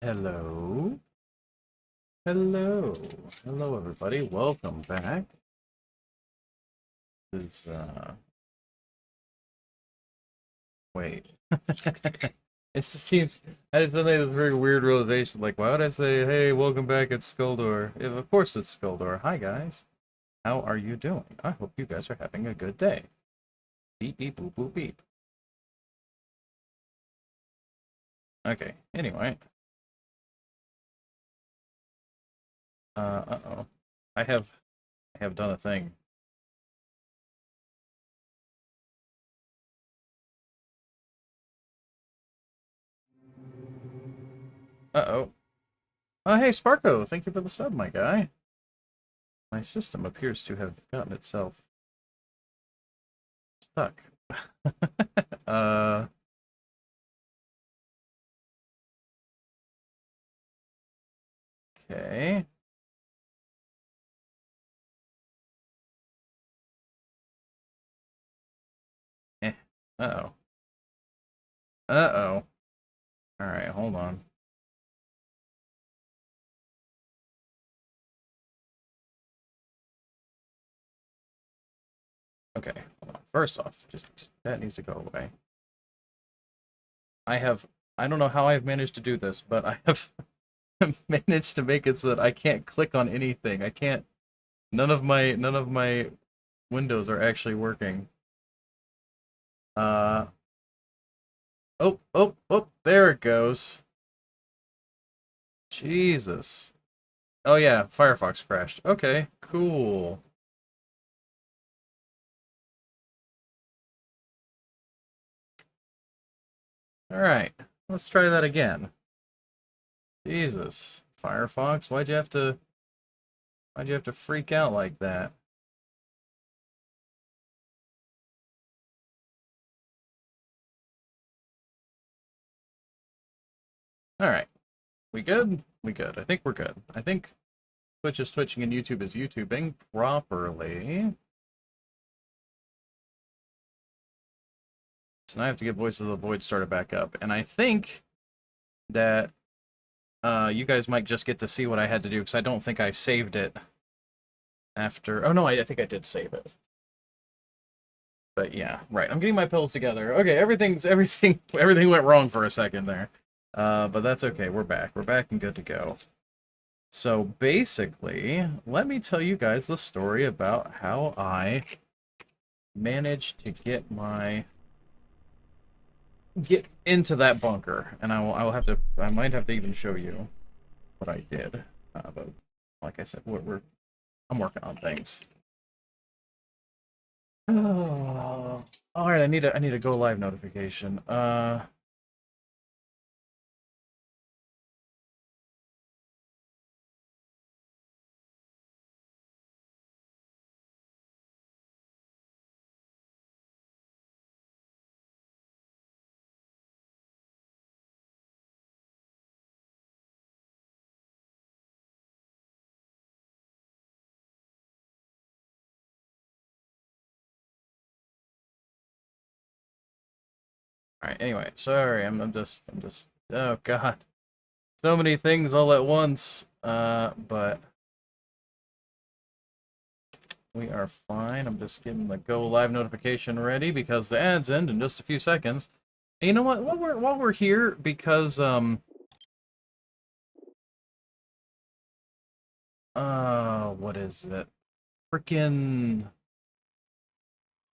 Hello. Hello. Hello, everybody. Welcome back. This, wait. It just seems, I suddenly had this very weird realization, like, why would I say, hey, welcome back, it's Skulldoor? If, of course it's Skulldoor. Hi, guys. How are you doing? I hope you guys are having a good day. Beep, beep, boop, boop, beep. Okay, anyway. Uh-oh. I have, I have done a thing. Uh-oh. Oh, hey, Sparko, thank you for the sub, my guy. My system appears to have gotten itself stuck. uh, okay. Eh. Uh-oh. Uh-oh. Alright, hold on. Okay, hold on. First off, just that needs to go away. I have, I don't know how I've managed to do this, but I have managed to make it so that I can't click on anything. I can't, none of my windows are actually working. Uh, oh, there it goes. Jesus. Oh yeah, Firefox crashed. Okay, cool. Alright, let's try that again. Jesus. Firefox, why'd you have to freak out like that? Alright. We good? We good. I think we're good. I think Twitch is twitching and YouTube is YouTubing properly. So now I have to get Voice of the Void started back up. And I think that you guys might just get to see what I had to do, because I don't think I saved it after... Oh no, I think I did save it. But yeah, right. I'm getting my pills together. Okay, everything went wrong for a second there. But that's okay. We're back. We're back and good to go. So basically, let me tell you guys the story about how I managed to get into that bunker. And I might have to even show you what I did. But like I said, I'm working on things. Oh, all right. I need a go live notification. All right. Anyway, sorry. I'm just. Oh God, so many things all at once. But we are fine. I'm just getting the go live notification ready because the ads end in just a few seconds. And you know what? While we're here, because what is it? Freaking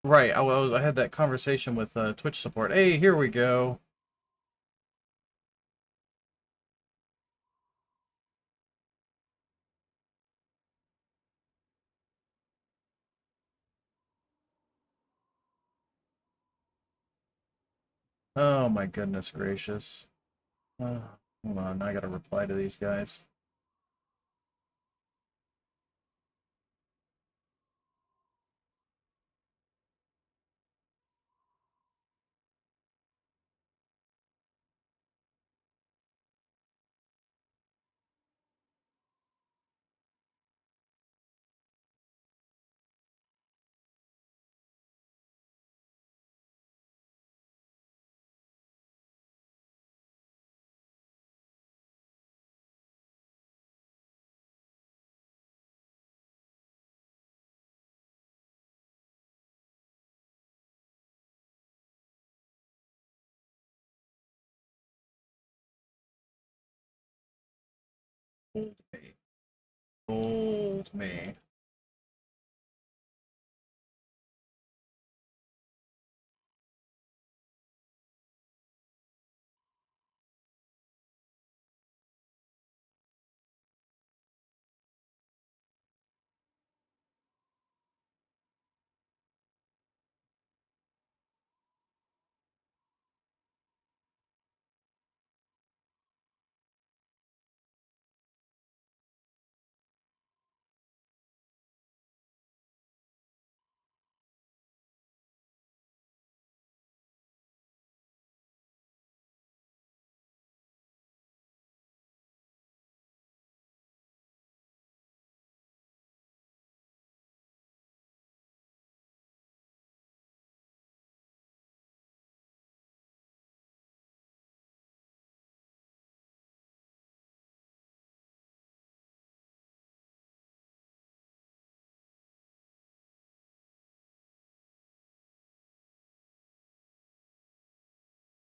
right. I had that conversation with Twitch support. Hey, here we go. Oh my goodness gracious. Uh, Hold on, I gotta reply to these guys. Told me. Told me.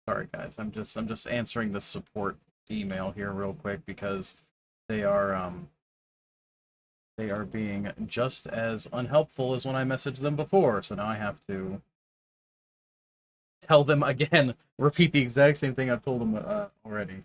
Sorry guys, I'm just answering the support email here real quick because they are they are being just as unhelpful as when I messaged them before. So now I have to tell them again, repeat the exact same thing I've told them already.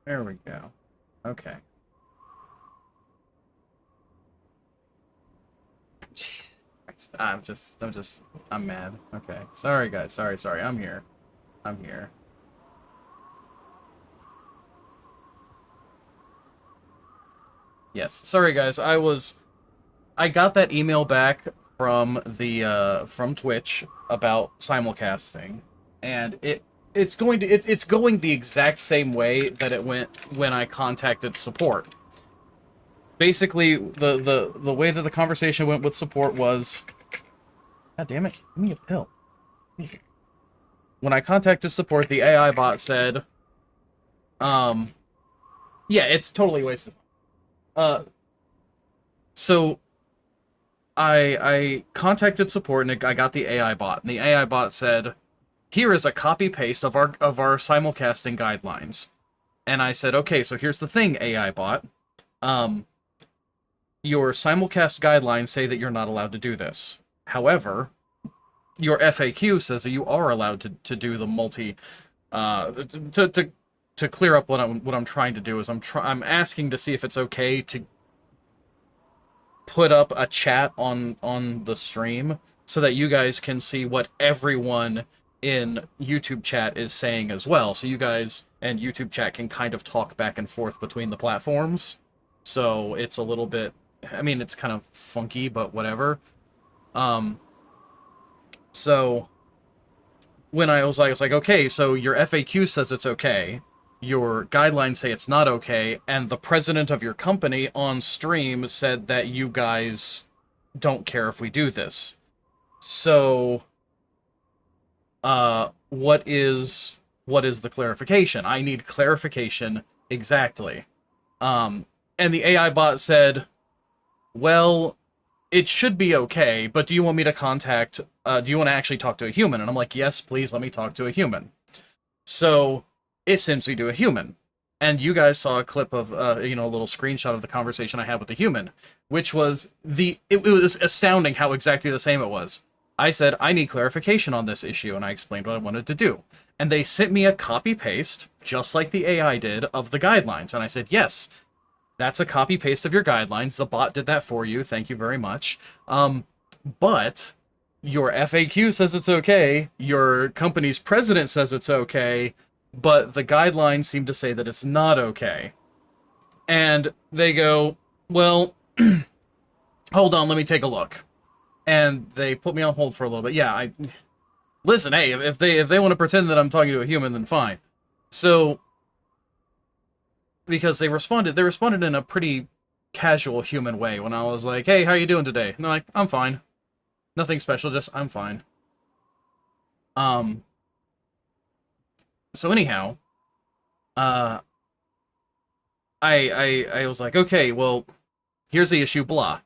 There we go. Okay. Jeez. I'm mad. Okay. Sorry, guys. Sorry. I'm here. I'm here. Yes. Sorry, guys. I got that email back from the from Twitch about simulcasting, and it's going the exact same way that it went when I contacted support. Basically, the way that the conversation went with support was, God damn it, give me a pill. Jesus. When I contacted support, the AI bot said, um, Yeah, it's totally wasted. Uh, so I contacted support and I got the AI bot, and the AI bot said, "Here is a copy paste of our simulcasting guidelines." And I said, "Okay, so here's the thing, AI bot. Um, your simulcast guidelines say that you're not allowed to do this. However, your FAQ says that you are allowed to do the multi uh to to to clear up what I'm trying to do is I'm asking to see if it's okay to put up a chat on the stream so that you guys can see what everyone in YouTube chat is saying as well. So you guys and YouTube chat can kind of talk back and forth between the platforms. So it's a little bit, I mean, it's kind of funky, but whatever. Um, so when I was like, okay, so your FAQ says it's okay, your guidelines say it's not okay, and the president of your company on stream said that you guys don't care if we do this. So, what is the clarification? I need clarification exactly. And the AI bot said, well, it should be okay, but do you want me to contact, do you want to actually talk to a human? And I'm like, yes, please let me talk to a human. So it sends me to a human. And you guys saw a clip of, a little screenshot of the conversation I had with the human, which was it was astounding how exactly the same it was. I said, I need clarification on this issue, and I explained what I wanted to do. And they sent me a copy paste, just like the AI did, of the guidelines. And I said, yes, that's a copy paste of your guidelines. The bot did that for you. Thank you very much. But your FAQ says it's okay. Your company's president says it's okay. But the guidelines seem to say that it's not okay. And they go, well, hold on, let me take a look. And they put me on hold for a little bit. Yeah, listen, hey, if they want to pretend that I'm talking to a human, then fine. So, because they responded in a pretty casual human way when I was like, hey, how you doing today? And they're like, I'm fine. Nothing special, just I'm fine. So anyhow, I was like, okay, well, here's the issue, blah.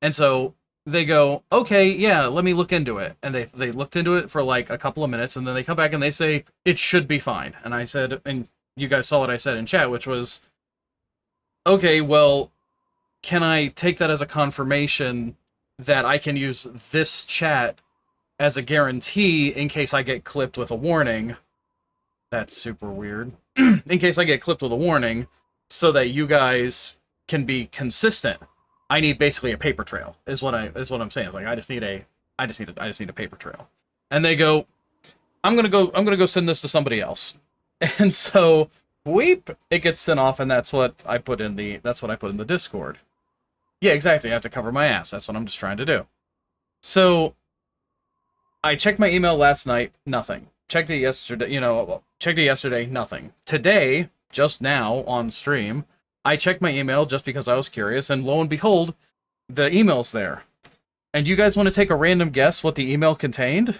And so they go, okay, yeah, let me look into it. And they looked into it for like a couple of minutes, and then they come back and they say, it should be fine. And I said, and you guys saw what I said in chat, which was, okay, well, can I take that as a confirmation that I can use this chat as a guarantee in case I get clipped with a warning? That's super weird. In case I get clipped with a warning, so that you guys can be consistent. I need basically a paper trail, is what I'm saying. It's like I just need a paper trail. And they go, I'm gonna go send this to somebody else. And so weep, it gets sent off, and that's what I put in the Discord. Yeah, exactly. I have to cover my ass. That's what I'm just trying to do. So I checked my email last night, nothing. Checked it yesterday, nothing. Today, just now on stream, I checked my email just because I was curious, and lo and behold, the email's there. And you guys want to take a random guess what the email contained?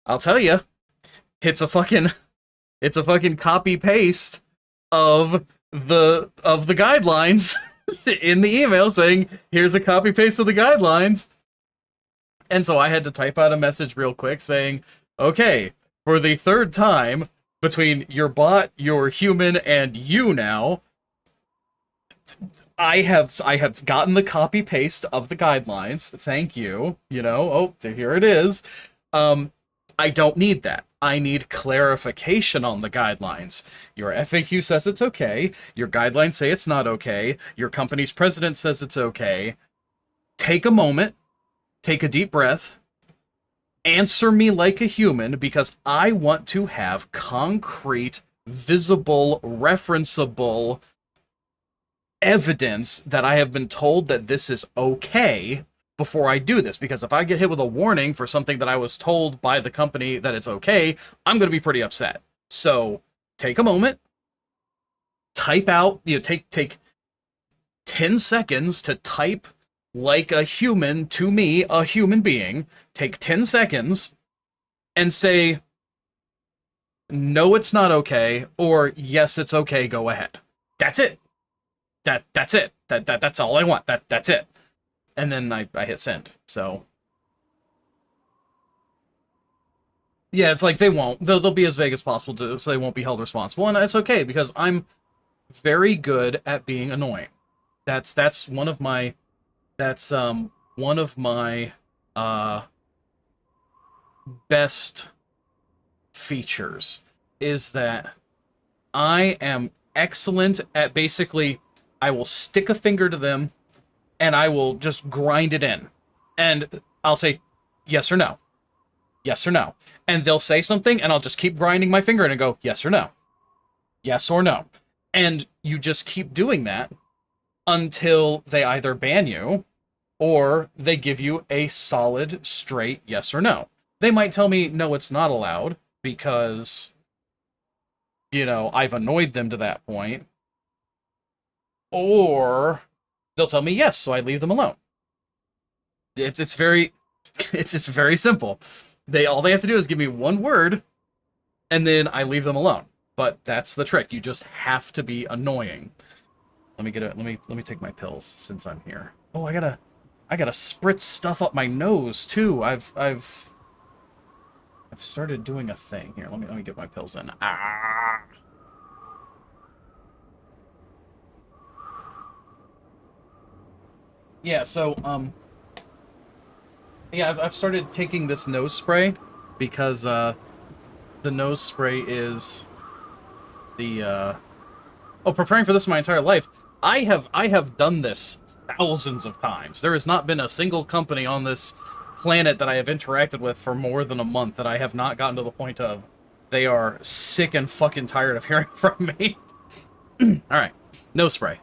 I'll tell you. It's a fucking copy paste of the guidelines in the email saying, here's a copy paste of the guidelines. And so I had to type out a message real quick saying, okay, for the third time between your bot, your human, and you now, I have gotten the copy paste of the guidelines. Thank you. Oh, here it is. I don't need that. I need clarification on the guidelines. Your FAQ says it's okay. Your guidelines say it's not okay. Your company's president says it's okay. Take a moment. Take a deep breath. Answer me like a human, because I want to have concrete, visible, referenceable evidence that I have been told that this is okay before I do this. Because if I get hit with a warning for something that I was told by the company that it's okay, I'm going to be pretty upset. So take a moment, type out, take 10 seconds to type like a human to me, a human being. Take 10 seconds and say, no, it's not okay, or yes, it's okay, go ahead. That's it. That's it. That's all I want. That's it. And then I hit send. So yeah, it's like they won't. They'll be as vague as possible so they won't be held responsible, and that's okay because I'm very good at being annoying. That's that's one of my uh best features is that I am excellent at basically I will stick a finger to them and I will just grind it in. And I'll say yes or no. Yes or no. And they'll say something and I'll just keep grinding my finger in and go yes or no. Yes or no. And you just keep doing that until they either ban you or they give you a solid, straight yes or no. They might tell me, no, it's not allowed because, I've annoyed them to that point. Or they'll tell me yes, so I leave them alone. It's very it's just very simple. All they have to do is give me one word, and then I leave them alone. But that's the trick. You just have to be annoying. Let me take my pills since I'm here. Oh, I gotta spritz stuff up my nose too. I've started doing a thing here. Let me get my pills in. Ah. Yeah. So yeah, I've started taking this nose spray because the nose spray is the preparing for this my entire life. I have done this thousands of times. There has not been a single company on this planet that I have interacted with for more than a month that I have not gotten to the point of they are sick and fucking tired of hearing from me. Alright, nose spray.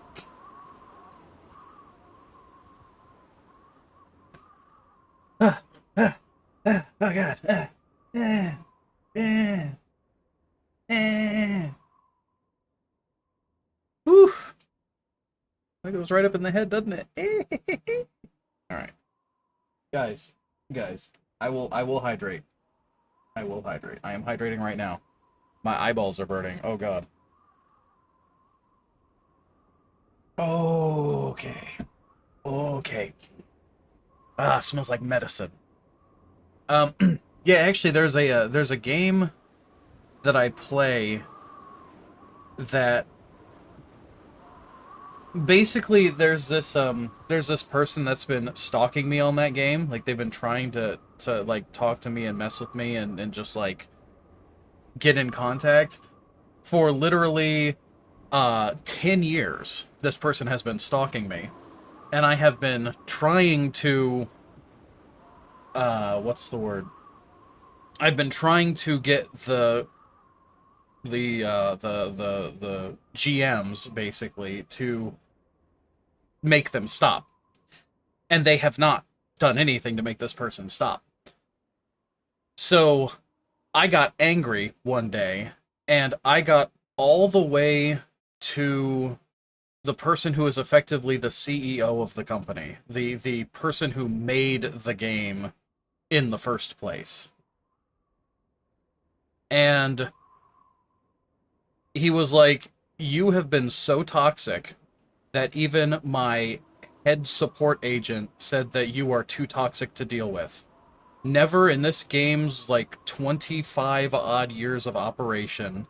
Oh god. Whew. That goes right up in the head, doesn't it? Alright. Guys, I will hydrate. I will hydrate. I am hydrating right now. My eyeballs are burning. Oh god. Okay. Okay. Ah, smells like medicine. Yeah, actually there's a game that I play that basically there's this person that's been stalking me on that game. Like they've been trying to like talk to me and mess with me and just like get in contact for literally 10 years. This person has been stalking me. And I have been trying to what's the word? I've been trying to get the GMs basically to make them stop. And they have not done anything to make this person stop. So I got angry one day and I got all the way to the person who is effectively the CEO of the company, the person who made the game in the first place. And he was like, you have been so toxic that even my head support agent said that you are too toxic to deal with. Never in this game's like 25 odd years of operation,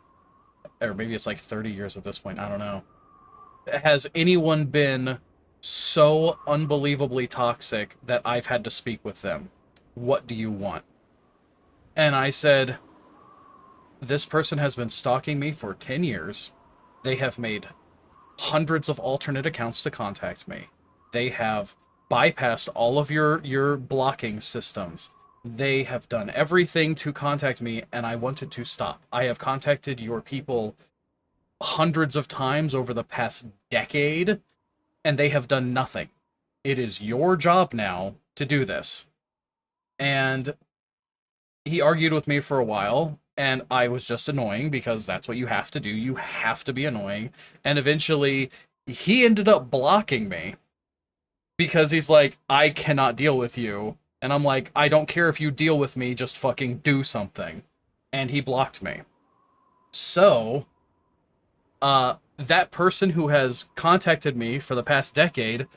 or maybe it's like 30 years at this point, I don't know, has anyone been so unbelievably toxic that I've had to speak with them. What do you want? And I said, this person has been stalking me for 10 years. They have made hundreds of alternate accounts to contact me. They have bypassed all of your blocking systems. They have done everything to contact me, and I wanted to stop. I have contacted your people hundreds of times over the past decade, and they have done nothing. It is your job now to do this. And he argued with me for a while, and I was just annoying because that's what you have to do. You have to be annoying. And eventually, he ended up blocking me because he's like, I cannot deal with you. And I'm like, I don't care if you deal with me, just fucking do something. And he blocked me. So, that person who has contacted me for the past decade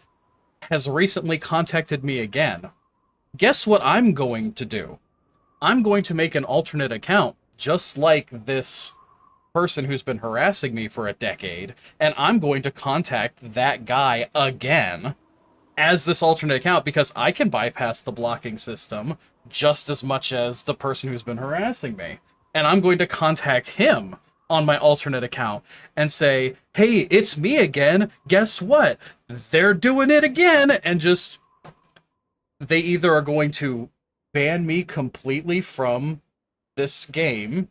has recently contacted me again. Guess what I'm going to do? I'm going to make an alternate account, just like this person who's been harassing me for a decade, and I'm going to contact that guy again as this alternate account because I can bypass the blocking system just as much as the person who's been harassing me. And I'm going to contact him on my alternate account and say, hey, it's me again. Guess what? They're doing it again. And just, they either are going to ban me completely from this game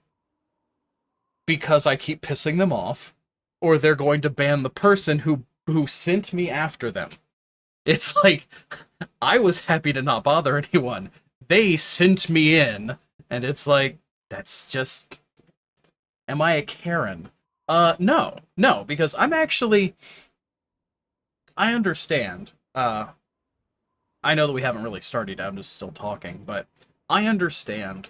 because I keep pissing them off, or they're going to ban the person who sent me after them. It's like, I was happy to not bother anyone. They sent me in, and it's like, that's just... Am I a Karen? No, because I'm actually... I understand. I know that we haven't really started, I'm just still talking, but I understand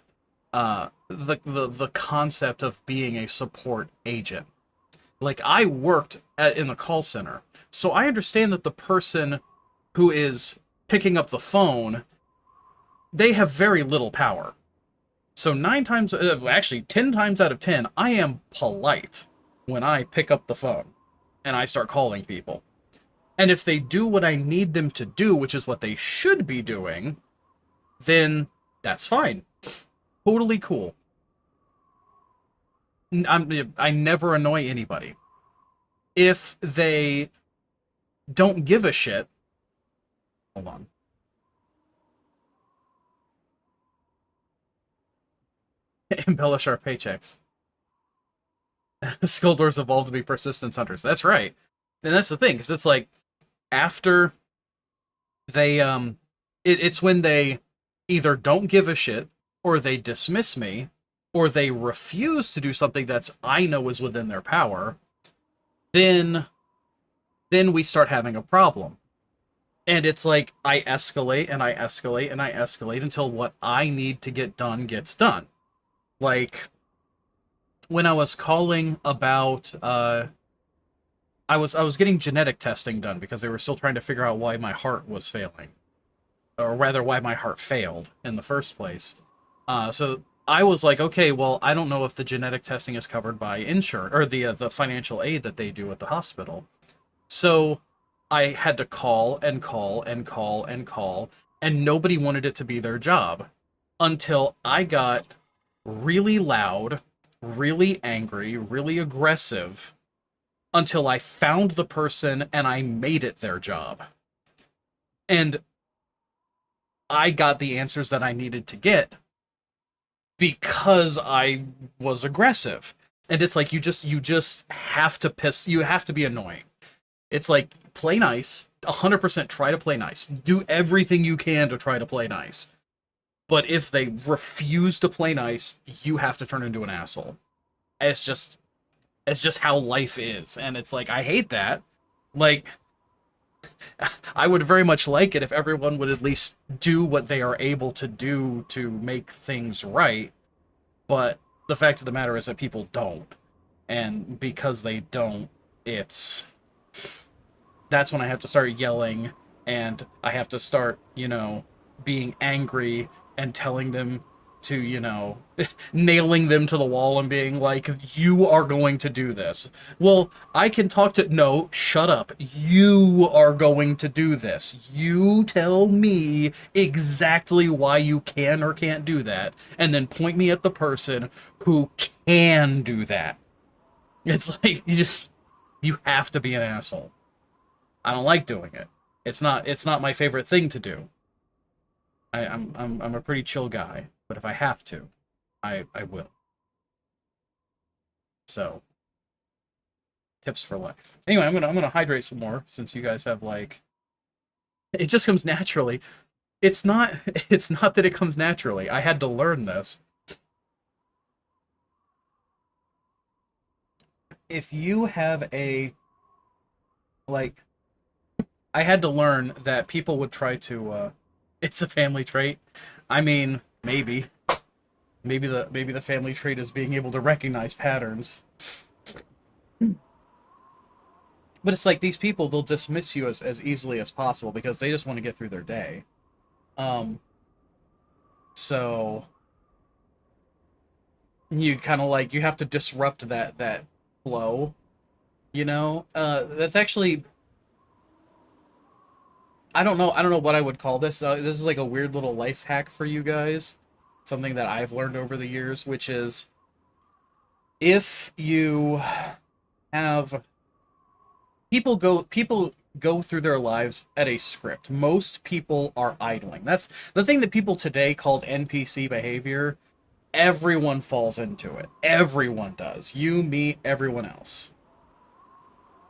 the concept of being a support agent. Like, I worked in the call center, so I understand that the person who is picking up the phone, they have very little power. So 10 times out of 10, I am polite when I pick up the phone and I start calling people. And if they do what I need them to do, which is what they should be doing, then that's fine. Totally cool. I never annoy anybody. If they don't give a shit... Hold on. Embellish our paychecks. Skulldoors evolved to be persistence hunters. That's right. And that's the thing, because it's like, after they, it's when they either don't give a shit, or they dismiss me, or they refuse to do something that's I know is within their power, then we start having a problem. And it's like, I escalate, and I escalate, and I escalate until what I need to get done gets done. Like, when I was calling about, I was getting genetic testing done because they were still trying to figure out why my heart was failing. Or rather, why my heart failed in the first place. So I was like, okay, well, I don't know if the genetic testing is covered by insurance, or the financial aid that they do at the hospital. So I had to call and call and call and call, and nobody wanted it to be their job. Until I got really loud, really angry, really aggressive, until I found the person and I made it their job. And I got the answers that I needed to get because I was aggressive. And it's like, you just have to you have to be annoying. It's like, play nice, 100% try to play nice. Do everything you can to try to play nice. But if they refuse to play nice, you have to turn into an asshole. It's just how life is. And it's like, I hate that. Like, I would very much like it if everyone would at least do what they are able to do to make things right. But the fact of the matter is that people don't. And because they don't, that's when I have to start yelling, and I have to start, being angry and telling them to, nailing them to the wall and being like, you are going to do this. Well, I can talk to... No, shut up. You are going to do this. You tell me exactly why you can or can't do that, and then point me at the person who can do that. It's like, you have to be an asshole. I don't like doing it. It's not my favorite thing to do. I'm a pretty chill guy, but if I have to, I will. So, tips for life. Anyway, I'm gonna hydrate some more since you guys have, like, it just comes naturally. It's not that it comes naturally. I had to learn this. If you have I had to learn that people would try to, it's a family trait. I mean, maybe. Maybe the family trait is being able to recognize patterns. But it's like these people, they'll dismiss you as easily as possible because they just want to get through their day. Um, so you kind of like you have to disrupt that flow, you know? That's actually I don't know what I would call this. This is like a weird little life hack for you guys. Something that I've learned over the years, which is if you have people go through their lives at a script. Most people are idling. That's the thing that people today called NPC behavior. Everyone falls into it. Everyone does. You, me, everyone else.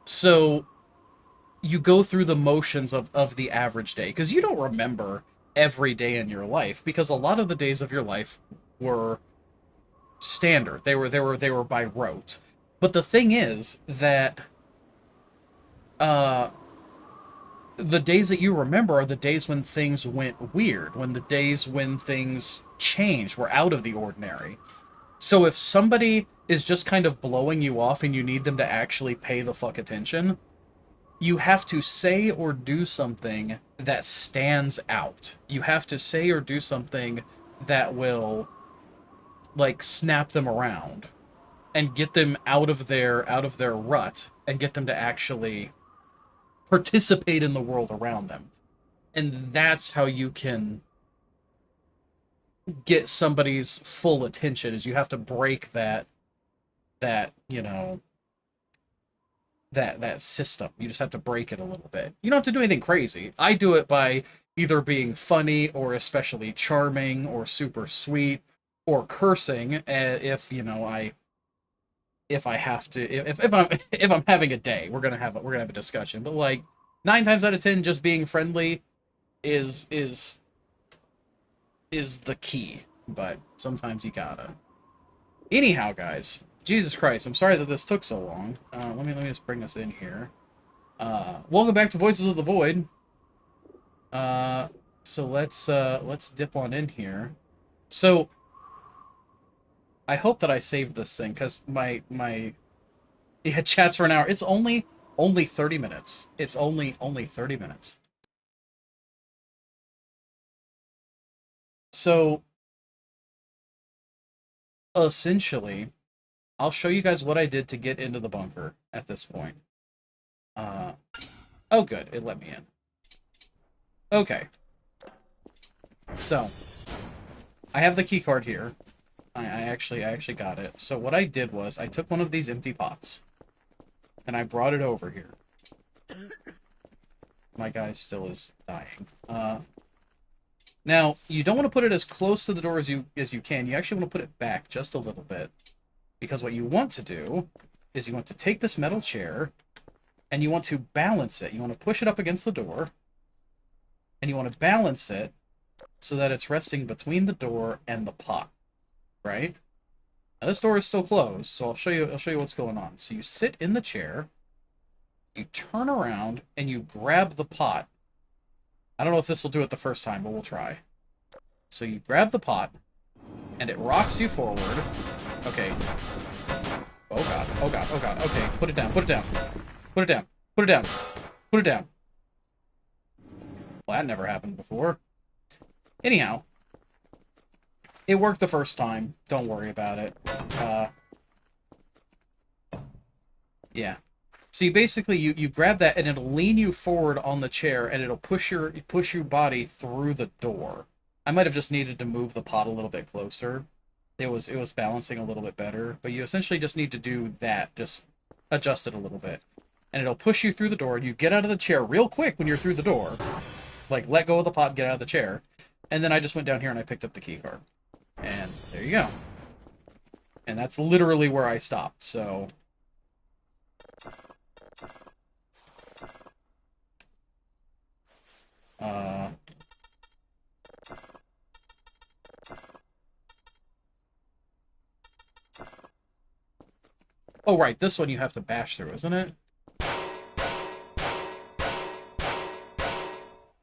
So you go through the motions of the average day because you don't remember every day in your life because a lot of the days of your life were standard. They were by rote. But the thing is that uh the days that you remember are the days when things went weird, when the days when things changed, were out of the ordinary. So if somebody is just kind of blowing you off and you need them to actually pay the fuck attention, you have to say or do something that stands out. You have to say or do something that will like snap them around and get them out of their rut and get them to actually participate in the world around them. And that's how you can get somebody's full attention is you have to break that, you know, that system. You just have to break it a little bit. You don't have to do anything crazy. I do it by either being funny or especially charming or super sweet or cursing if, you know, if I have to if I'm if I'm having a day, we're gonna have a discussion. But like 9 times out of 10, just being friendly is the key. But sometimes you gotta. Anyhow, guys, Jesus Christ, I'm sorry that this took so long. Let me just bring this in here. Welcome back to Voices of the Void. So let's dip on in here. So I hope that I saved this thing because my yeah, chats for an hour. It's only 30 minutes. It's only 30 minutes. So essentially, I'll show you guys what I did to get into the bunker at this point. Oh good, it let me in. Okay. So I have the key card here. I actually got it. So what I did was I took one of these empty pots and I brought it over here. My guy still is dying. Now you don't want to put it as close to the door as you can. You actually want to put it back just a little bit because what you want to do is you want to take this metal chair and you want to balance it. You want to push it up against the door and you want to balance it so that it's resting between the door and the pot. Right? Now this door is still closed, so I'll show you what's going on. So you sit in the chair, you turn around, and you grab the pot. I don't know if this will do it the first time, but we'll try. So you grab the pot, and it rocks you forward. Okay. Oh god, oh god, oh god. Okay, put it down, put it down. Put it down, put it down, put it down. Well, that never happened before. Anyhow. It worked the first time. Don't worry about it. Yeah. So you basically you grab that and it'll lean you forward on the chair and it'll push your body through the door. I might have just needed to move the pot a little bit closer. It was balancing a little bit better, but you essentially just need to do that, just adjust it a little bit. And it'll push you through the door and you get out of the chair real quick when you're through the door. Like let go of the pot and get out of the chair. And then I just went down here and I picked up the key card. And there you go. And that's literally where I stopped, so... Oh, right, this one you have to bash through, isn't it?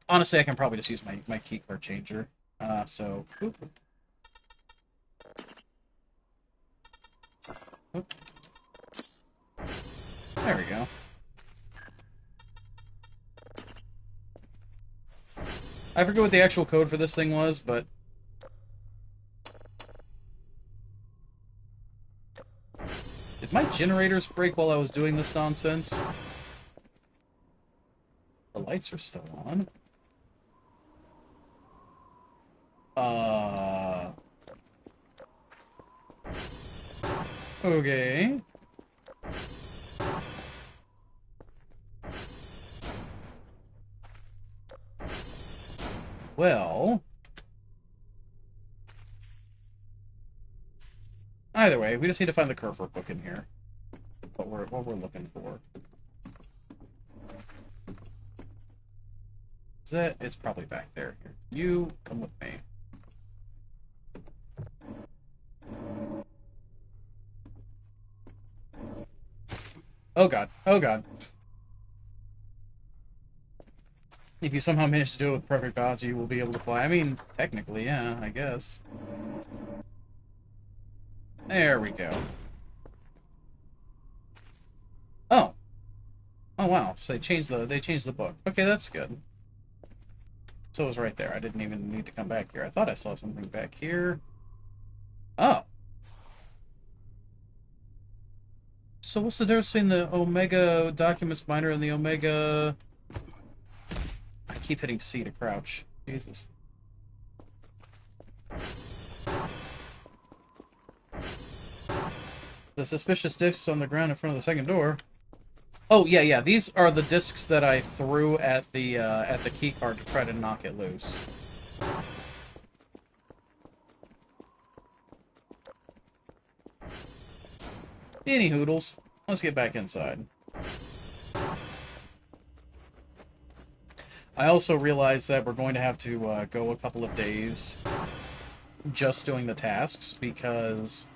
Honestly, I can probably just use my key card changer. So... Oop. Oop. There we go. I forget what the actual code for this thing was, but... Did my generators break while I was doing this nonsense? The lights are still on. Okay. Well... Either way, we just need to find the Kerfur book in here. What we're looking for. Is that? It's probably back there. Here. You come with me. Oh god. Oh god. If you somehow manage to do it with perfect odds, you will be able to fly. I mean, technically, yeah, I guess. There we go. Oh. Oh wow. So they changed the book. Okay, that's good. So it was right there. I didn't even need to come back here. I thought I saw something back here. Oh. So what's the difference between the Omega Documents Miner and the Omega... I keep hitting C to crouch. Jesus. The suspicious discs on the ground in front of the second door. Oh, yeah, yeah. These are the discs that I threw at the key card to try to knock it loose. Any hoodles. Let's get back inside. I also realize that we're going to have to go a couple of days just doing the tasks because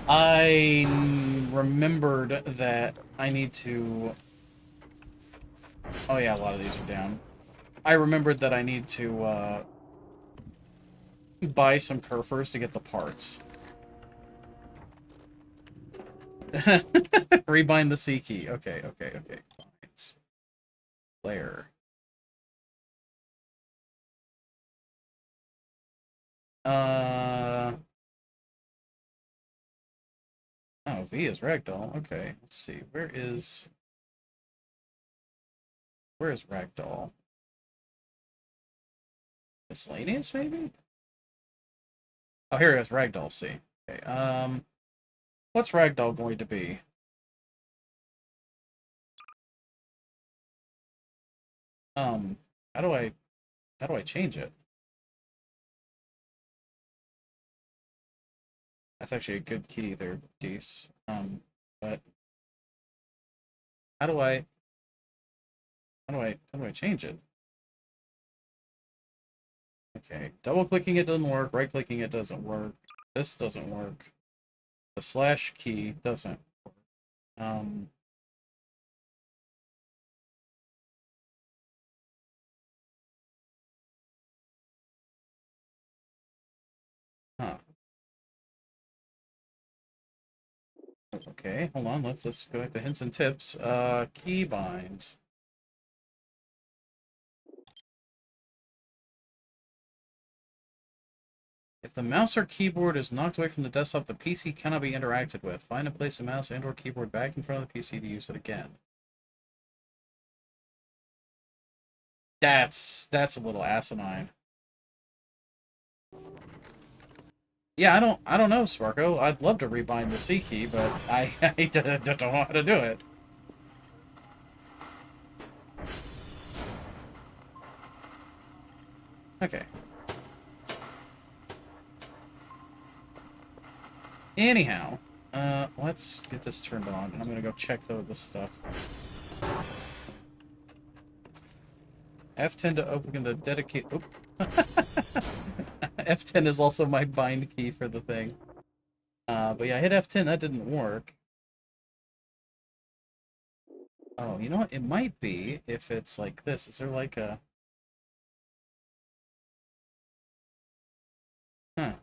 I remembered that I need to... Oh yeah, a lot of these are down. I remembered that I need to buy some Kerfurs to get the parts. Rebind the C key. Okay, okay, okay. Binds. Layer. Oh, V is Ragdoll. Okay, let's see. Where is Ragdoll? Miscellaneous, maybe? Oh, here it is. Ragdoll C. Okay, what's Ragdoll going to be? How do I change it? That's actually a good key there, Deece. But how do I change it? Okay, double clicking it doesn't work, right clicking it doesn't work. This doesn't work. The slash key doesn't work. Huh. Okay, hold on, let's go back to hints and tips. Key binds. If the mouse or keyboard is knocked away from the desktop, the PC cannot be interacted with. Find and place the mouse and or keyboard back in front of the PC to use it again. That's a little asinine. Yeah, I don't know, Sparko. I'd love to rebind the C key, but I don't know how to do it. Okay. Anyhow, let's get this turned on, and I'm gonna go check this stuff. F10 to open the dedicate. Oop. F10 is also my bind key for the thing. But yeah, I hit F10. That didn't work. Oh, you know what? It might be if it's like this. Is there like a... Huh.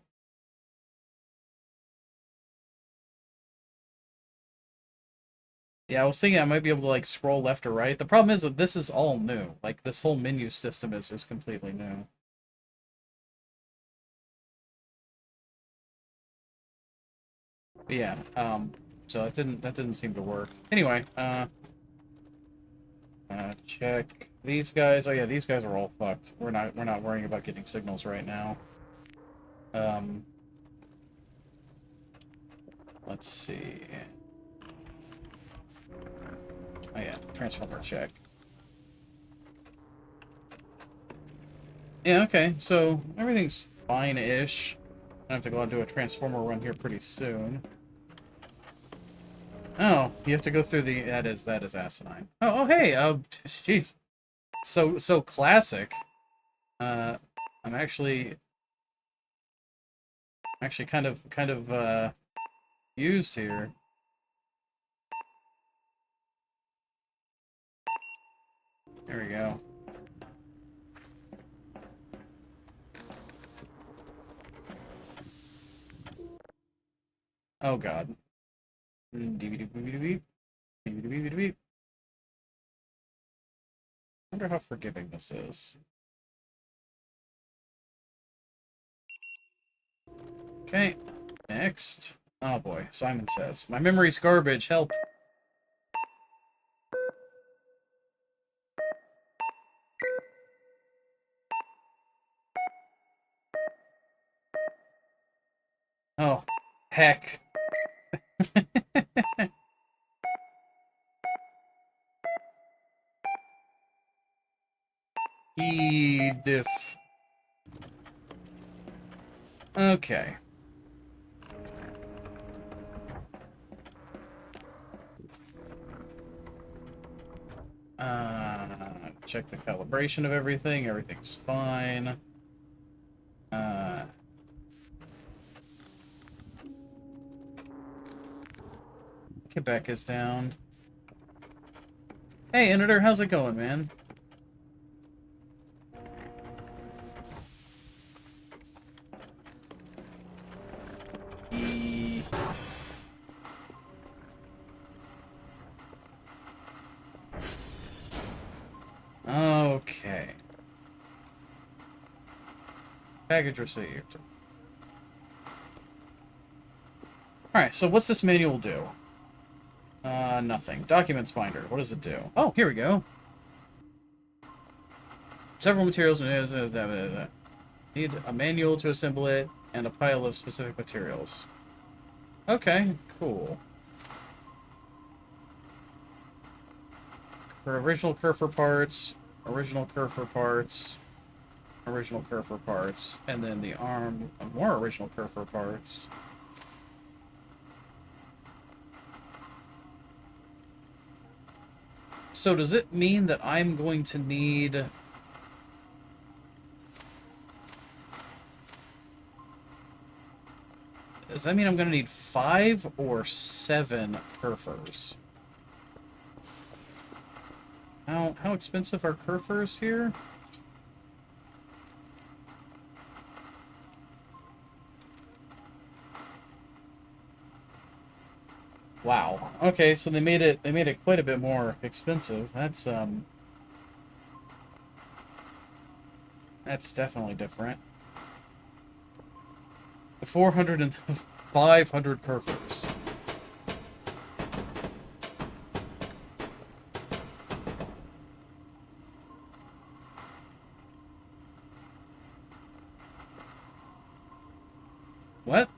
Yeah, I was thinking I might be able to, like, scroll left or right. The problem is that this is all new. Like, this whole menu system is completely new. But yeah, so that didn't seem to work. Anyway, check these guys. Oh yeah, these guys are all fucked. We're not worrying about getting signals right now. Um, let's see. Oh yeah, transformer check. Yeah, okay, so everything's fine-ish. I have to go out and do a transformer run here pretty soon. Oh, you have to go through the... That is asinine. Oh, hey, jeez. So classic. I'm actually kind of used here. There we go. Oh god. Wonder how forgiving this is. Okay, next. Oh boy, Simon Says. My memory's garbage, help. Oh, heck. Diff. Okay. Check the calibration of everything. Everything's fine. Quebec is down. Hey, Editor, how's it going, man? Okay. Package received. Alright, so what's this manual do? Nothing. Documents binder. What does it do? Oh, here we go. Several materials. Need a manual to assemble it, and a pile of specific materials. Okay, cool. For original Kerfer parts, original Kerfer parts, original Kerfer parts, and then the arm of more original Kerfer parts. So does it mean that I'm going to need... Does that mean I'm going to need 5 or 7 Kerfers? How expensive are Kerfers here? Wow. Okay, so they made it quite a bit more expensive. That's definitely different. 400 and 500 Kerfers. What?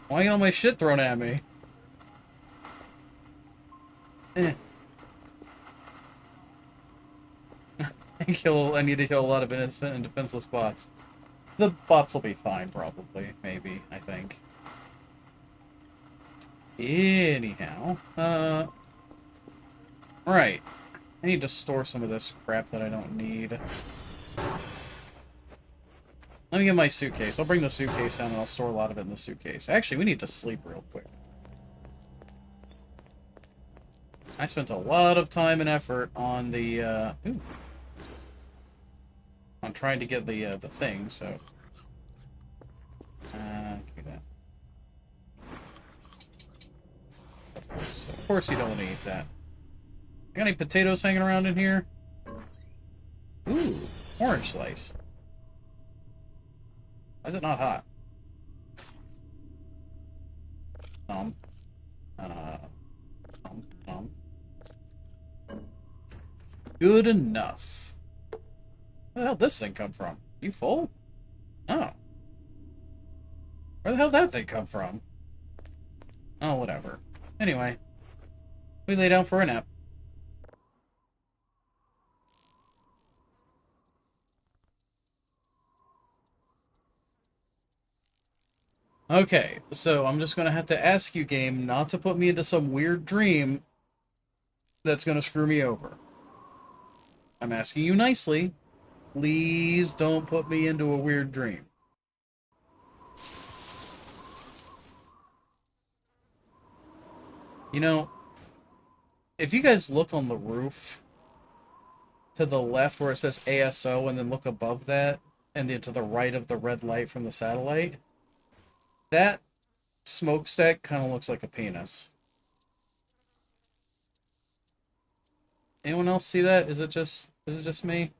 Why get all my shit thrown at me? I need to kill a lot of innocent and defenseless bots. The bots will be fine, probably. Maybe, I think. Anyhow, right. I need to store some of this crap that I don't need. Let me get my suitcase. I'll bring the suitcase down and I'll store a lot of it in the suitcase. Actually, we need to sleep real quick. I spent a lot of time and effort on the, I'm trying to get the thing, so... give me that. Of course you don't want to eat that. Got any potatoes hanging around in here? Ooh, orange slice. Why is it not hot? Nom. Nom. Good enough. Where the hell did this thing come from? You full? Oh. Where the hell did that thing come from? Oh, whatever. Anyway. We lay down for a nap. Okay, so I'm just gonna have to ask you, game, not to put me into some weird dream that's gonna screw me over. I'm asking you nicely. Please don't put me into a weird dream. You know, if you guys look on the roof to the left where it says ASO and then look above that and then to the right of the red light from the satellite, that smokestack kind of looks like a penis. Anyone else see that? Is it just me?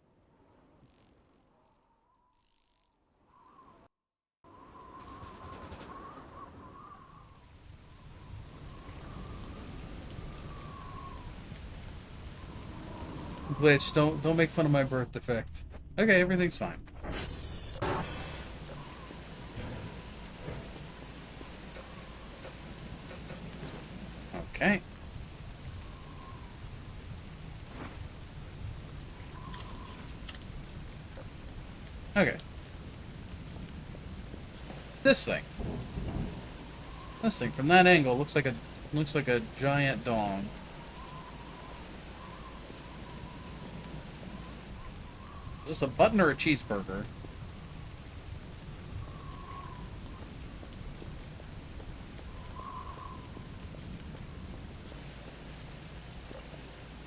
Glitch, don't make fun of my birth defect. Okay, everything's fine. Okay. Okay. This thing from that angle looks like a giant dong. Is this a button or a cheeseburger?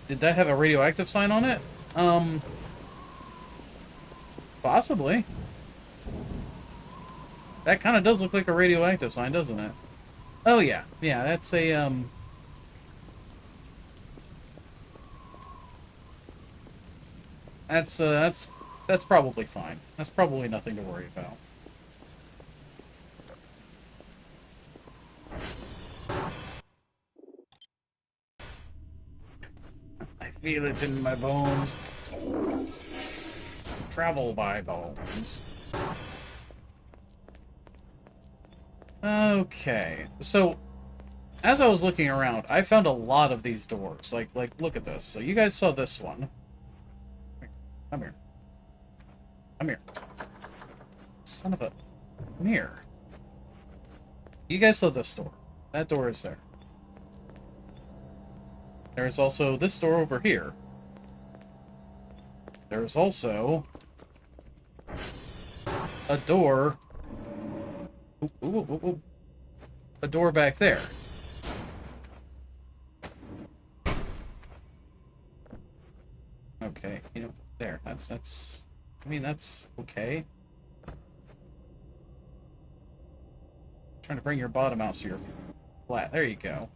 Did that have a radioactive sign on it? Possibly. That kind of does look like a radioactive sign, doesn't it? Oh, yeah. Yeah, that's a, That's probably fine. That's probably nothing to worry about. I feel it in my bones. Travel by bones. Okay, so as I was looking around, I found a lot of these doors. Like, look at this. So you guys saw this one. Come here. Come here. Son of a... Come here. You guys saw this door. That door is there. There is also this door over here. There is also a door... Ooh. A door back there. Okay, you know, there. That's... I mean, that's okay. Trying to bring your bottom out so you're flat. There you go.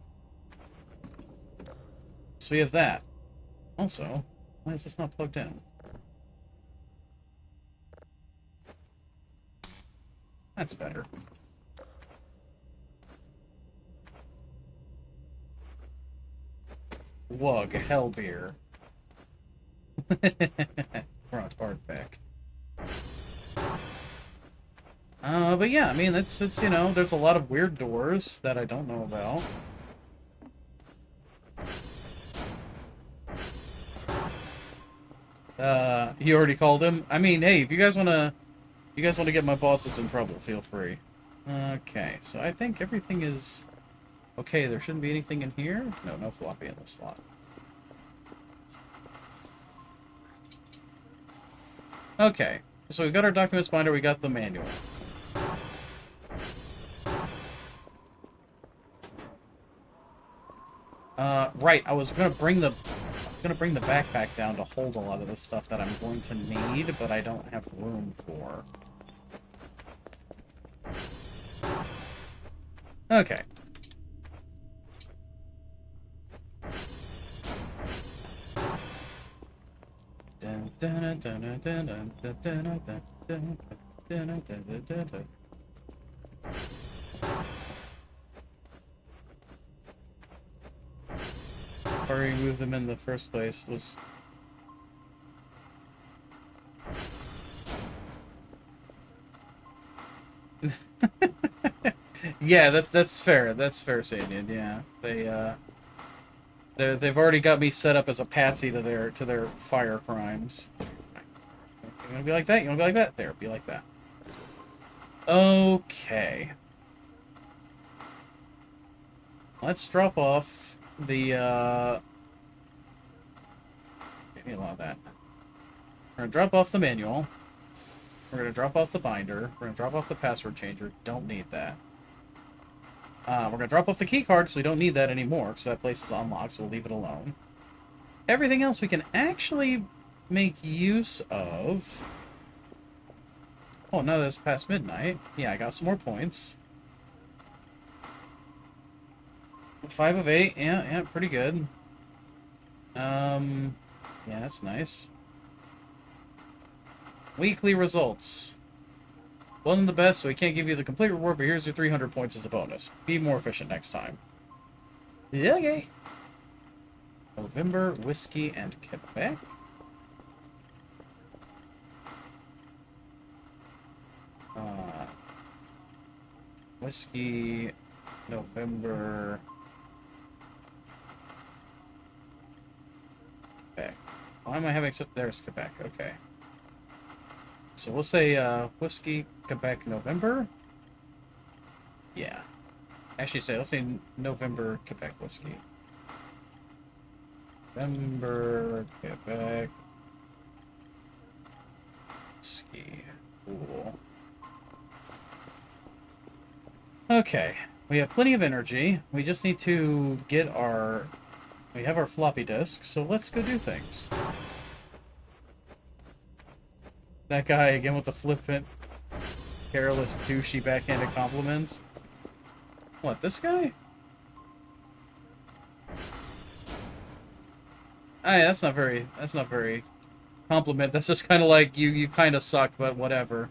So we have that. Also, why is this not plugged in? That's better. Wug, hellbeer. Front hard back. But yeah, I mean, it's you know, there's a lot of weird doors that I don't know about. You already called him? I mean, hey, if you guys wanna get my bosses in trouble, feel free. Okay, so I think everything is okay. There shouldn't be anything in here. No floppy in this slot. Okay, so we got our documents binder, we got the manual. Right, I was gonna bring the going to bring the backpack down to hold a lot of the stuff that I'm going to need, but I don't have room for. Okay. Or we moved them in the first place was... Yeah, that's fair. That's fair, Sadian. Yeah, they've already got me set up as a patsy to their fire crimes. You wanna be like that? You wanna be like that? There, be like that. Okay. Let's drop off the give me a lot of that. We're gonna drop off the manual. We're gonna drop off the binder. We're gonna drop off the password changer. Don't need that. We're gonna drop off the key card because we don't need that anymore because that place is unlocked, so we'll leave it alone. Everything else we can actually make use of. Oh, now that it's past midnight. Yeah, I got some more points. 5 of 8. Yeah, pretty good. Yeah, that's nice. Weekly results. Wasn't the best, so we can't give you the complete reward, but here's your 300 points as a bonus. Be more efficient next time. Yeah, okay. November, Whiskey, and Quebec. Whiskey, November, Quebec. Why am I having such... There's Quebec, okay. So we'll say, Whiskey, Quebec, November? Yeah. Actually, let's say November, Quebec, Whiskey. November, Quebec, Whiskey. Cool. Okay. We have plenty of energy. We just need to get our... We have our floppy disk, so let's go do things. That guy again with the flippant, careless, douchey, backhanded compliments. What, this guy? Hey, that's not very compliment. That's just kind of like, you kind of suck, but whatever.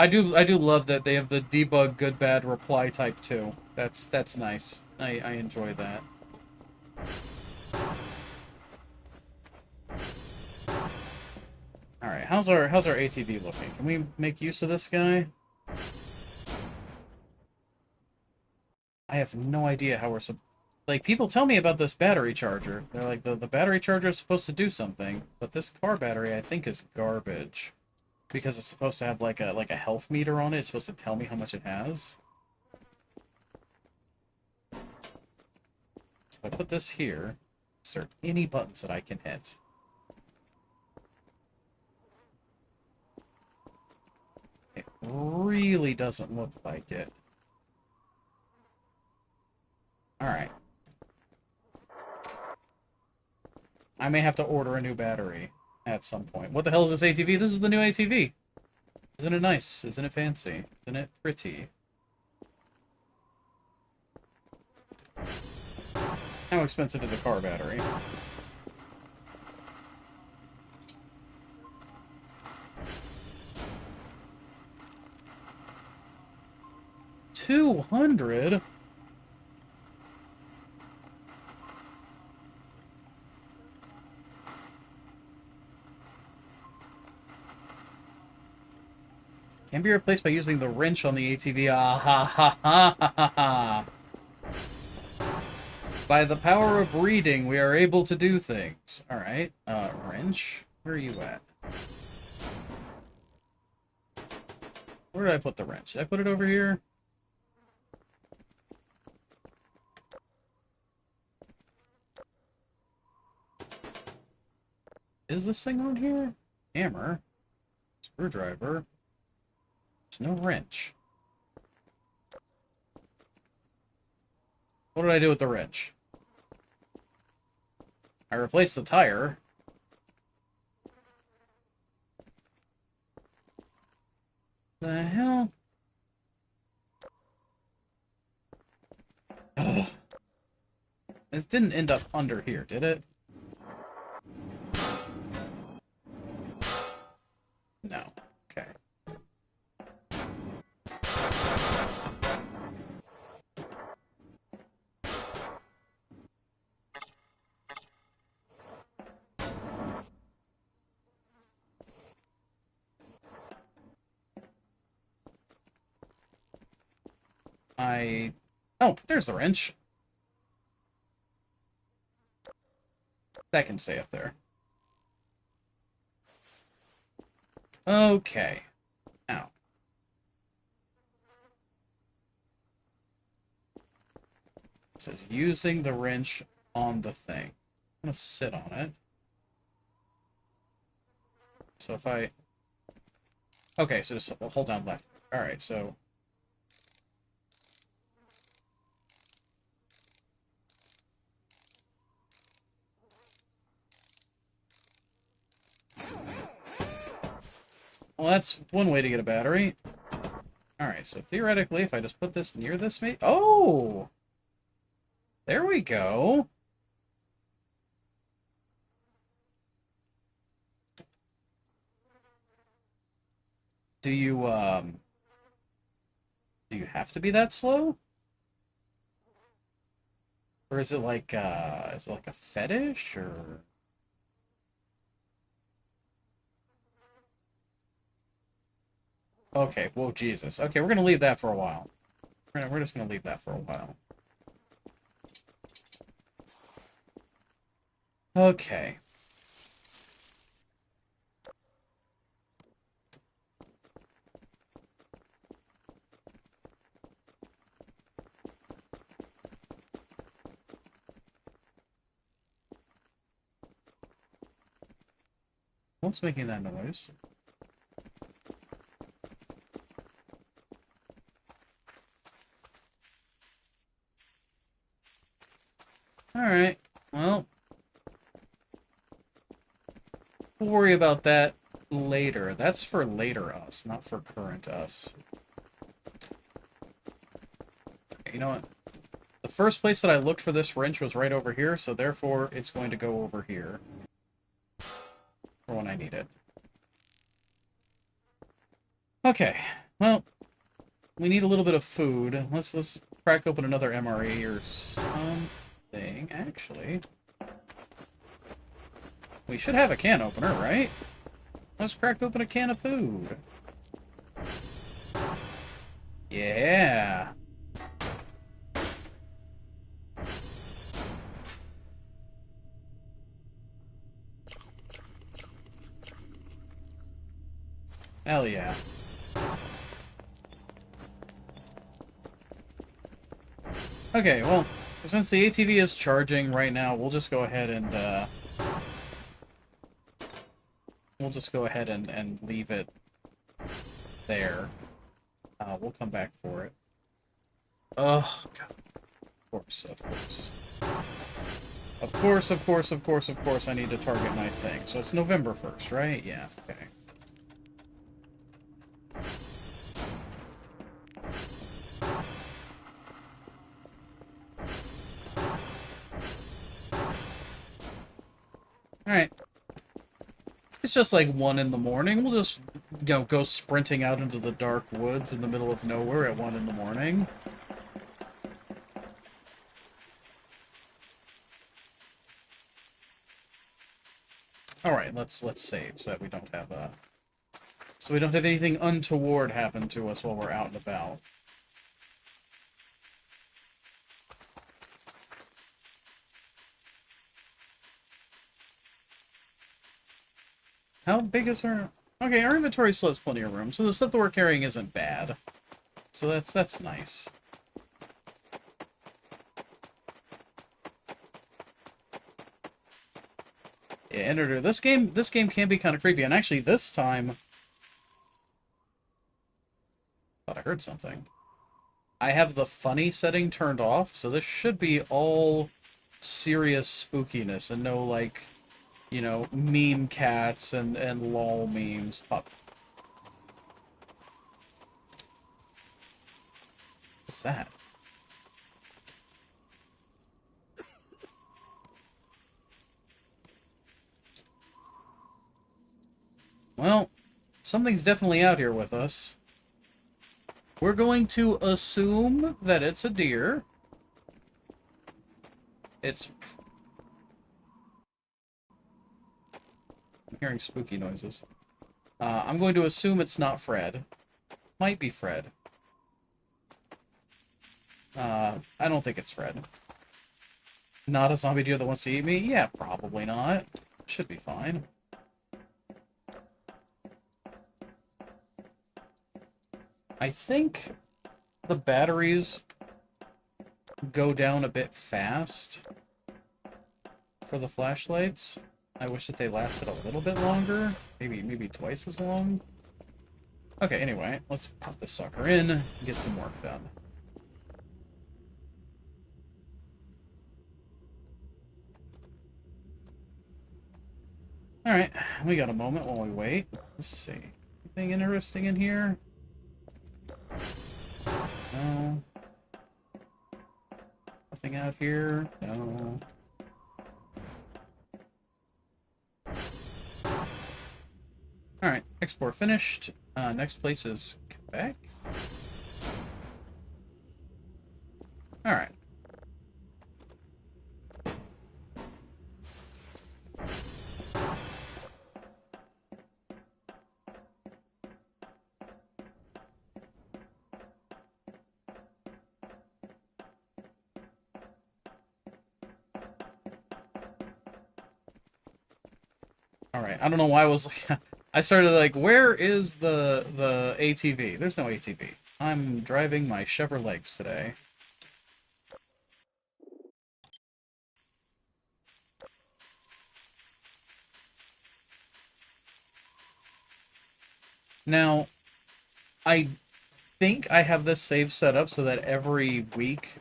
I do love that they have the debug good bad reply type too. That's nice. I enjoy that. All right, how's our ATV looking? Can we make use of this guy? I have no idea how we're like, people tell me about this battery charger. They're like, the battery charger is supposed to do something, but this car battery I think is garbage. Because it's supposed to have like a health meter on it. It's supposed to tell me how much it has. So if I put this here, is there any buttons that I can hit? It really doesn't look like it. Alright. I may have to order a new battery at some point. What the hell is this ATV? This is the new ATV. Isn't it nice? Isn't it fancy? Isn't it pretty? How expensive is a car battery? $200? Can be replaced by using the wrench on the ATV. Ah ha ha ha ha ha ha. By the power of reading, we are able to do things. Alright. Wrench? Where are you at? Where did I put the wrench? Did I put it over here? Is this thing on here? Hammer. Screwdriver. There's no wrench. What did I do with the wrench? I replaced the tire. The hell? Ugh. It didn't end up under here, did it? No. Okay. Oh, there's the wrench. That can stay up there. Okay. Now. It says using the wrench on the thing. I'm gonna sit on it. So if I... Okay, so just hold down left. Alright, so... Well, that's one way to get a battery. Alright, so theoretically, if I just put this near this mate... Oh! There we go! Do you have to be that slow? Or is it like a fetish, or... Okay, whoa, Jesus. Okay, we're gonna leave that for a while. We're just gonna leave that for a while. Okay. What's making that noise? Alright, well... We'll worry about that later. That's for later us, not for current us. Okay, you know what? The first place that I looked for this wrench was right over here, so therefore it's going to go over here. For when I need it. Okay, well, we need a little bit of food. Let's crack open another MRE or something, actually. We should have a can opener, right? Let's crack open a can of food. Yeah. Hell yeah. Okay, well, since the ATV is charging right now, we'll just go ahead and, leave it there. We'll come back for it. Oh, God. Of course, of course. Of course, of course, of course, of course, I need to target my thing. So it's November 1st, right? Yeah, okay. Alright. It's just like 1 in the morning. We'll just, go sprinting out into the dark woods in the middle of nowhere at 1 in the morning. Alright, let's save so that we don't have anything untoward happen to us while we're out and about. How big is our... Okay, our inventory still has plenty of room, so the stuff that we're carrying isn't bad. So that's nice. Yeah, editor, this game can be kind of creepy, and actually this time... Thought I heard something. I have the funny setting turned off, so this should be all serious spookiness and no, like, you know, meme cats and lol memes pop. What's that? Well, something's definitely out here with us. We're going to assume that it's a deer. It's... I'm hearing spooky noises. I'm going to assume it's not Fred. Might be Fred. I don't think it's Fred. Not a zombie deer that wants to eat me? Yeah, probably not. Should be fine. I think the batteries go down a bit fast for the flashlights. I wish that they lasted a little bit longer. Maybe twice as long. Okay, anyway, let's pop this sucker in and get some work done. Alright, we got a moment while we wait. Let's see. Anything interesting in here? No. Nothing out here? No. Alright, export finished. Next place is Quebec. Alright. Alright, I don't know why I was like... I started like, where is the ATV? There's no ATV. I'm driving my Chevrolet today. Now, I think I have this save set up so that every week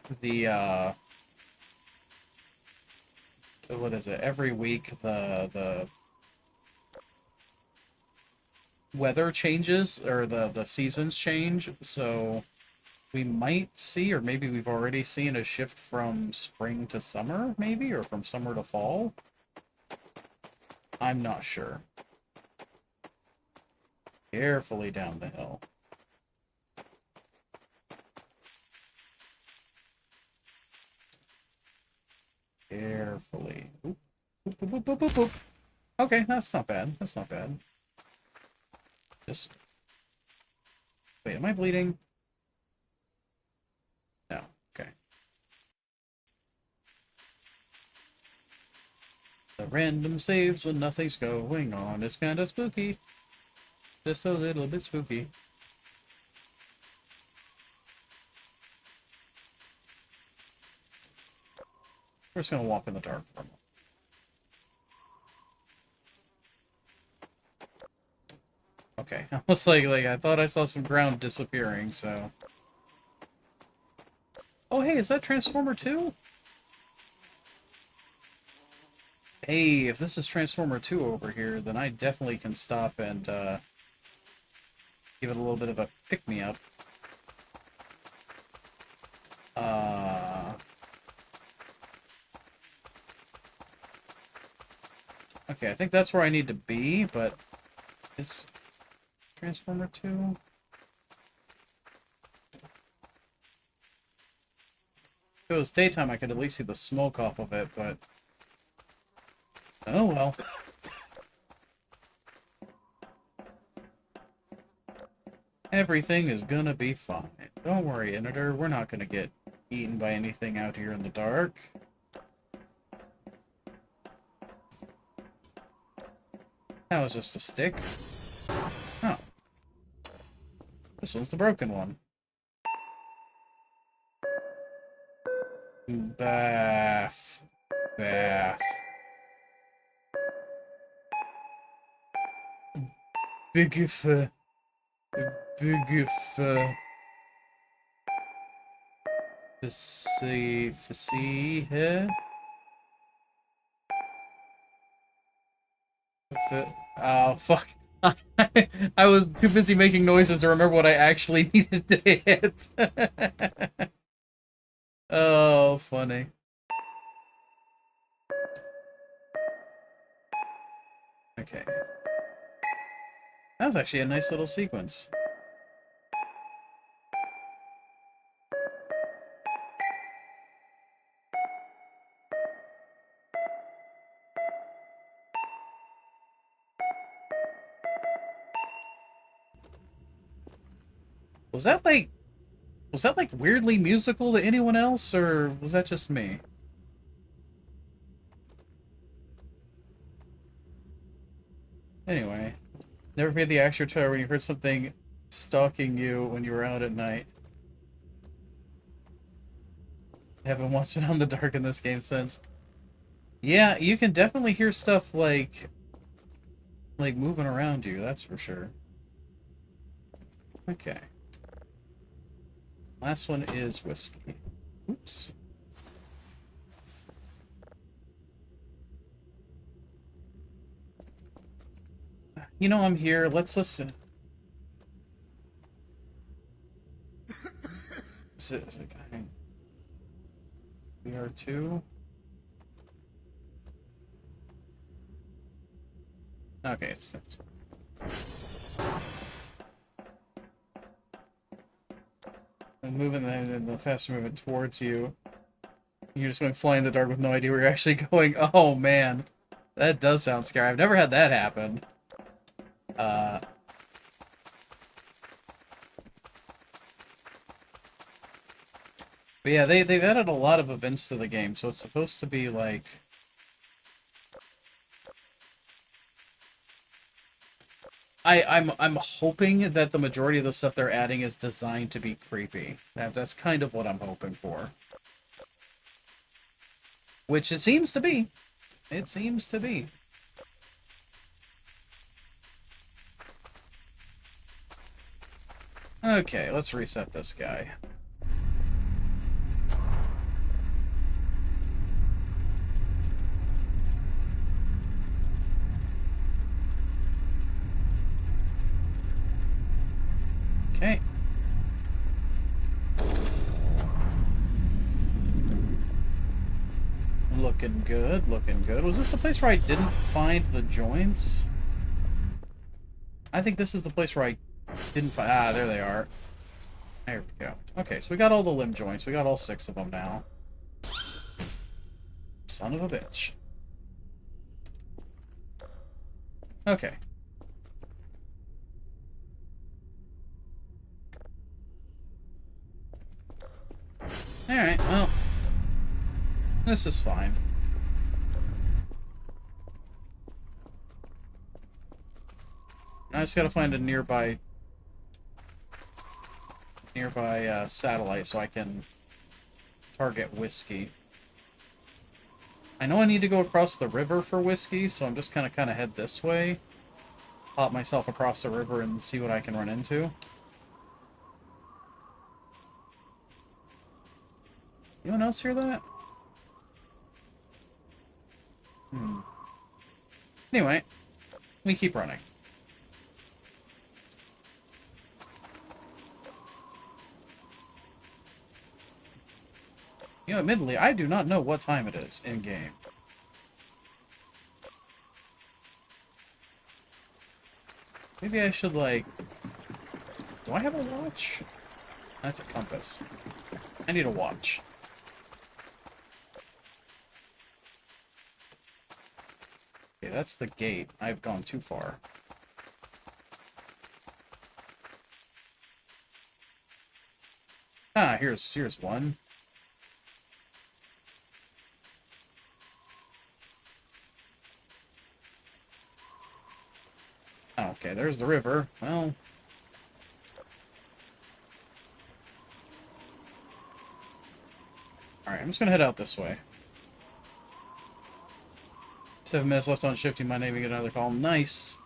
what is it? Every week the weather changes, or the seasons change, so we might see, or maybe we've already seen, a shift from spring to summer, maybe, or from summer to fall. I'm not sure. Carefully down the hill. Carefully. Oop, boop, boop, boop, boop, boop, boop. Okay, that's not bad. That's not bad. Just... Wait, am I bleeding? No. Okay. The random saves when nothing's going on. It's kind of spooky. Just a little bit spooky. We're just gonna walk in the dark for a moment. Okay, almost like I thought I saw some ground disappearing, so... Oh, hey, is that Transformer 2? Hey, if this is Transformer 2 over here, then I definitely can stop and, give it a little bit of a pick-me-up. Okay, I think that's where I need to be, but... Is Transformer 2? If it was daytime, I could at least see the smoke off of it, but... Oh, well. Everything is gonna be fine. Don't worry, Editor. We're not gonna get eaten by anything out here in the dark. That was just a stick. Oh. This one's the broken one. Bath. Bath. Big if... Big if... here. Oh, fuck. I was too busy making noises to remember what I actually needed to hit. Oh, funny. Okay. That was actually a nice little sequence. Was that like weirdly musical to anyone else, or was that just me? Anyway, never made the extra terror when you heard something stalking you when you were out at night. Haven't once been out in the dark in this game since. Yeah, you can definitely hear stuff like moving around you, that's for sure. Okay. Last one is whiskey. Oops. You know I'm here. Let's listen. Is it guy? VR2? Okay, it's I'm moving the faster moving towards you. You're just going flying in the dark with no idea where you're actually going. Oh man. That does sound scary. I've never had that happen. But yeah, they've added a lot of events to the game, so it's supposed to be like I'm hoping that the majority of the stuff they're adding is designed to be creepy. That's kind of what I'm hoping for. Which it seems to be. It seems to be. Okay, let's reset this guy. Okay. Looking good, looking good. Was this the place where I didn't find the joints? I think this is the place where I didn't find... Ah, there they are. There we go. Okay, so we got all the limb joints. We got all 6 of them now. Son of a bitch. Okay. Alright, well... This is fine. I just gotta find a nearby satellite so I can target whiskey. I know I need to go across the river for whiskey, so I'm just gonna kind of head this way. Pop myself across the river and see what I can run into. Anyone else hear that? Anyway, we keep running. You know, admittedly, I do not know what time it is in-game. Maybe I should, like... Do I have a watch? That's a compass. I need a watch. Okay, that's the gate. I've gone too far. Ah, here's one. Oh, okay, there's the river. Well... Alright, I'm just gonna head out this way. 7 minutes left on shift, you might even get another call. Nice!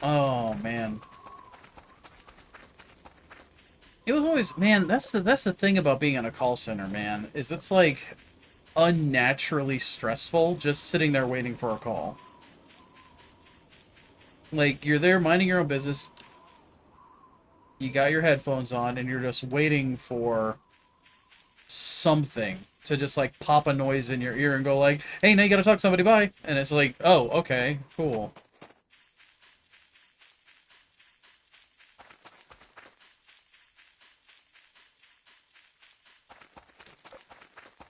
Oh, man. It was always, man, that's the thing about being in a call center, man, is it's like unnaturally stressful just sitting there waiting for a call. Like you're there minding your own business, you got your headphones on, and you're just waiting for something to just like pop a noise in your ear and go like, "Hey, now you gotta talk to somebody, bye." And it's like, "Oh, okay, cool."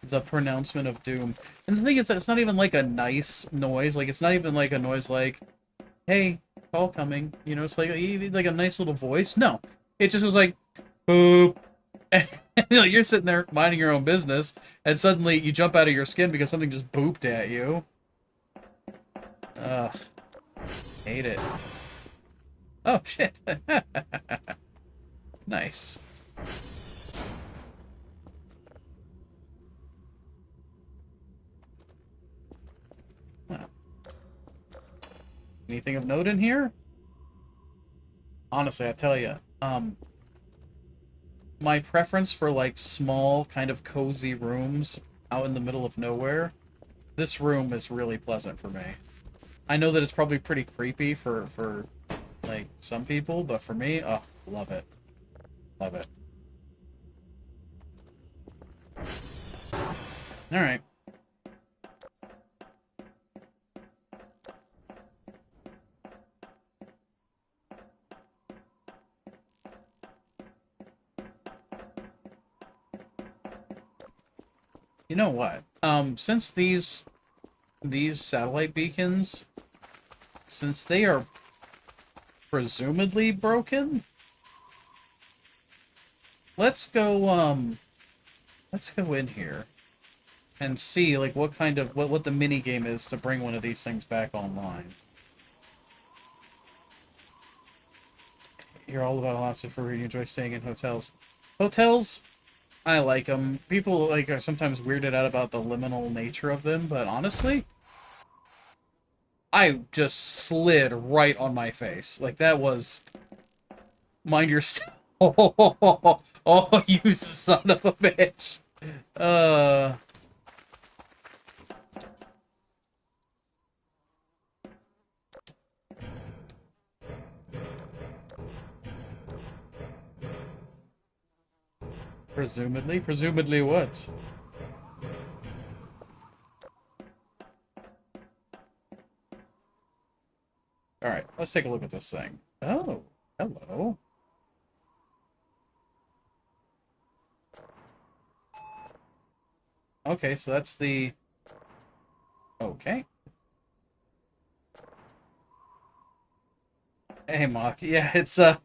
The pronouncement of doom. And the thing is that it's not even like a nice noise. Like it's not even like a noise like, "Hey, call coming." You know, it's like a nice little voice. No, it just was like, "Boop." And, you know, you're sitting there minding your own business, and suddenly you jump out of your skin because something just booped at you. Ugh, hate it. Oh shit. Nice. Well, anything of note in here? Honestly, I tell you, my preference for like small, kind of cozy rooms out in the middle of nowhere, this room is really pleasant for me. I know that it's probably pretty creepy for like some people, but for me, oh, love it. Love it. All right. You know what? Since these satellite beacons, since they are presumably broken, let's go let's go in here and see like what kind of what the mini game is to bring one of these things back online. You're all about lobster for you enjoy staying in hotels. Hotels, I like them. People like are sometimes weirded out about the liminal nature of them, but honestly, I just slid right on my face. Like that was mind your oh, oh, you son of a bitch. Uh presumably what? All right, let's take a look at this thing. Oh, hello. Okay, so that's the okay. Hey, Mock. Yeah, it's all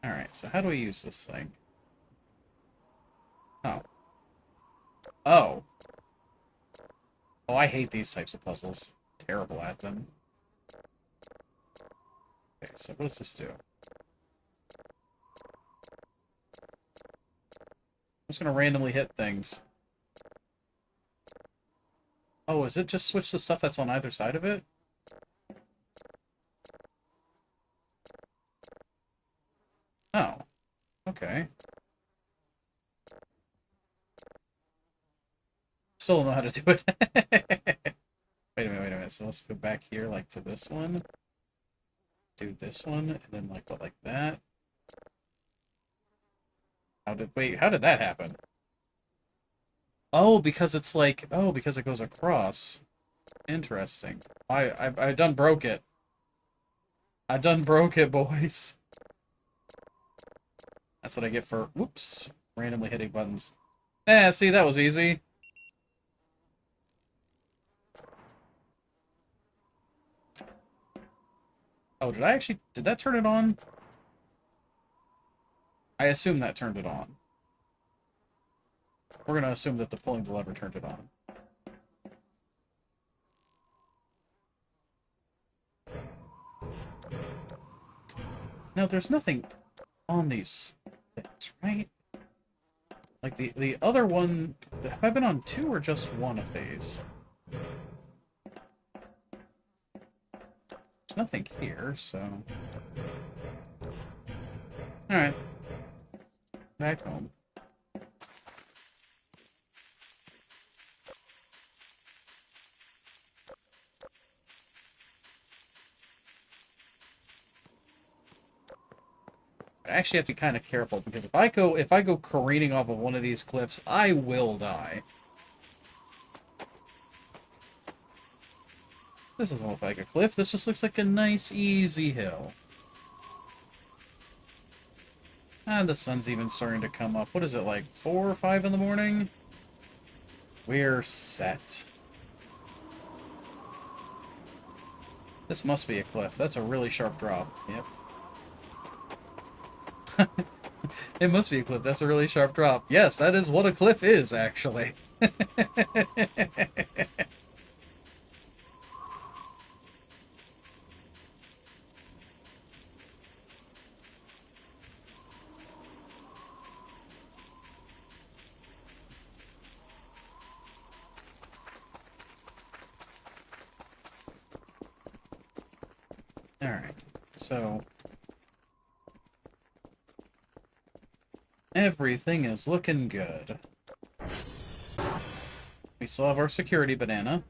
right, so how do we use this thing? Oh. Oh. Oh, I hate these types of puzzles. Terrible at them. Okay, so what does this do? I'm just gonna randomly hit things. Oh, is it just switch the stuff that's on either side of it? Oh, okay. Still don't know how to do it. Wait a minute. So let's go back here, like, to this one. Do this one, and then, like, what, like that? How did that happen? Oh, because it's like, oh, because it goes across. Interesting. I done broke it. I done broke it, boys. That's what I get for, whoops, randomly hitting buttons. Eh, see, that was easy. Oh, did that turn it on? I assume that turned it on. We're gonna assume that the pulling the lever turned it on. Now, there's nothing on these things, right? Like, the other one... Have I been on two or just one of these? There's nothing here, so... Alright. Back home. I actually have to be kind of careful, because if I go careening off of one of these cliffs, I will die. This doesn't look like a cliff, this just looks like a nice, easy hill. And the sun's even starting to come up. What is it, like 4 or 5 in the morning? We're set. This must be a cliff. That's a really sharp drop. Yep. It must be a cliff. That's a really sharp drop. Yes, that is what a cliff is, actually. Alright, so... everything is looking good. We still have our security banana.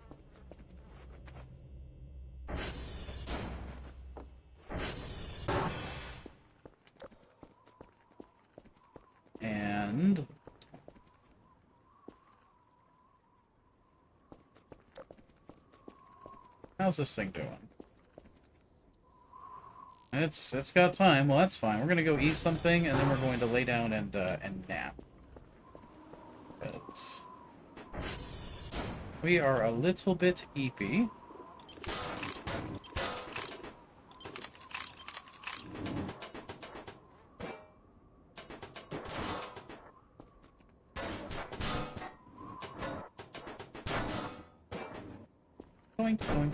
And... how's this thing doing? It's got time. Well, that's fine. We're gonna go eat something, and then we're going to lay down and nap. Because we are a little bit eepy. Boink, boink, boink,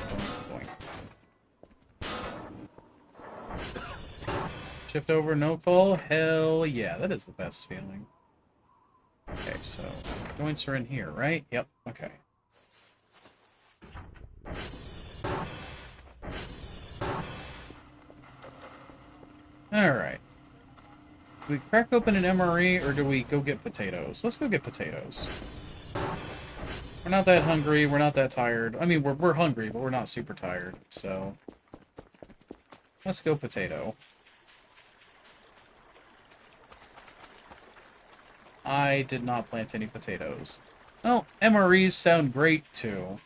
boink. Shift over, no call? Hell yeah, that is the best feeling. Okay, so joints are in here, right? Yep, okay. Alright. Do we crack open an MRE, or do we go get potatoes? Let's go get potatoes. We're not that hungry, we're not that tired. I mean, we're hungry, but we're not super tired, so... let's go potato. I did not plant any potatoes. Well, MREs sound great, too.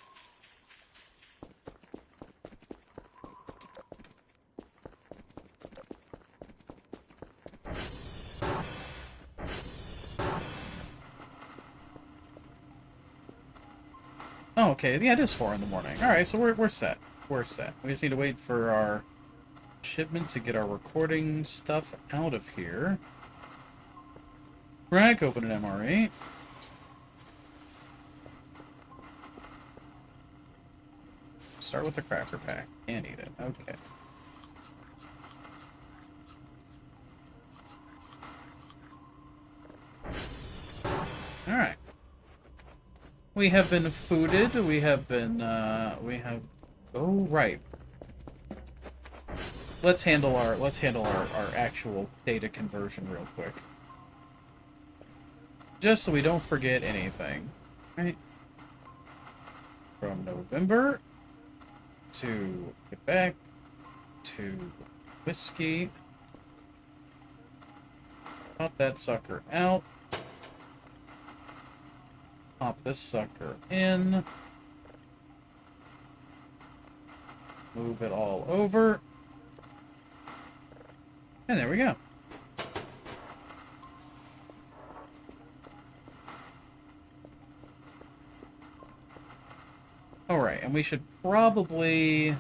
Oh, okay. Yeah, it is 4 in the morning. Alright, so we're set. We're set. We just need to wait for our shipment to get our recording stuff out of here. Crack open an MRE. Start with the cracker pack. And eat it. Okay. Alright. We have been fooded. We have been, we have... oh, right. Let's handle our actual data conversion real quick. Just so we don't forget anything. Right? From November to Quebec to whiskey. Pop that sucker out. Pop this sucker in. Move it all over. And there we go. Alright, and we should probably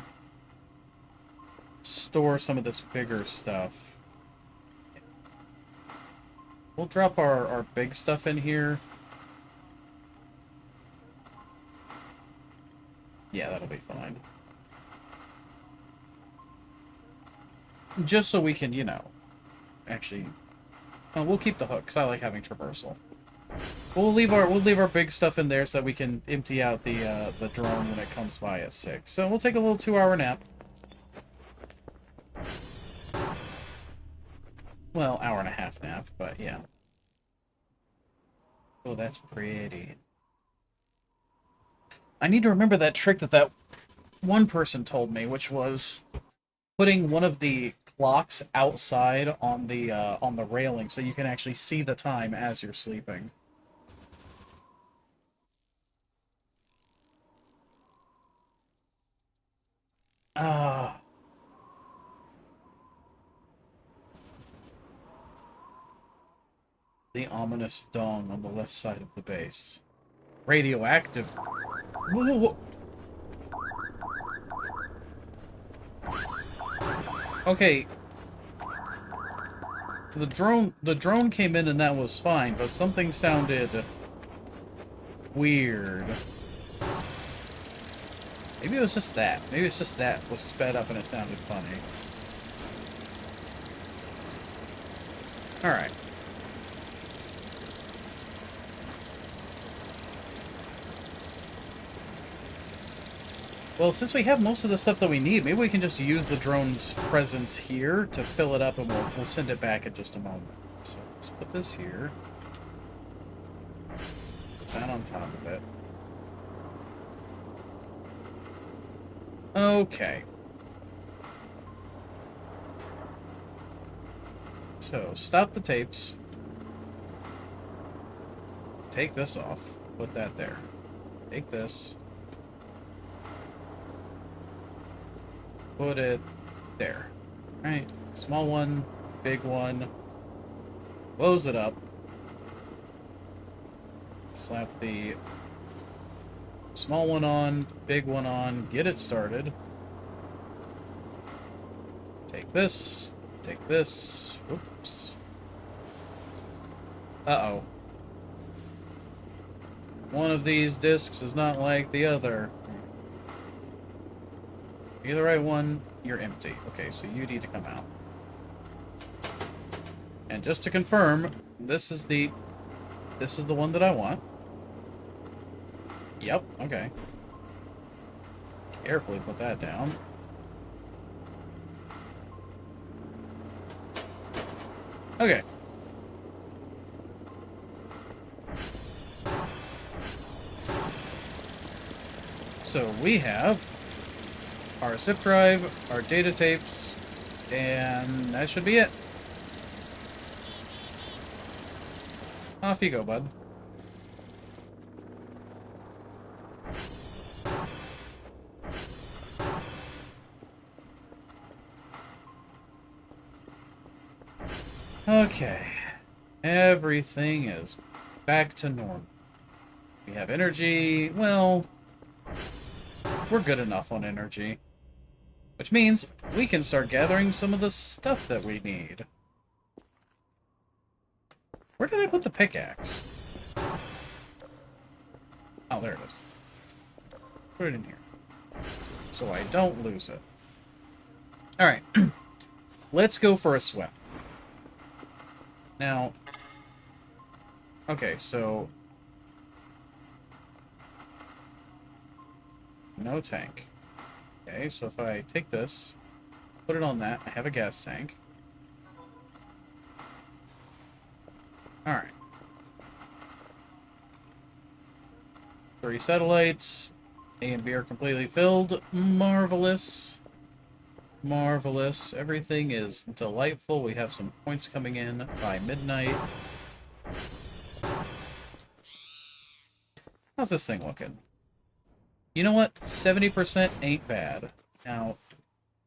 store some of this bigger stuff. We'll drop our big stuff in here. Yeah, that'll be fine. Just so we can, you know, actually... oh, we'll keep the hook, because I like having traversal. We'll leave our big stuff in there so that we can empty out the drone when it comes by at 6. So we'll take a little 2-hour nap. Well, hour and a half nap, but yeah. Oh, that's pretty. I need to remember that trick that one person told me, which was putting one of the clocks outside on the railing so you can actually see the time as you're sleeping. Ah. The ominous dong on the left side of the base. Radioactive. Whoa, whoa, whoa. Okay. The drone came in and that was fine, but something sounded weird. Maybe it was just that. Maybe it's just that was sped up and it sounded funny. Alright. Well, since we have most of the stuff that we need, maybe we can just use the drone's presence here to fill it up, and we'll send it back in just a moment. So let's put this here. Put that on top of it. Okay. So, stop the tapes. Take this off. Put that there. Take this. Put it there. Right. Small one, big one. Close it up. Slap the small one on, big one on, get it started. Take this, take this. Whoops. Uh-oh. One of these discs is not like the other. You're the right one, you're empty. Okay, so you need to come out. And just to confirm, this is the one that I want. Yep, okay. Carefully put that down. Okay. So we have our zip drive, our data tapes, and that should be it. Off you go, bud. Okay. Everything is back to normal. We have energy. Well, we're good enough on energy. Which means we can start gathering some of the stuff that we need. Where did I put the pickaxe? Oh, there it is. Put it in here. So I don't lose it. Alright. Let's go for a swim. Now... Okay, so... No tank. Okay, so if I take this, put it on that, I have a gas tank. Alright. 3 satellites. A and B are completely filled. Marvelous. Marvelous. Everything is delightful. We have some points coming in by midnight. How's this thing looking? You know what? 70% ain't bad. Now,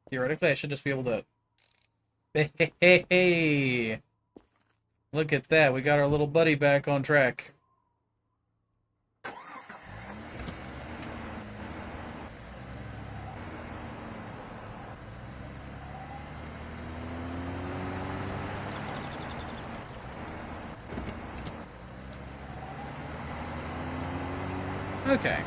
theoretically, I should just be able to... Hey! Look at that. We got our little buddy back on track. Okay.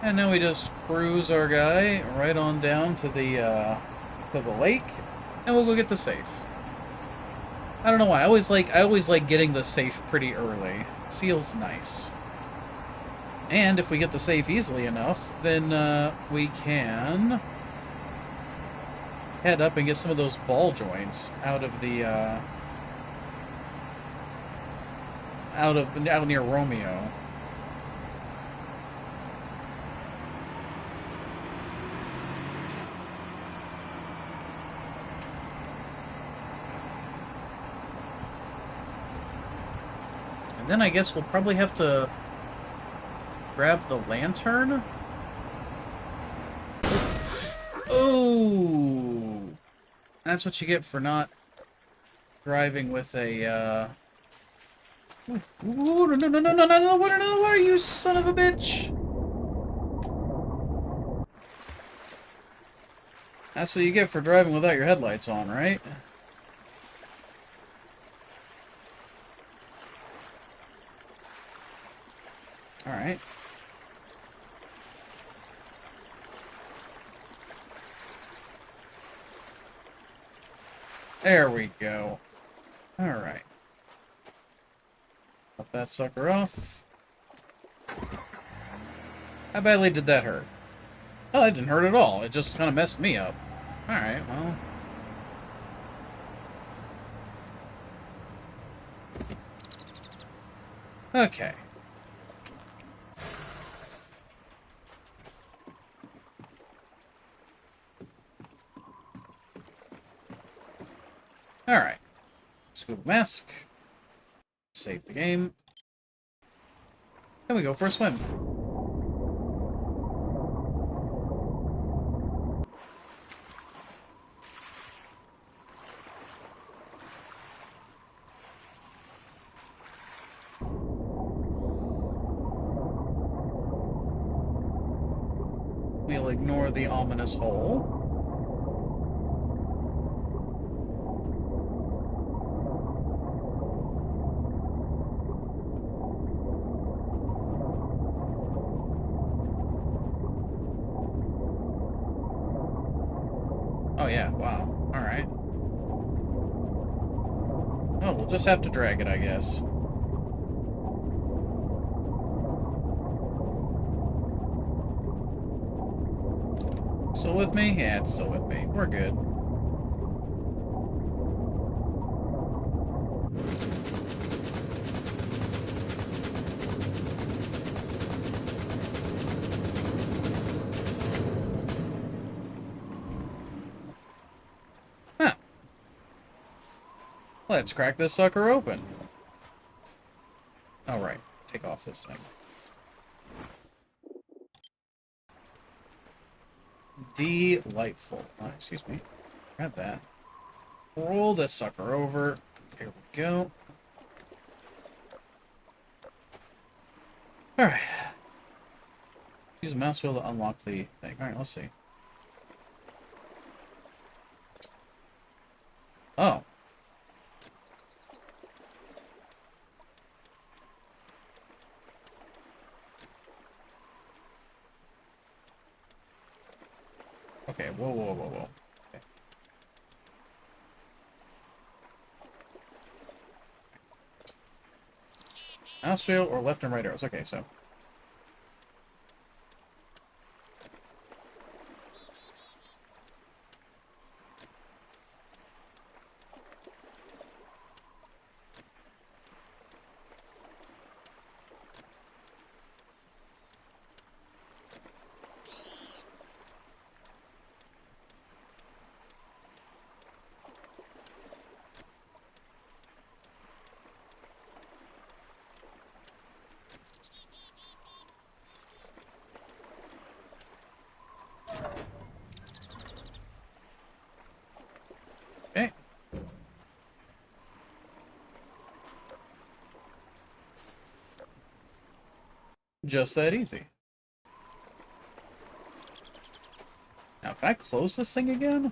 And now we just cruise our guy right on down to the lake, and we'll go get the safe. I don't know why. I always like getting the safe pretty early. Feels nice. And if we get the safe easily enough, then we can head up and get some of those ball joints out of the, out near Romeo. And then I guess we'll probably have to grab the lantern. Oh, that's what you get for not driving with a, Ooh, no, no, no, no, no, no, another water, you son of a bitch! That's what you get for driving without your headlights on, right? Alright. There we go. Alright. Pop that sucker off. How badly did that hurt? Oh, it didn't hurt at all. It just kind of messed me up. Alright, well. Okay. Alright. Scuba mask. Save the game. Then we go for a swim. We'll ignore the ominous hole. Oh yeah, wow. Alright. Oh, we'll just have to drag it, I guess. Still with me? Yeah, it's still with me. We're good. Huh. Let's crack this sucker open. Alright, take off this thing. Delightful. Oh, excuse me. Grab that. Roll this sucker over. There we go. Alright. Use the mouse wheel to unlock the thing. Alright, let's see. Oh. Okay, whoa, whoa, whoa, whoa. Okay. Mouse wheel or left and right arrows. Okay, so. Okay. Just that easy. Now, can I close this thing again?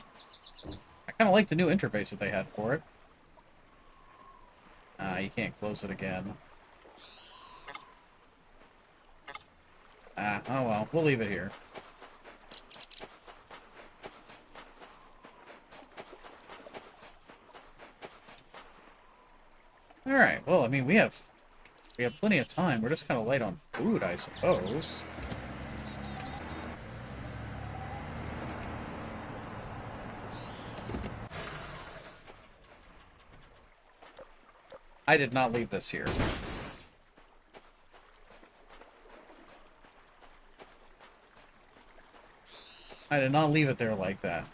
I kind of like the new interface that they had for it. You can't close it again. Oh well, we'll leave it here. Alright, well, I mean, we have plenty of time. We're just kind of light on food, I suppose. I did not leave this here. I did not leave it there like that.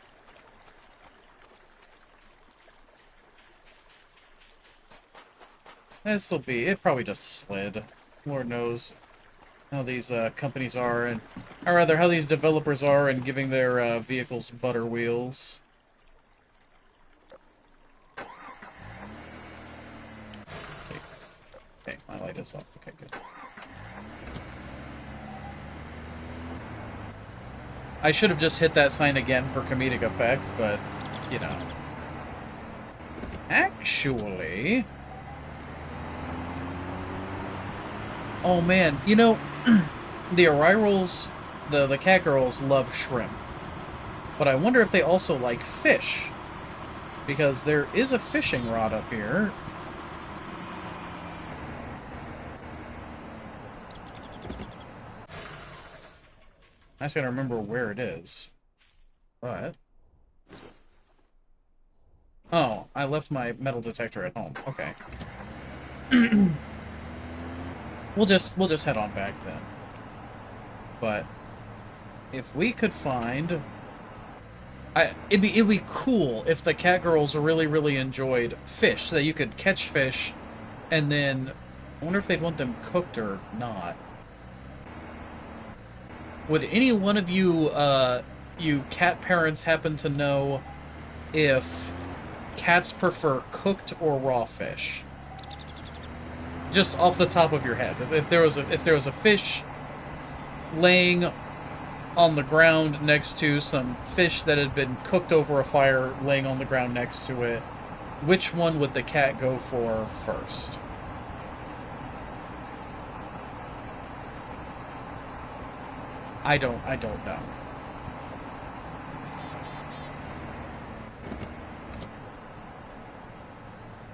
This'll be... It probably just slid. Lord knows how these companies are, and... Or rather, how these developers are in giving their vehicles butter wheels. Okay, my light is off. Okay, good. I should have just hit that sign again for comedic effect, but, you know. Actually... Oh man, you know, the Arirals, the cat girls love shrimp. But I wonder if they also like fish. Because there is a fishing rod up here. I just gotta remember where it is. But... Oh, I left my metal detector at home. Okay. We'll just head on back then. But if we could find... It'd be cool if the cat girls really enjoyed fish, so that you could catch fish, and then... I wonder if they'd want them cooked or not. Would any one of you, you cat parents happen to know if cats prefer cooked or raw fish? Just off the top of your head. If there was a fish laying on the ground next to some fish that had been cooked over a fire laying on the ground next to it, which one would the cat go for first? I don't know.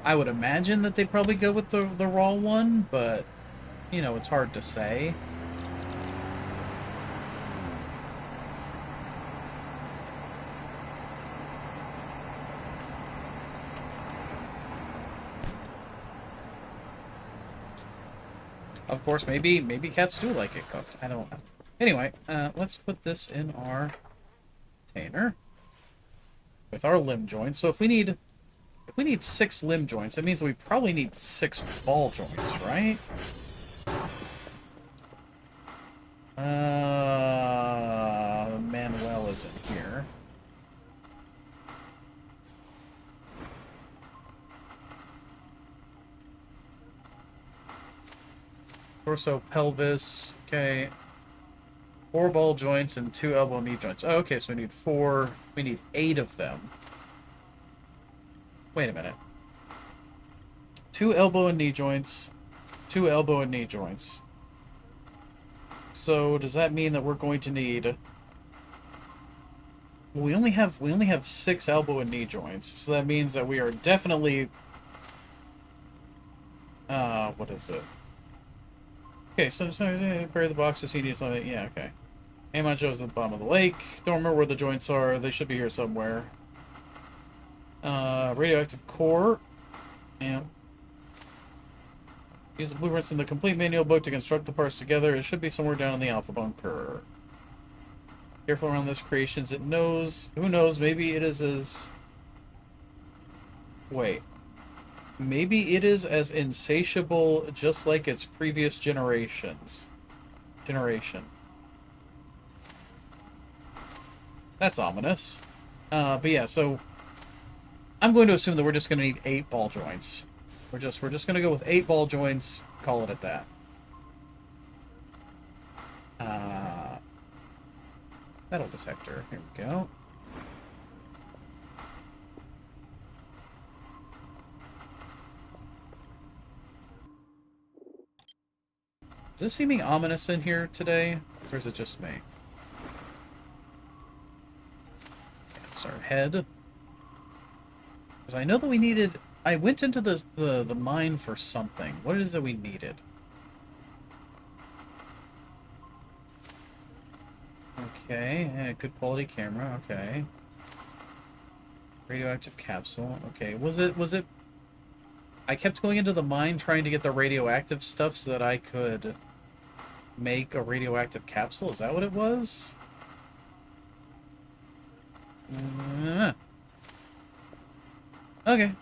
I would imagine that they'd probably go with the raw one, but, you know, it's hard to say. Of course, maybe cats do like it cooked. I don't know. Anyway, let's put this in our container with our limb joints. So if we need 6 limb joints, that means we probably need 6 ball joints, right? Manuel is in here. Torso, pelvis, okay. 4 ball joints and 2 elbow and knee joints. Oh, okay, so we need 8 of them. Wait a minute. 2 elbow and knee joints, 2 elbow and knee joints. So does that mean that we're going to need... Well, we only have 6 elbow and knee joints, so that means that we are definitely... what is it? Okay, so bury the boxes, he needs something. Yeah, okay. Amon shows at the bottom of the lake. Don't remember where the joints are. They should be here somewhere. Radioactive core. Yeah. Use the blueprints in the complete manual book to construct the parts together. It should be somewhere down in the alpha bunker. Careful around this creations. It knows. Who knows? Maybe it is as... Wait. Maybe it is as insatiable just like its previous generation. That's ominous. But yeah, so... I'm going to assume that we're just going to need 8 ball joints. We're just going to go with 8 ball joints, call it at that. Metal detector. Here we go. Is this seeming ominous in here today? Or is it just me? It's our head. Because I know that we needed... I went into the mine for something. What is it that we needed? Okay, good quality camera, okay. Radioactive capsule, okay. Was it... I kept going into the mine trying to get the radioactive stuff so that I could make a radioactive capsule. Is that what it was? Okay.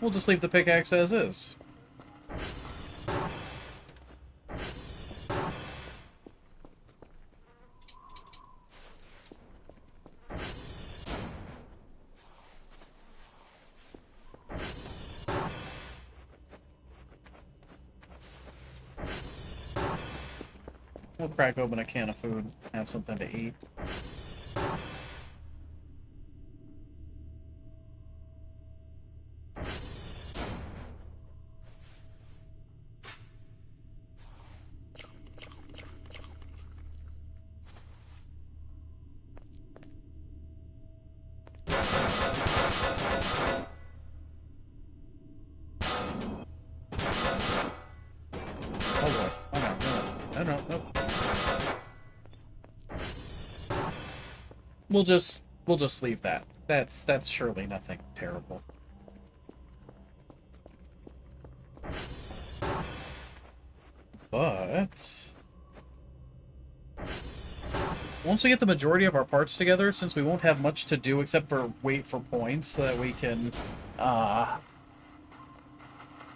We'll just leave the pickaxe as is. We'll crack open a can of food, have something to eat. Oh boy. Oh no, no, no, no, no. We'll just leave that. That's surely nothing terrible. But once we get the majority of our parts together, since we won't have much to do except for wait for points so that we can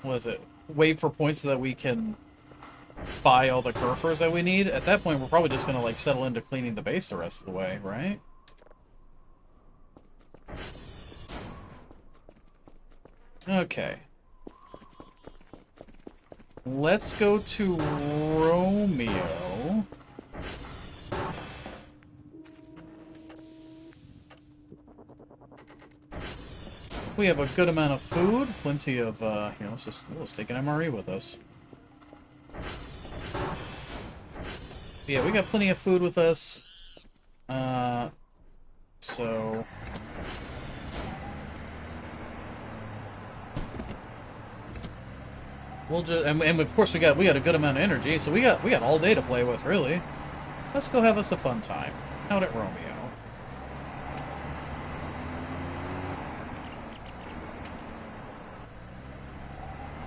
what is it? Wait for points so that we can buy all the Kerfurs that we need. At that point, we're probably just gonna like settle into cleaning the base the rest of the way, right? Okay. Let's go to Romeo. We have a good amount of food, plenty of, here, let's take an MRE with us. Yeah, we got plenty of food with us. So... we'll just, and of course we got a good amount of energy, so we got all day to play with, really. Let's go have us a fun time out at Romeo.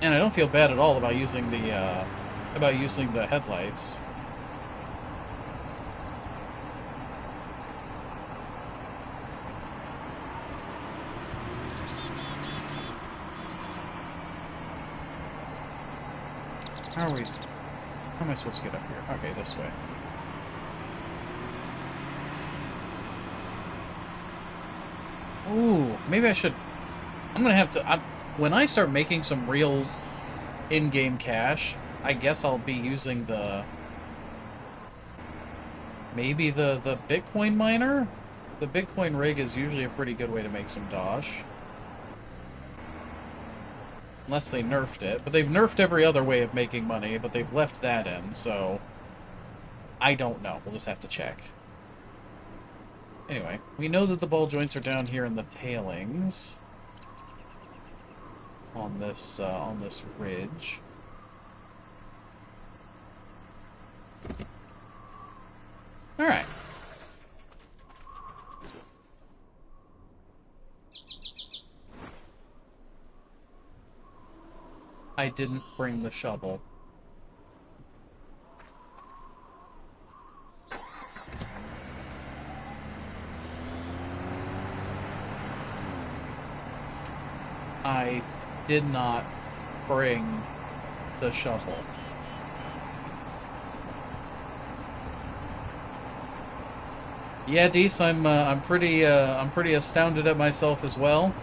And I don't feel bad at all about using the headlights. How am I supposed to get up here? Okay, this way. Ooh, maybe I should... I'm gonna have to... when I start making some real in-game cash, I guess I'll be using the... maybe the Bitcoin miner? The Bitcoin rig is usually a pretty good way to make some dosh. Unless they nerfed it. But they've nerfed every other way of making money, but they've left that in, so... I don't know. We'll just have to check. Anyway, we know that the ball joints are down here in the tailings. On this ridge. Alright. I didn't bring the shovel. I did not bring the shovel. Yeah, Dees, I'm pretty astounded at myself as well.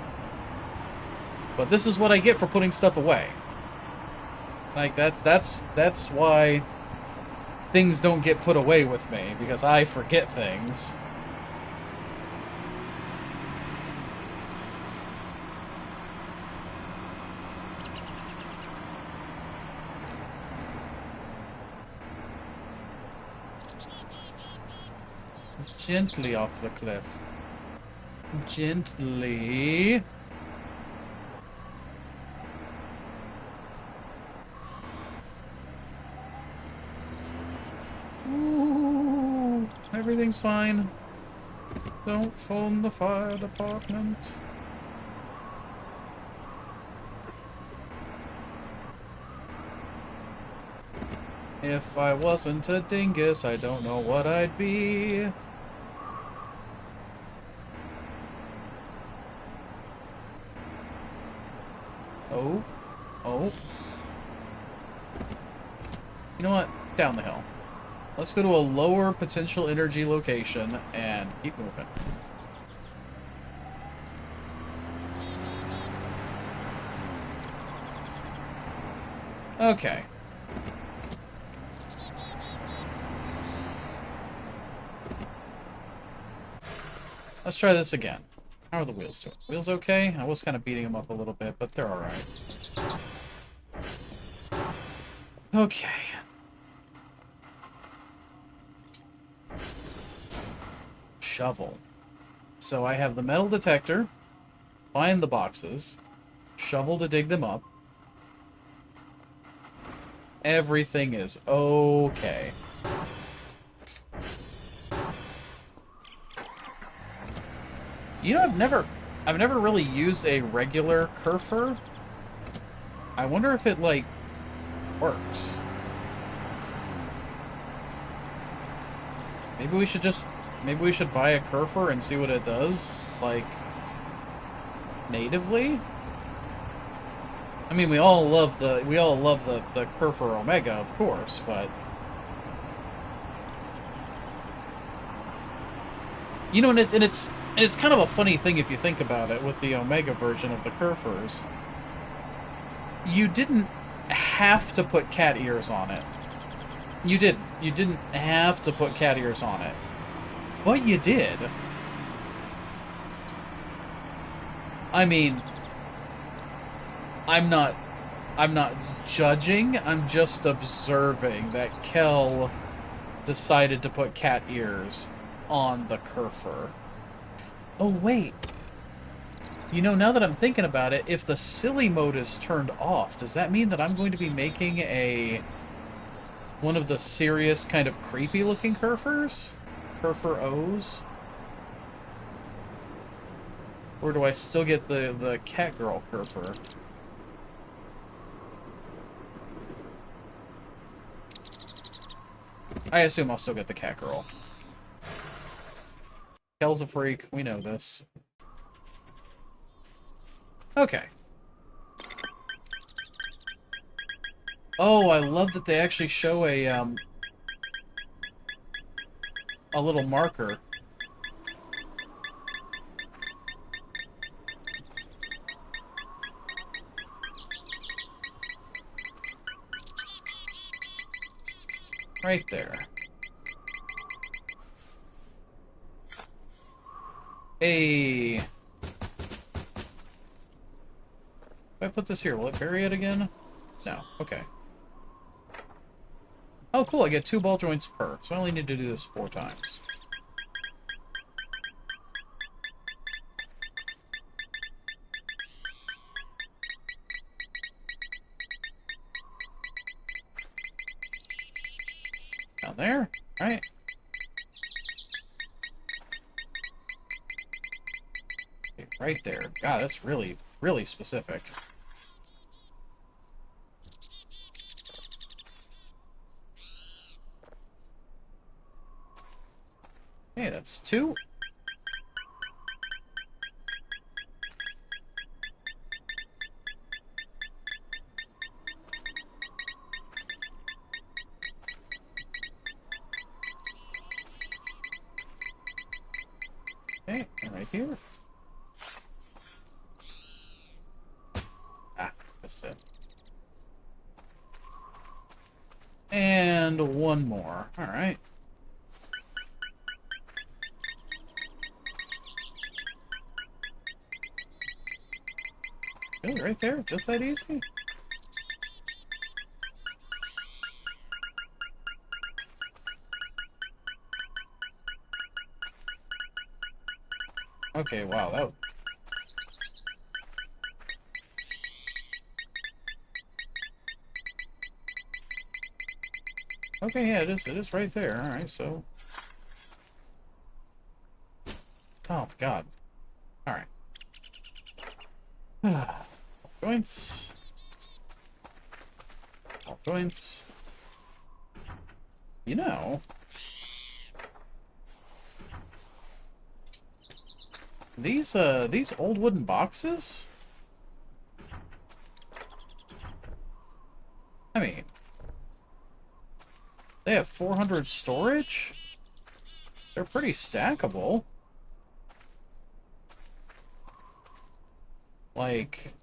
But this is what I get for putting stuff away. Like that's why things don't get put away with me, because I forget things. Gently off the cliff. Gently. Ooh, everything's fine. Don't phone the fire department. If I wasn't a dingus, I don't know what I'd be. Oh. Oh. You know what? Down the hill. Let's go to a lower potential energy location and keep moving. Okay. Let's try this again. How are the wheels doing? Wheels okay? I was kind of beating them up a little bit, but they're alright. Okay. Shovel. So I have the metal detector, find the boxes, shovel to dig them up. Everything is okay. You know, I've never really used a regular Kerfer. I wonder if it, like, works. Maybe we should buy a Kerfer and see what it does, like, natively? I mean, we all love the Kerfer Omega, of course, but you know, and it's kind of a funny thing if you think about it with the Omega version of the Kerfers. You didn't have to put cat ears on it. You didn't. You didn't have to put cat ears on it. But you did. I mean, I'm not judging, I'm just observing that Kel decided to put cat ears on the Kerfer. Oh, wait. You know, now that I'm thinking about it, if the silly mode is turned off, does that mean that I'm going to be making one of the serious kind of creepy looking Kerfers? Kerfer O's? Or do I still get the Catgirl Kerfer? I assume I'll still get the Catgirl. Kel's a freak, we know this. Okay. Oh, I love that they actually show a little marker. Right there. Hey. If I put this here, will it bury it again? No. Okay. Oh, cool. I get 2 ball joints per. So I only need to do this 4 times. Down there. All right. Okay, right there. God, that's really, really specific. Okay, that's 2. Okay, and right here. Ah, that's it. And 1 more. All right. Really, right there? Just that easy? Okay, wow, that... Okay, yeah, it is right there. Alright, so... Oh, God. Alright. Joints. All joints. You know... These old wooden boxes? I mean... They have 400 storage? They're pretty stackable. Like...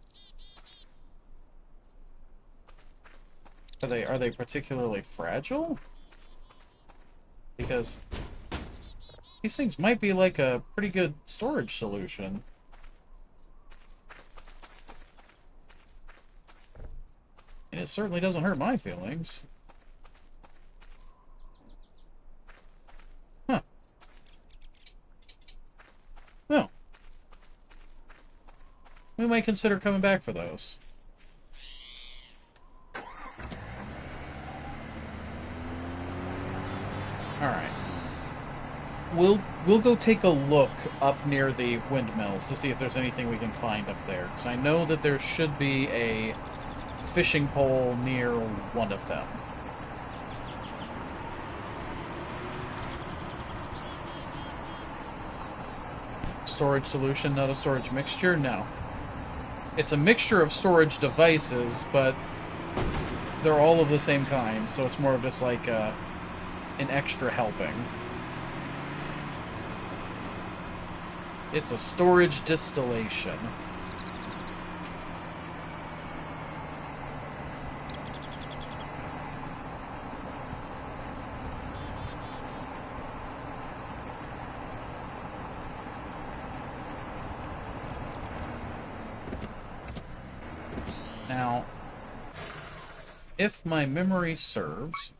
Are they particularly fragile? Because these things might be like a pretty good storage solution. And it certainly doesn't hurt my feelings. Huh. Well. We might consider coming back for those. Alright. We'll go take a look up near the windmills to see if there's anything we can find up there. Because I know that there should be a fishing pole near one of them. Storage solution, not a storage mixture? No. It's a mixture of storage devices, but they're all of the same kind, so it's more of just like an extra helping. It's a storage distillation. Now, if my memory serves...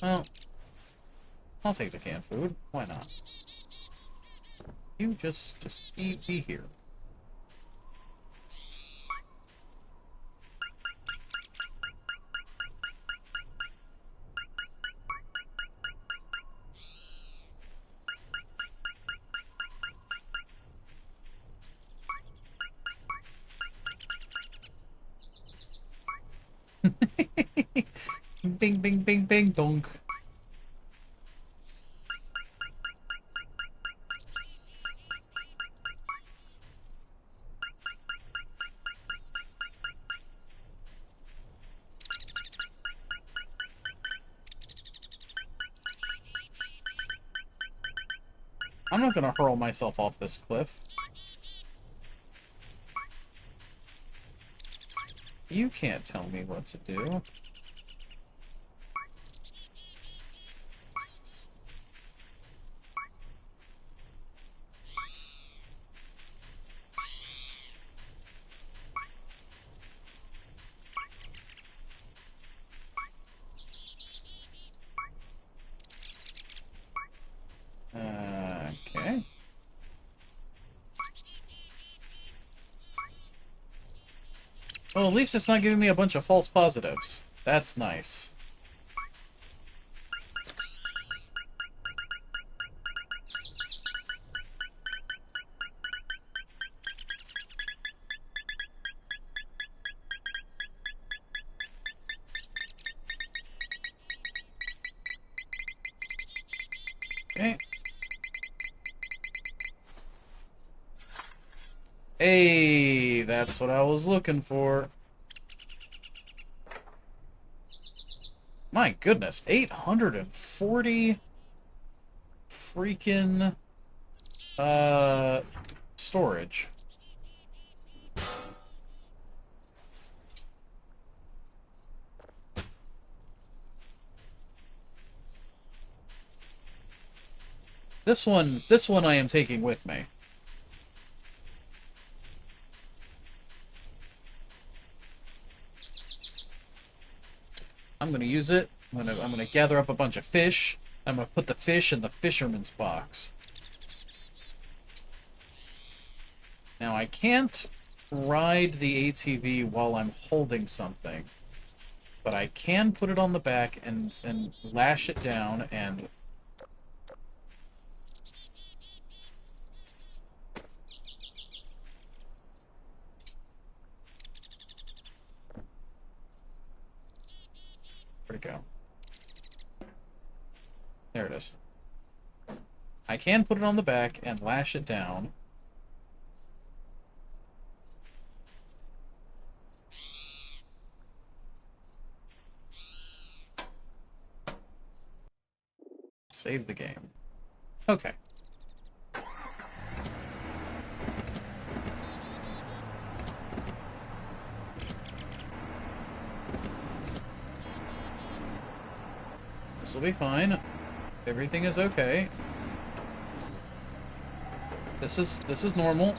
Well, I'll take the canned food. Why not? You just be here. Bing, bing, bing, bing, donk. I'm not gonna hurl myself off this cliff. You can't tell me what to do. Okay. Well, at least it's not giving me a bunch of false positives. That's nice. Okay. Hey, that's what I was looking for. My goodness, 840 freaking storage. This one I am taking with me. I'm gonna use it. I'm gonna gather up a bunch of fish. I'm gonna put the fish in the fisherman's box. Now I can't ride the ATV while I'm holding something, but I can put it on the back and lash it down and... Where'd it go? There it is. I can put it on the back and lash it down. Save the game. Okay. This will be fine. Everything is okay. This is normal.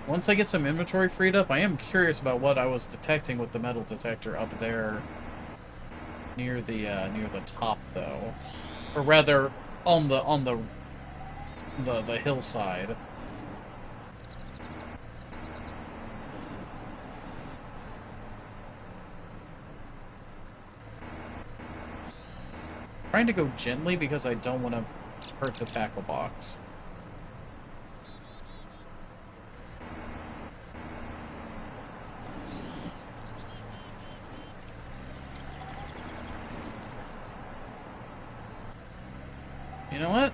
Once I get some inventory freed up, I am curious about what I was detecting with the metal detector up there near the top, though, or rather on the hillside. Trying to go gently because I don't want to hurt the tackle box. You know what?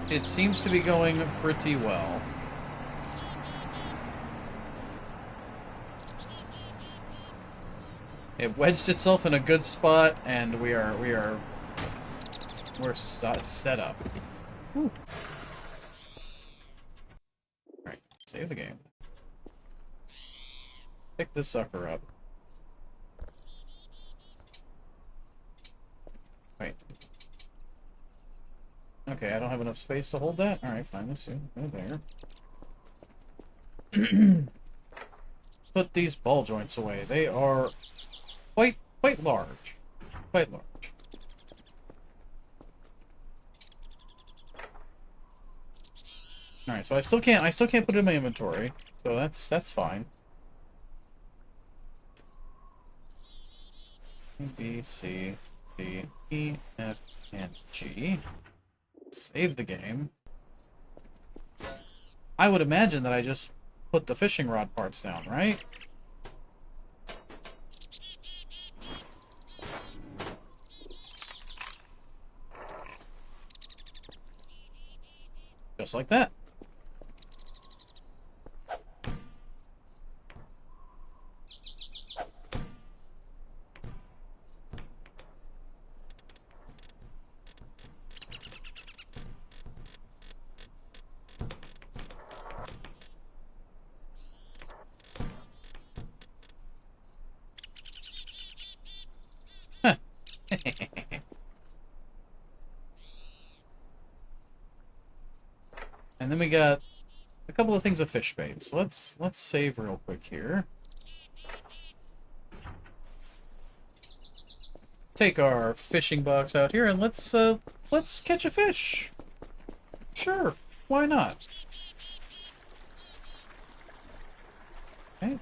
It seems to be going pretty well. It wedged itself in a good spot, and we're set up. Whew. Alright, save the game. Pick this sucker up. Wait. Okay, I don't have enough space to hold that? Alright, fine, let's see. Go there. Put these ball joints away. They are quite large. Quite large. Alright, so I still can't put it in my inventory. So that's fine. A, B, C, D, E, F, and G. Save the game. I would imagine that I just put the fishing rod parts down, right? Just like that. And then we got a couple of things of fish bait. So let's save real quick here. Take our fishing box out here and let's catch a fish. Sure, why not? Okay.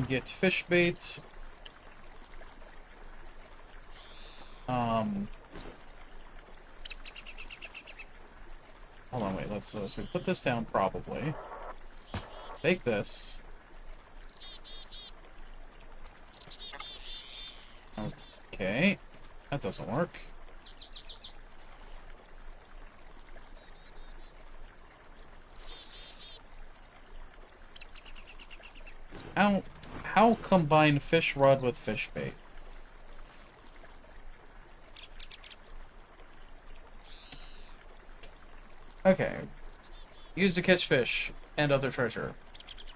Get fish bait. Hold on, wait, so we put this down probably. Take this. Okay. That doesn't work. How combine fish rod with fish bait? Okay. Used to catch fish and other treasure.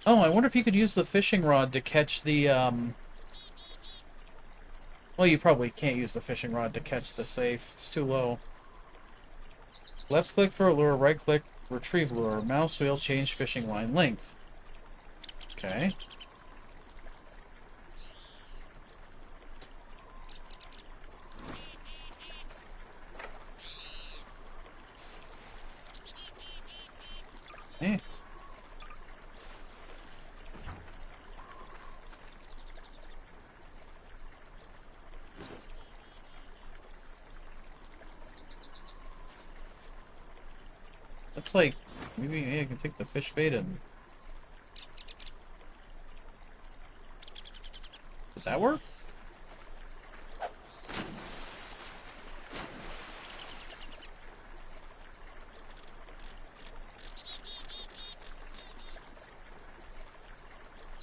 Oh, I wonder if you could use the fishing rod to catch the, Well, you probably can't use the fishing rod to catch the safe. It's too low. Left click for a lure, right click, retrieve lure. Mouse wheel, change fishing line length. Okay. Eh. That's like, maybe I can take the fish bait and... Did that work?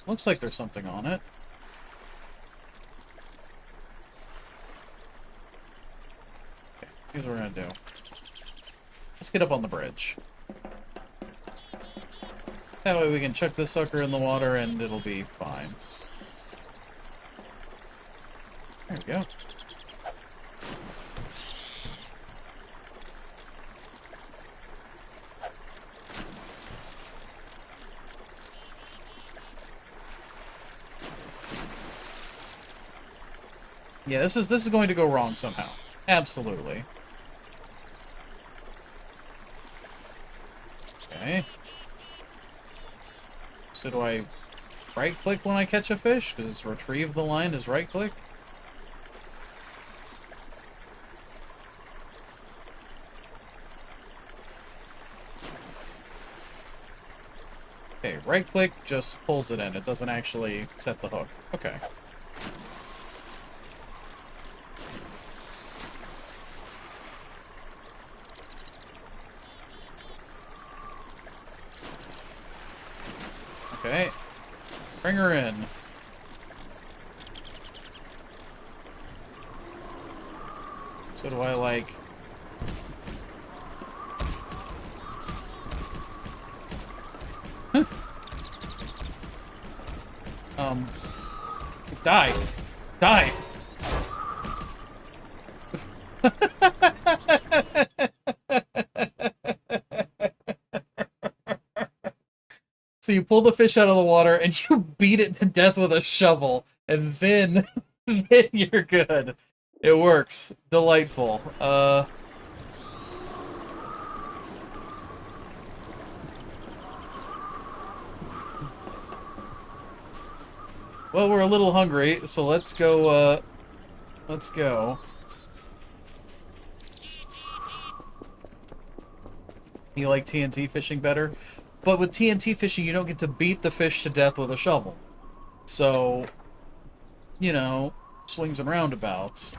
Looks like there's something on it. Okay, here's what we're gonna do. Let's get up on the bridge. That way we can chuck this sucker in the water and it'll be fine. There we go. Yeah, this is going to go wrong somehow. Absolutely. Okay. So do I right-click when I catch a fish? Because it's retrieve the line is right-click? Okay, right-click just pulls it in. It doesn't actually set the hook. Okay. Okay. Bring her in. So do I, like... Die! Die! So you pull the fish out of the water and you beat it to death with a shovel, and then, then you're good. It works. Delightful. Well, we're a little hungry, so let's go, let's go. You like TNT fishing better? But with TNT fishing, you don't get to beat the fish to death with a shovel. So, you know, swings and roundabouts.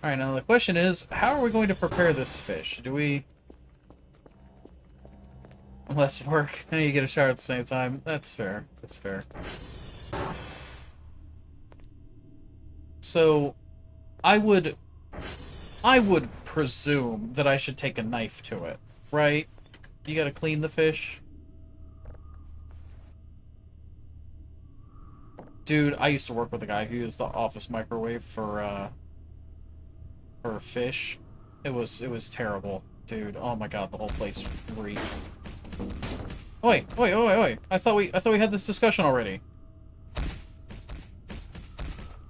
Alright, now the question is, how are we going to prepare this fish? Do we... Less work, and you get a shower at the same time. That's fair. That's fair. So, I would presume that I should take a knife to it, right? You gotta clean the fish. Dude, I used to work with a guy who used the office microwave for fish. It was terrible, dude. Oh my god, the whole place reeked. Oi, oi, oi, oi! I thought we had this discussion already.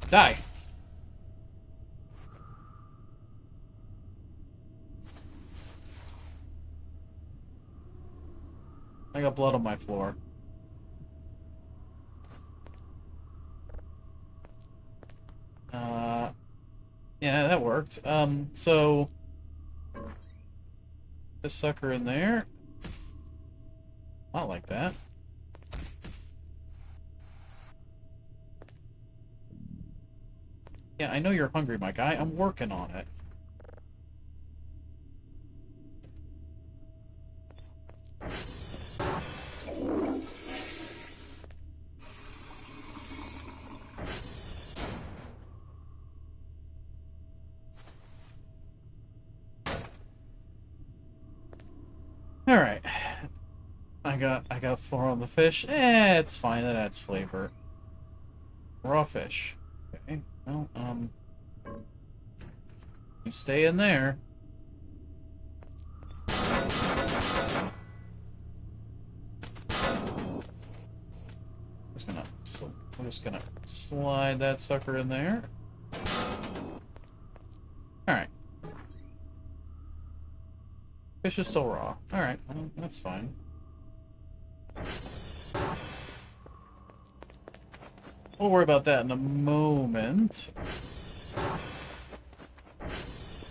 Die. I got blood on my floor. Yeah, that worked. So... This sucker in there. Not like that. Yeah, I know you're hungry, my guy. I'm working on it. All right. I got flour on the fish. It's fine. That adds flavor. Raw fish. Okay. Well, you stay in there. I'm just gonna slide that sucker in there. Alright. Fish is still raw. Alright, well, that's fine. We'll worry about that in a moment.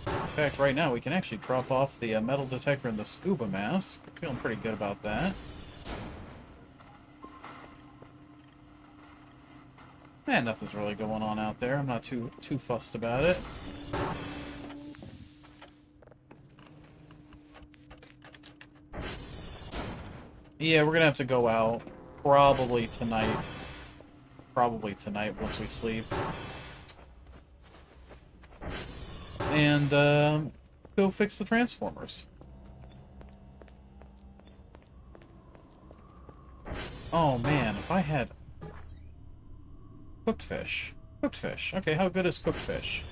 In fact, right now we can actually drop off the metal detector and the scuba mask. I'm feeling pretty good about that. And nothing's really going on out there. I'm not too fussed about it. Yeah, we're gonna have to go out probably tonight. Probably tonight once we sleep. And go fix the transformers. Oh man, if I had cooked fish. Cooked fish. Okay, how good is cooked fish?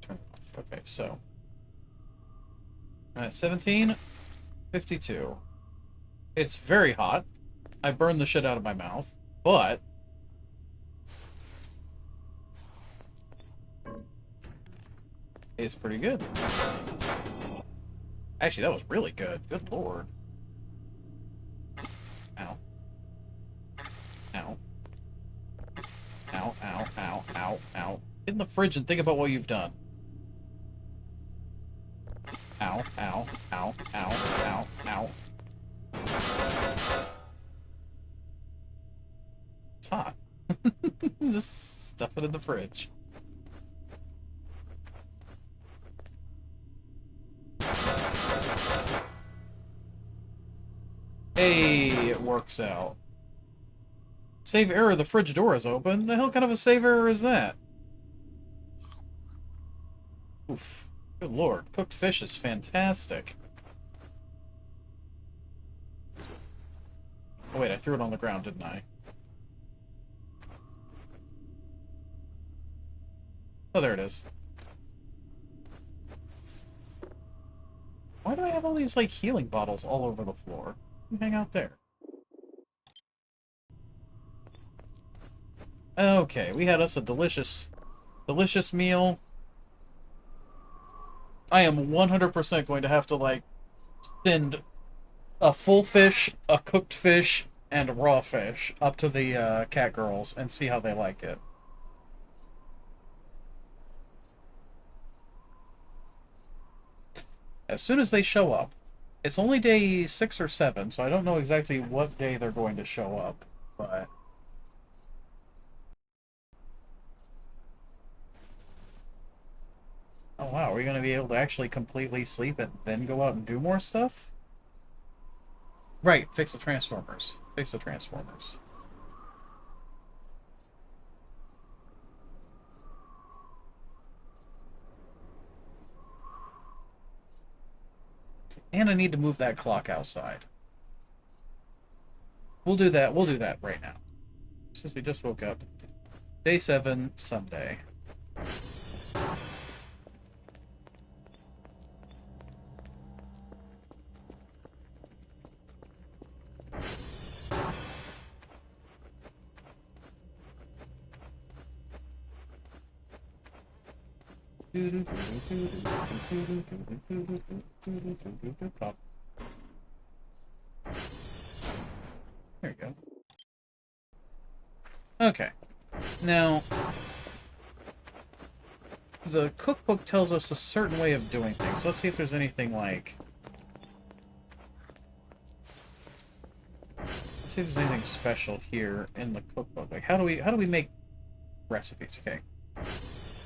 Turn it off. Okay, so 17:52. It's very hot. I burned the shit out of my mouth, but it's pretty good. Actually, that was really good. Good lord. Ow. Ow. Ow, ow, ow, ow, ow. Get in the fridge and think about what you've done. Ow, ow, ow, ow, ow, ow. It's hot. Just stuff it in the fridge. Hey, it works out. Save error, the fridge door is open. The hell kind of a save error is that? Oof. Good lord. Cooked fish is fantastic. Oh wait, I threw it on the ground, didn't I? Oh, there it is. Why do I have all these, like, healing bottles all over the floor? You hang out there. Okay, we had us a delicious meal. I am 100% going to have to, like, send a full fish, a cooked fish, and a raw fish up to the cat girls and see how they like it. As soon as they show up. It's only day 6 or 7, so I don't know exactly what day they're going to show up, but... Oh wow, are we going to be able to actually completely sleep and then go out and do more stuff? Right, fix the transformers. Fix the transformers. And I need to move that clock outside. We'll do that right now. Since we just woke up. Day 7, Sunday. Pop. There you go. Okay. Now, the cookbook tells us a certain way of doing things. Let's see if there's anything like... Let's see if there's anything special here in the cookbook. Like, how do we make recipes? Okay.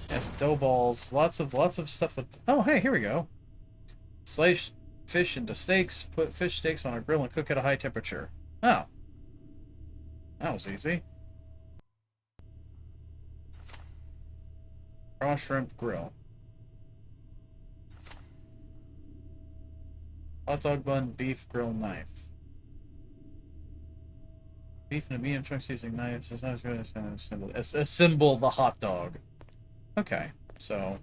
Yes, dough balls. Lots of stuff with... Oh, hey, here we go. Slice fish into steaks. Put fish steaks on a grill and cook at a high temperature. Oh. That was easy. Raw shrimp grill. Hot dog bun, beef, grill, knife. Beef and a medium chunks using knives. It's not really assemble the hot dog. Okay, so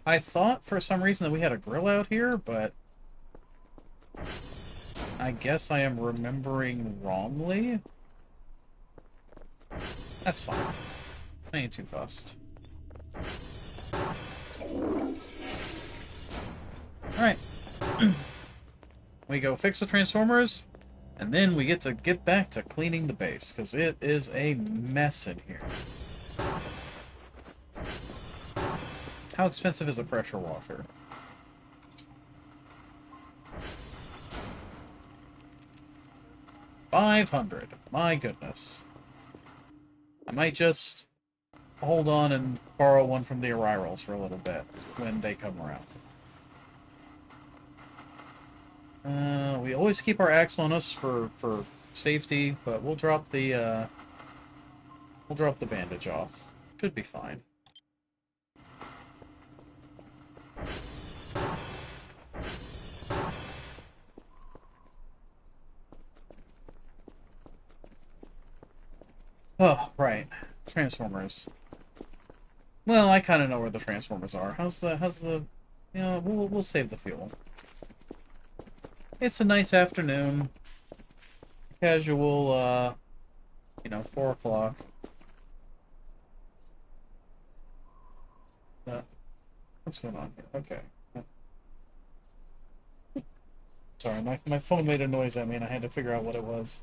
I thought for some reason that we had a grill out here, but I guess I am remembering wrongly. That's fine. I ain't too fussed. Alright. We go fix the Transformers, and then we get to get back to cleaning the base, because it is a mess in here. How expensive is a pressure washer? $500. My goodness. I might just hold on and borrow one from the Arrivals for a little bit when they come around. We always keep our axe on us for safety, but we'll drop the bandage off. Should be fine. Oh, right. Transformers. Well, I kind of know where the Transformers are. How's the, you know, we'll save the fuel. It's a nice afternoon. Casual, you know, 4 o'clock. What's going on here? Okay. Sorry, my phone made a noise at me and I had to figure out what it was.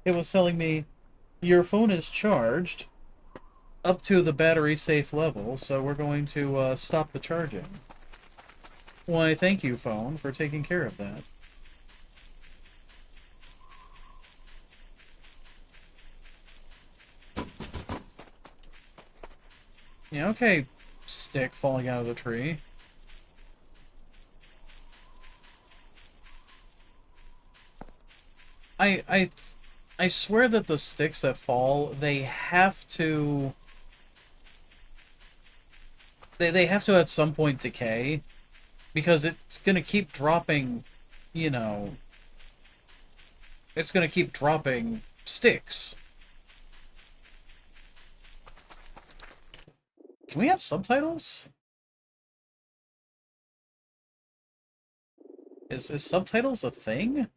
It was telling me, your phone is charged up to the battery safe level, so we're going to stop the charging. Why, thank you, phone, for taking care of that. Yeah, okay, stick falling out of the tree. I swear that the sticks that fall, they have to at some point decay, because it's gonna keep dropping, you know, it's gonna keep dropping sticks. Can we have subtitles? Is subtitles a thing?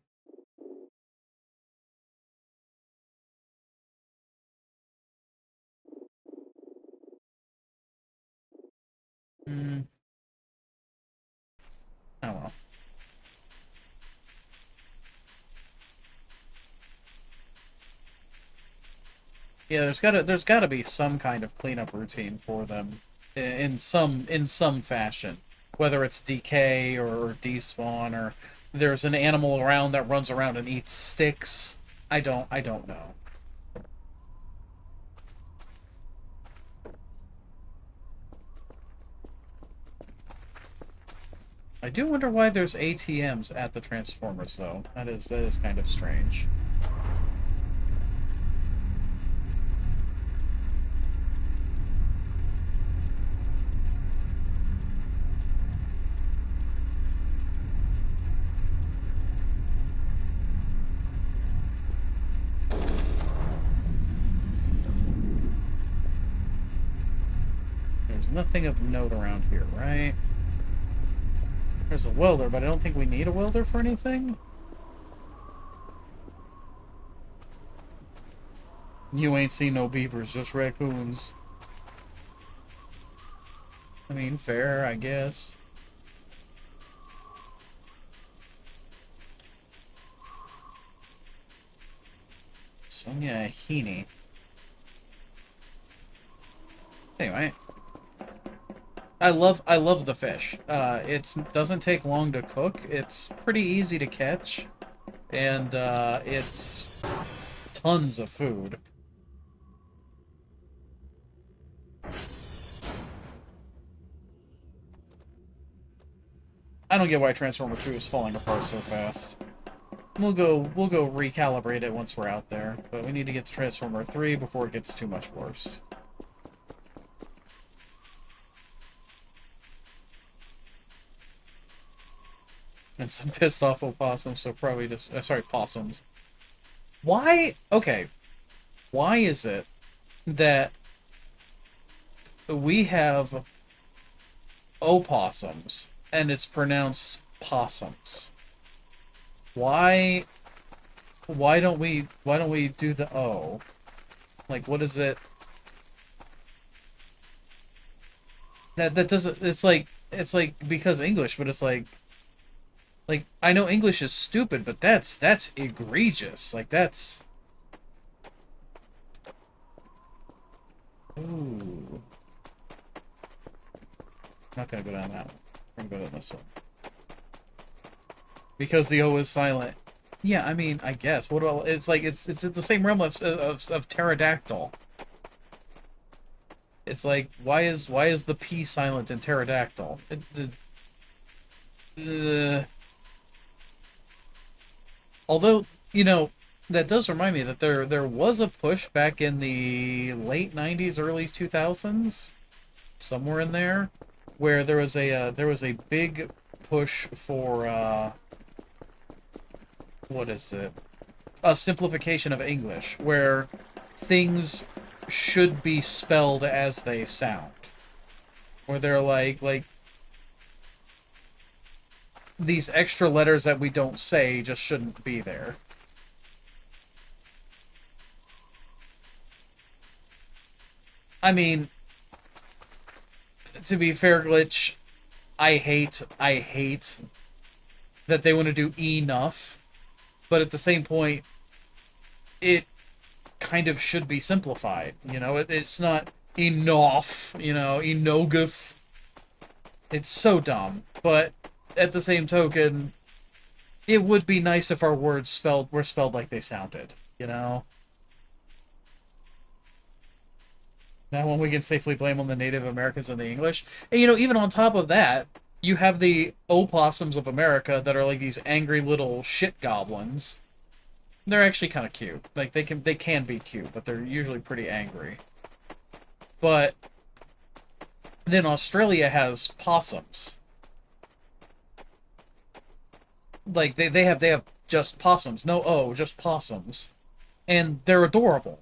Hmm. I don't know. Yeah, there's gotta be some kind of cleanup routine for them in some fashion. Whether it's decay or despawn, or there's an animal around that runs around and eats sticks. I don't know. I do wonder why there's ATMs at the Transformers though. That is kind of strange. There's nothing of note around here, right? There's a welder, but I don't think we need a welder for anything. You ain't seen no beavers, just raccoons. I mean, fair, I guess. Sonia Heaney. Anyway. I love the fish. It doesn't take long to cook. It's pretty easy to catch. And, it's tons of food. I don't get why Transformer 2 is falling apart so fast. We'll go recalibrate it once we're out there, but we need to get to Transformer 3 before it gets too much worse. And some pissed off opossums, so probably just... sorry, possums. Why... Okay. Why is it that we have opossums and it's pronounced possums? Why... Why don't we do the O? Like, what is it? That doesn't... It's like because English, but it's like, I know English is stupid, but that's egregious. Like, that's... Ooh. Not gonna go down that one. I'm gonna go down this one. Because the O is silent. Yeah, I mean, I guess. What about... It's like, it's in the same realm of pterodactyl. It's like, why is the P silent in pterodactyl? Although, you know, that does remind me that there was a push back in the late 90s, early 2000s, somewhere in there, where there was a big push for what is it? A simplification of English, where things should be spelled as they sound. Where they're like these extra letters that we don't say just shouldn't be there. I mean, to be fair, Glitch, I hate that they want to do enough, but at the same point, it kind of should be simplified. You know, it's not enough. You know, enogaf. It's so dumb, but at the same token, it would be nice if our words were spelled like they sounded. You know. That one we can safely blame on the Native Americans and the English. And, you know, even on top of that, you have the opossums of America that are like these angry little shit goblins. They're actually kind of cute. Like, they can be cute, but they're usually pretty angry. But then Australia has possums. Like, they have just possums. No O, just possums. And they're adorable.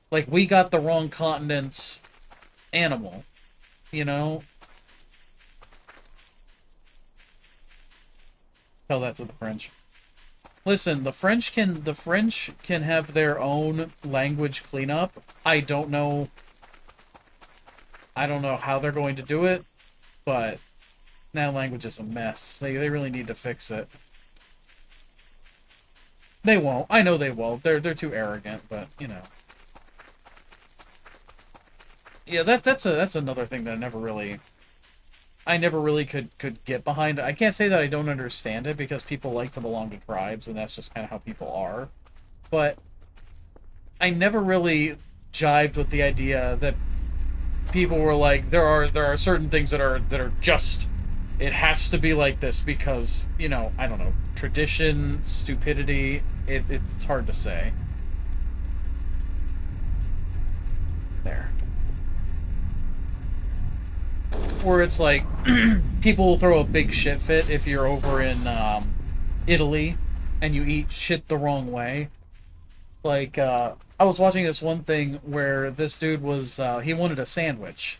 Like, we got the wrong continent's animal, you know? Tell that to the French. Listen, the French can have their own language cleanup. I don't know how they're going to do it, but that language is a mess. They really need to fix it. They won't. I know they won't. They're too arrogant, but you know. Yeah, that's another thing that I never really could get behind. I can't say that I don't understand it because people like to belong to tribes and that's just kind of how people are. But I never really jived with the idea that people were like there are certain things that are just it has to be like this because, you know, I don't know, tradition, stupidity, it's hard to say. There. Where it's like, people will throw a big shit fit if you're over in Italy and you eat shit the wrong way. Like, I was watching this one thing where this dude was, he wanted a sandwich.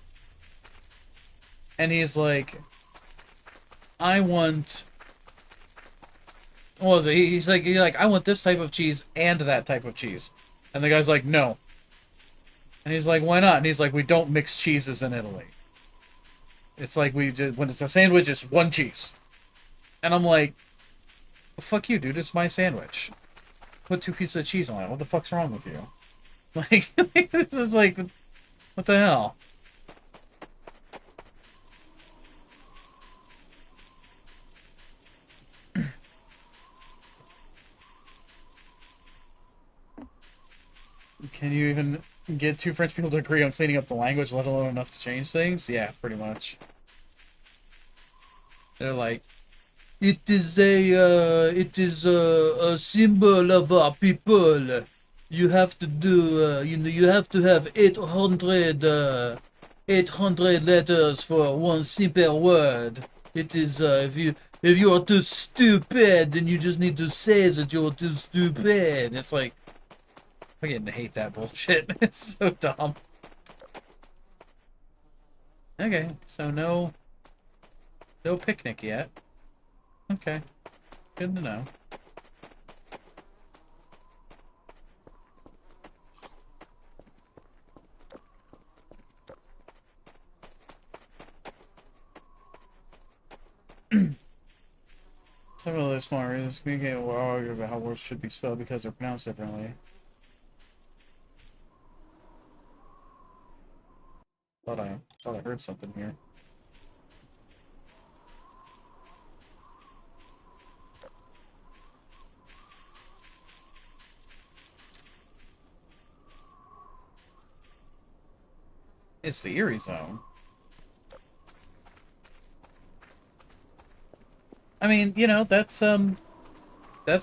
And he's like, I want... What was it? He's like, I want this type of cheese and that type of cheese. And the guy's like, no. And he's like, why not? And he's like, we don't mix cheeses in Italy. It's like when it's a sandwich, it's one cheese. And I'm like, fuck you, dude, it's my sandwich. Put 2 pieces of cheese on it. What the fuck's wrong with you? Like, this is like, what the hell? Can you even get 2 French people to agree on cleaning up the language, let alone enough to change things? Yeah, pretty much. They're like, it is a symbol of our people. You have to do, you have to have 800 letters for one simple word. It is, if you are too stupid, then you just need to say that you are too stupid. It's like, I getting to hate that bullshit. It's so dumb. Okay, so no picnic yet. Okay, good to know. Some of those small reasons communicate will argue about how words should be spelled because they're pronounced differently. Thought I heard something here. It's the Erie Zone. I mean, you know, that's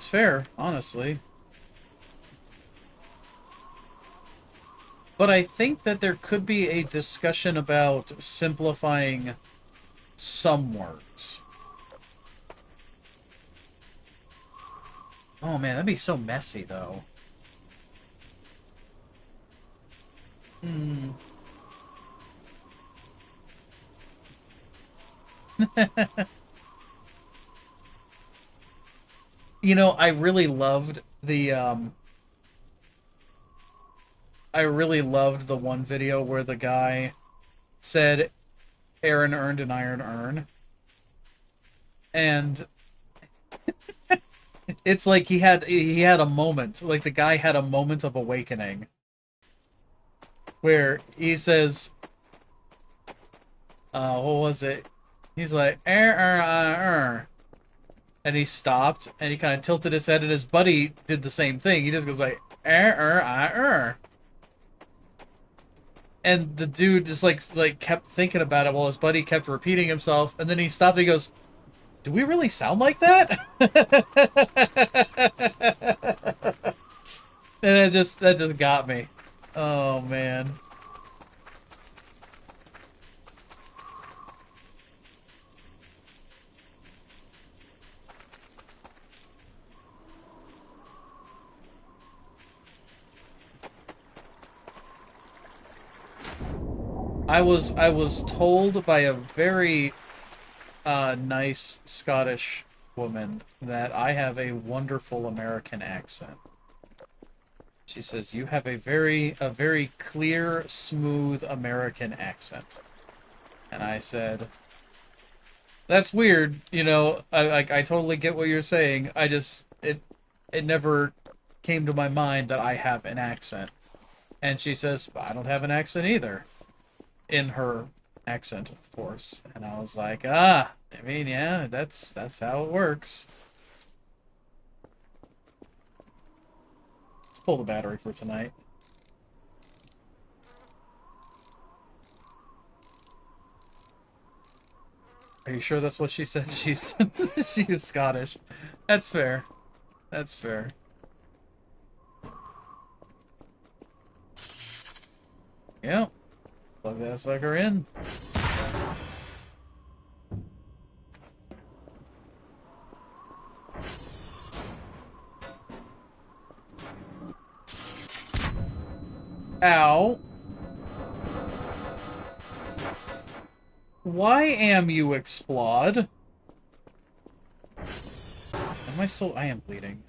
fair, honestly. But I think that there could be a discussion about simplifying some words. Oh man, that'd be so messy, though. Hmm. You know, I really loved the one video where the guy said Aaron earned an iron urn. And it's like he had a moment, like the guy had a moment of awakening where he says, what was it? He's like, and he stopped and he kind of tilted his head and his buddy did the same thing. He just goes like, and the dude just like kept thinking about it while his buddy kept repeating himself, and then he stopped and he goes, do we really sound like that? And that just got me. Oh man. I was told by a very nice Scottish woman that I have a wonderful American accent. She says you have a very clear, smooth American accent. And I said, that's weird, you know, I totally get what you're saying. I just it never came to my mind that I have an accent. And she says, I don't have an accent either. In her accent, of course. And I was like, I mean, yeah, that's how it works. Let's pull the battery for tonight. Are you sure that's what she said? She's she was Scottish. That's fair. That's fair. Yep. Plug that sucker in. Ow. Why am you explode? Am I still... I am bleeding.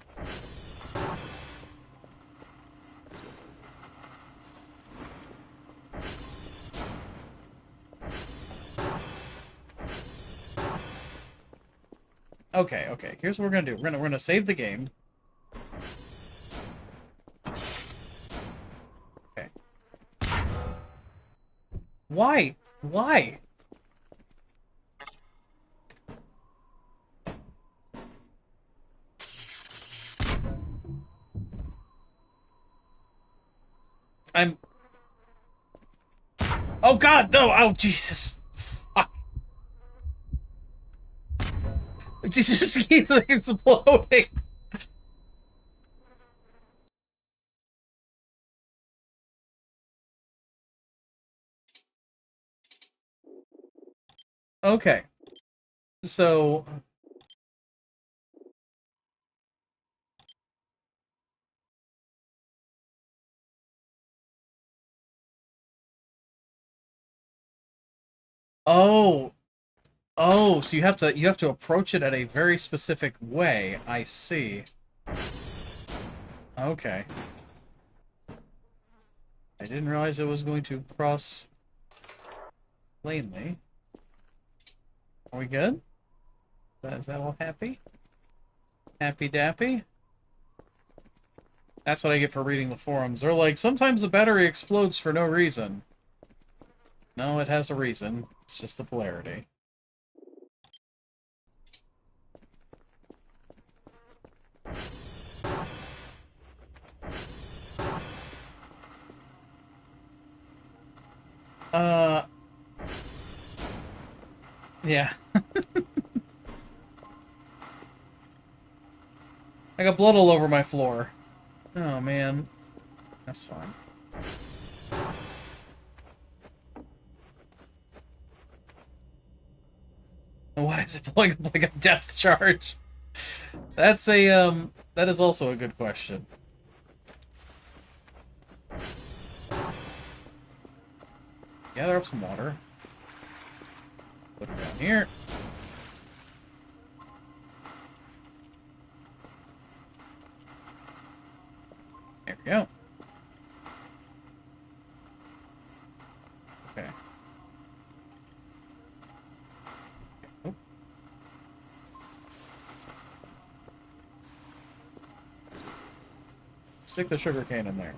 Okay, okay. Here's what we're gonna do. We're gonna save the game. Okay. Why? Why? I'm... Oh god, no! Oh, Jesus! Fuck. Jesus keeps exploding! Okay. So... Oh, oh, so you have to approach it at a very specific way. I see. Okay. I didn't realize it was going to cross plainly. Are we good? Is that all happy? Happy dappy? That's what I get for reading the forums. They're like, sometimes the battery explodes for no reason. No, it has a reason. It's just the polarity. Yeah. I got blood all over my floor. Oh, man. That's fine. Why is it blowing up like a depth charge? That's that is also a good question. Gather up some water. Put it down here. There we go. Okay. Oh. Stick the sugar cane in there.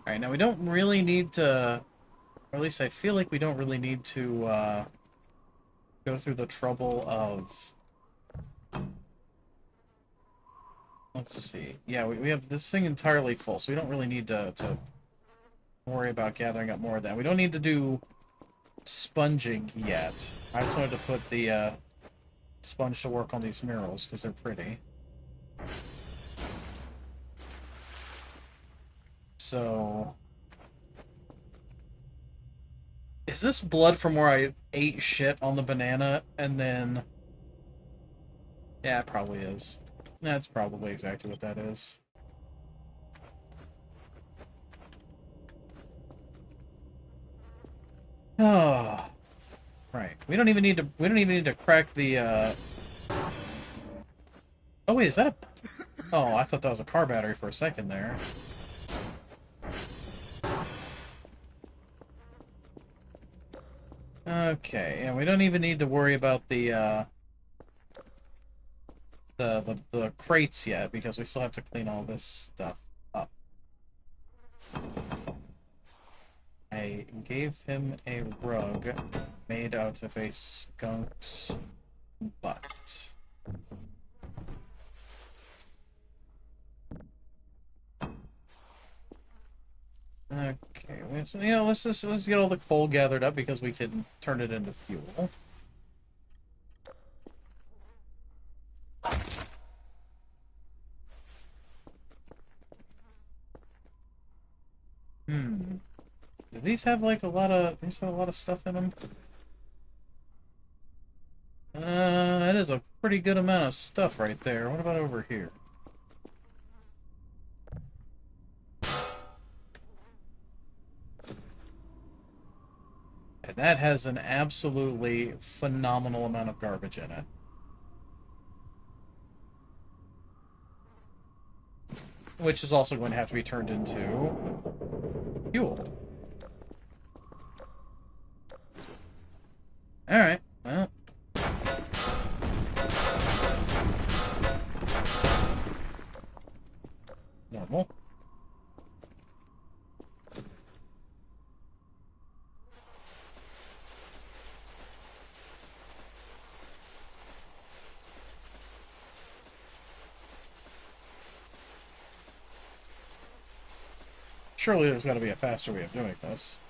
Alright, now we don't really need to, or at least I feel like we don't really need to go through the trouble of, let's see. Yeah, we have this thing entirely full, so we don't really need to worry about gathering up more of that. We don't need to do sponging yet. I just wanted to put the sponge to work on these murals because they're pretty. So, is this blood from where I ate shit on the banana and then... Yeah, it probably is. That's probably exactly what that is. Oh, right. We don't even need to crack the Oh wait, is that a... Oh, I thought that was a car battery for a second there. Okay, yeah, we don't even need to worry about the crates yet, because we still have to clean all this stuff up. I gave him a rug made out of a skunk's butt. Okay, so, let's get all the coal gathered up because we can turn it into fuel. Hmm. Do these have like these have a lot of stuff in them? That is a pretty good amount of stuff right there. What about over here? And that has an absolutely phenomenal amount of garbage in it. Which is also going to have to be turned into fuel. Alright, well. Normal. Surely there's got to be a faster way of doing this.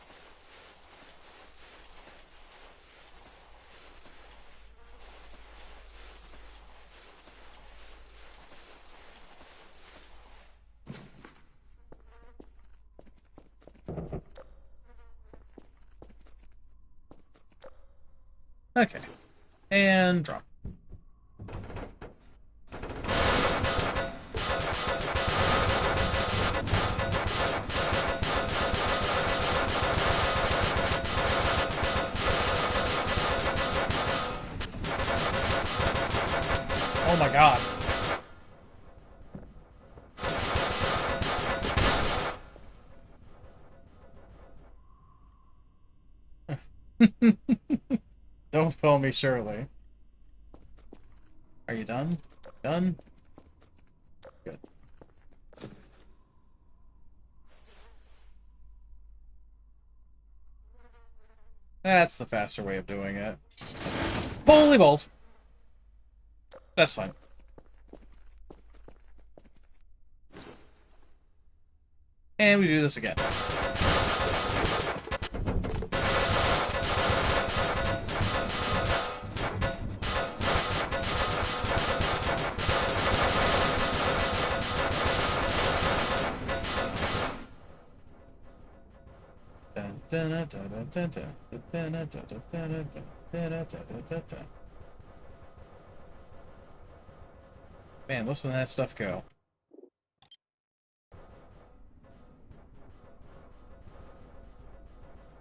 Okay. And drop. Oh my god. Don't call me Shirley. Are you done? Done? Good. That's the faster way of doing it. Holy balls! That's fine. And we do this again. Man, listen to that stuff go.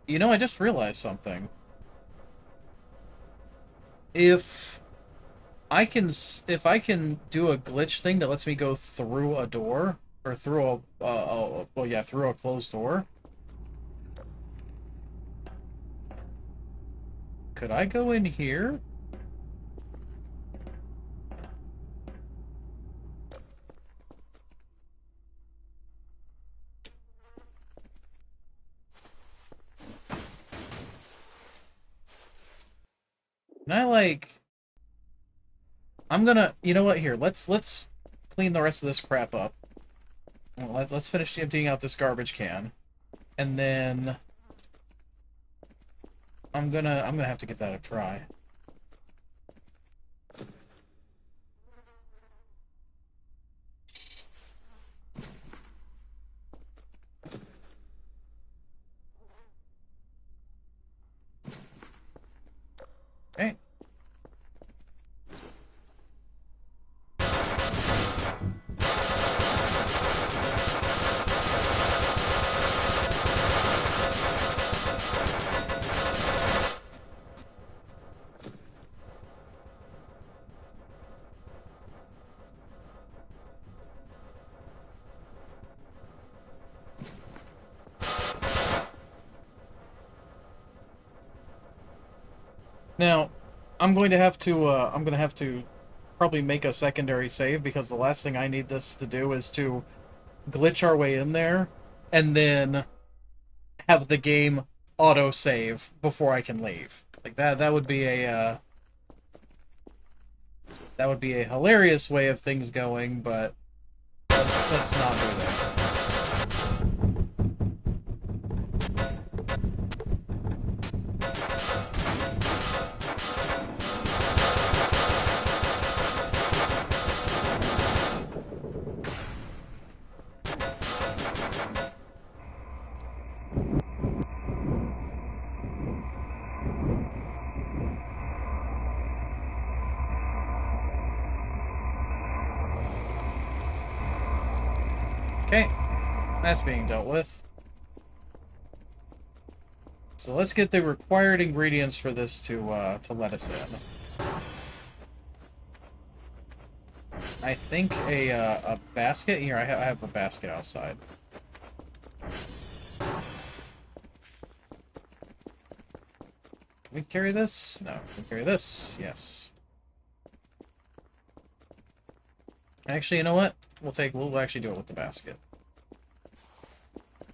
You know, I just realized something. If I can do a glitch thing that lets me go through a door, or through well, yeah, through a closed door. Could I go in here? Can I, like... I'm gonna... You know what? Here, let's clean the rest of this crap up. Let's finish emptying out this garbage can. And then... I'm gonna have to give that a try. Okay. Now, I'm going to have to probably make a secondary save, because the last thing I need this to do is to glitch our way in there and then have the game auto save before I can leave. Like that would be a hilarious way of things going, but let's not do that. Okay, that's being dealt with. So let's get the required ingredients for this to let us in. I think a basket. Here, I have a basket outside. Can we carry this? No. Can we carry this? Yes. Actually, you know what? We'll actually do it with the basket.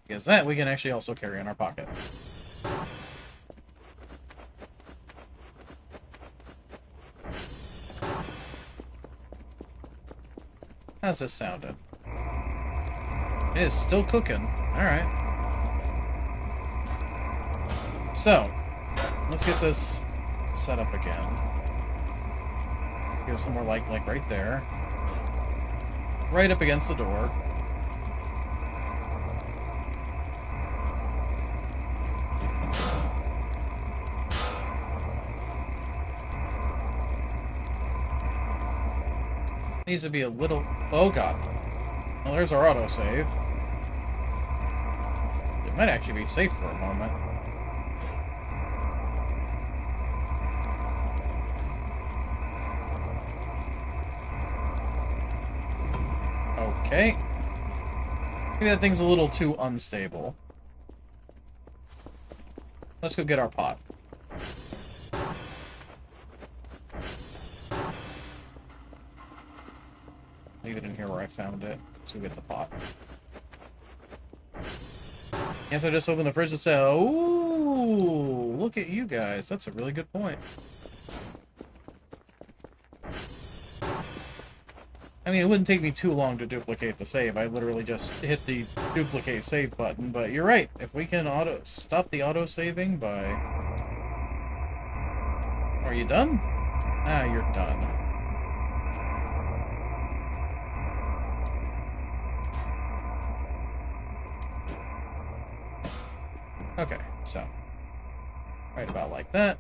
Because that we can actually also carry in our pocket. How's this sounding? It is still cooking. Alright. So, let's get this set up again. Go somewhere like right there. Right up against the door. Needs to be a little... Oh, God. Well, there's our autosave. It might actually be safe for a moment. Okay. Maybe that thing's a little too unstable. Let's go get our pot. Leave it in here where I found it. Let's go get the pot. Can't I just open the fridge and say, "Oh, look at you guys. That's a really good point." I mean, it wouldn't take me too long to duplicate the save. I literally just hit the duplicate save button, but you're right. If we can stop the auto-saving by... Are you done? Ah, you're done. Okay, so... Right about like that.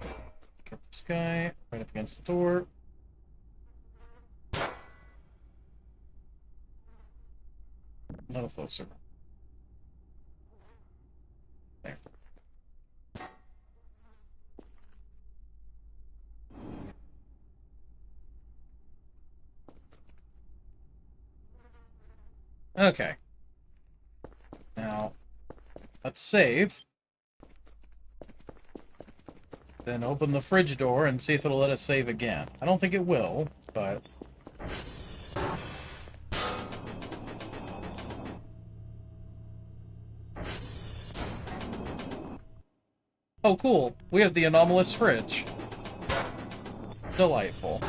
Get this guy right up against the door. Not a float server. There. Okay. Now, let's save. Then open the fridge door and see if it'll let us save again. I don't think it will, but... Oh, cool. We have the anomalous fridge. Delightful.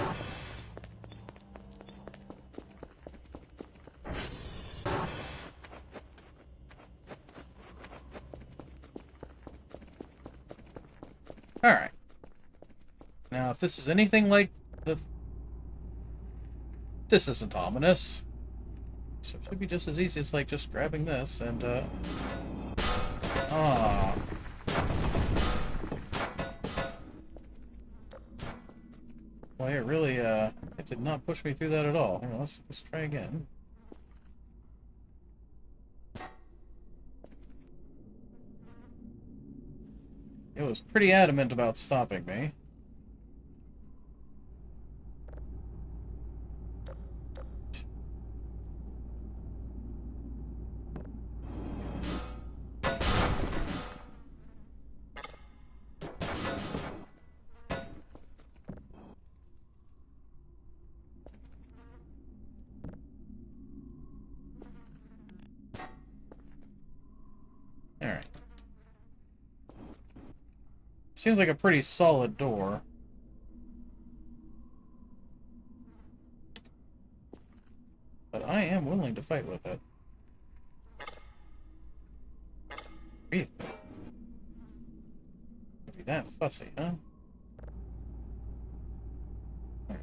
Alright. Now, if this is anything like the... This isn't ominous. So it should be just as easy as, like, just grabbing this and, Ah. Well, it really, it did not push me through that at all. Hang on, let's try again. It was pretty adamant about stopping me. Alright. Seems like a pretty solid door. But I am willing to fight with it. Really? Be that fussy, huh? Right.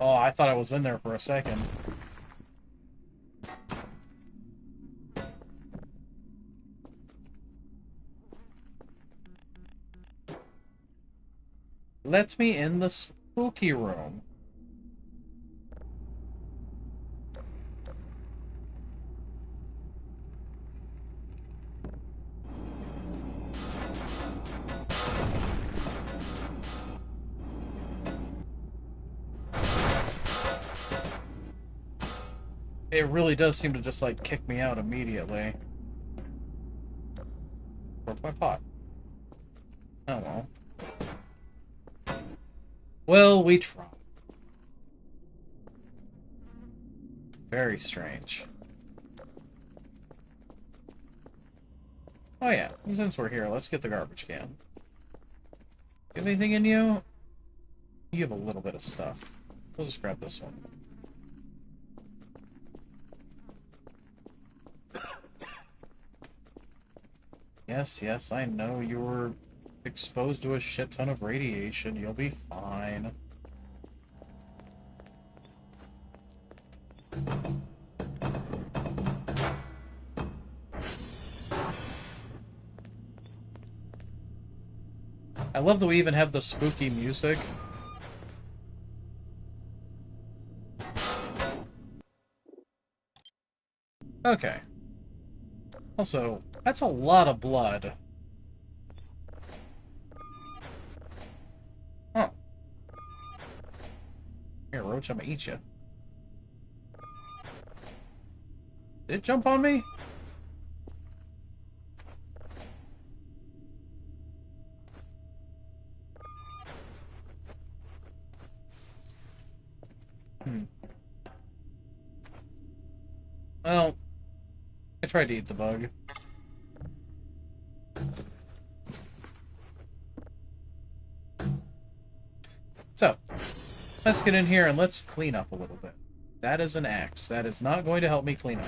Oh, I thought I was in there for a second. Let me in the spooky room. It really does seem to just, like, kick me out immediately. Where's my pot? Oh, well. Well, we tried. Very strange. Oh yeah, since we're here, let's get the garbage can. You have anything in you? You have a little bit of stuff. We'll just grab this one. Yes, yes, I know you were exposed to a shit ton of radiation. You'll be fine. I love that we even have the spooky music. Okay. Also, that's a lot of blood. Oh. Here, Roach, I'm gonna eat you. Did it jump on me? Well, I tried to eat the bug. So, let's get in here and let's clean up a little bit. That is an axe. That is not going to help me clean up.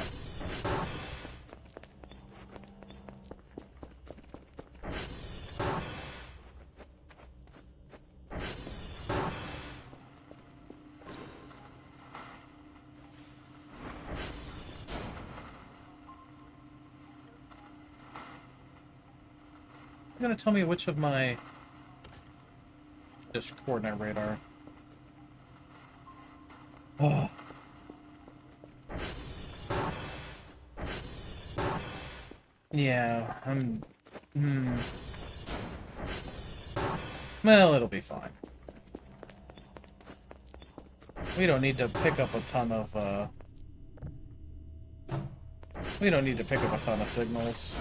You're gonna tell me which of my... Just coordinate radar. Oh. Yeah, I'm... Well, it'll be fine. We don't need to pick up a ton of, We don't need to pick up a ton of signals.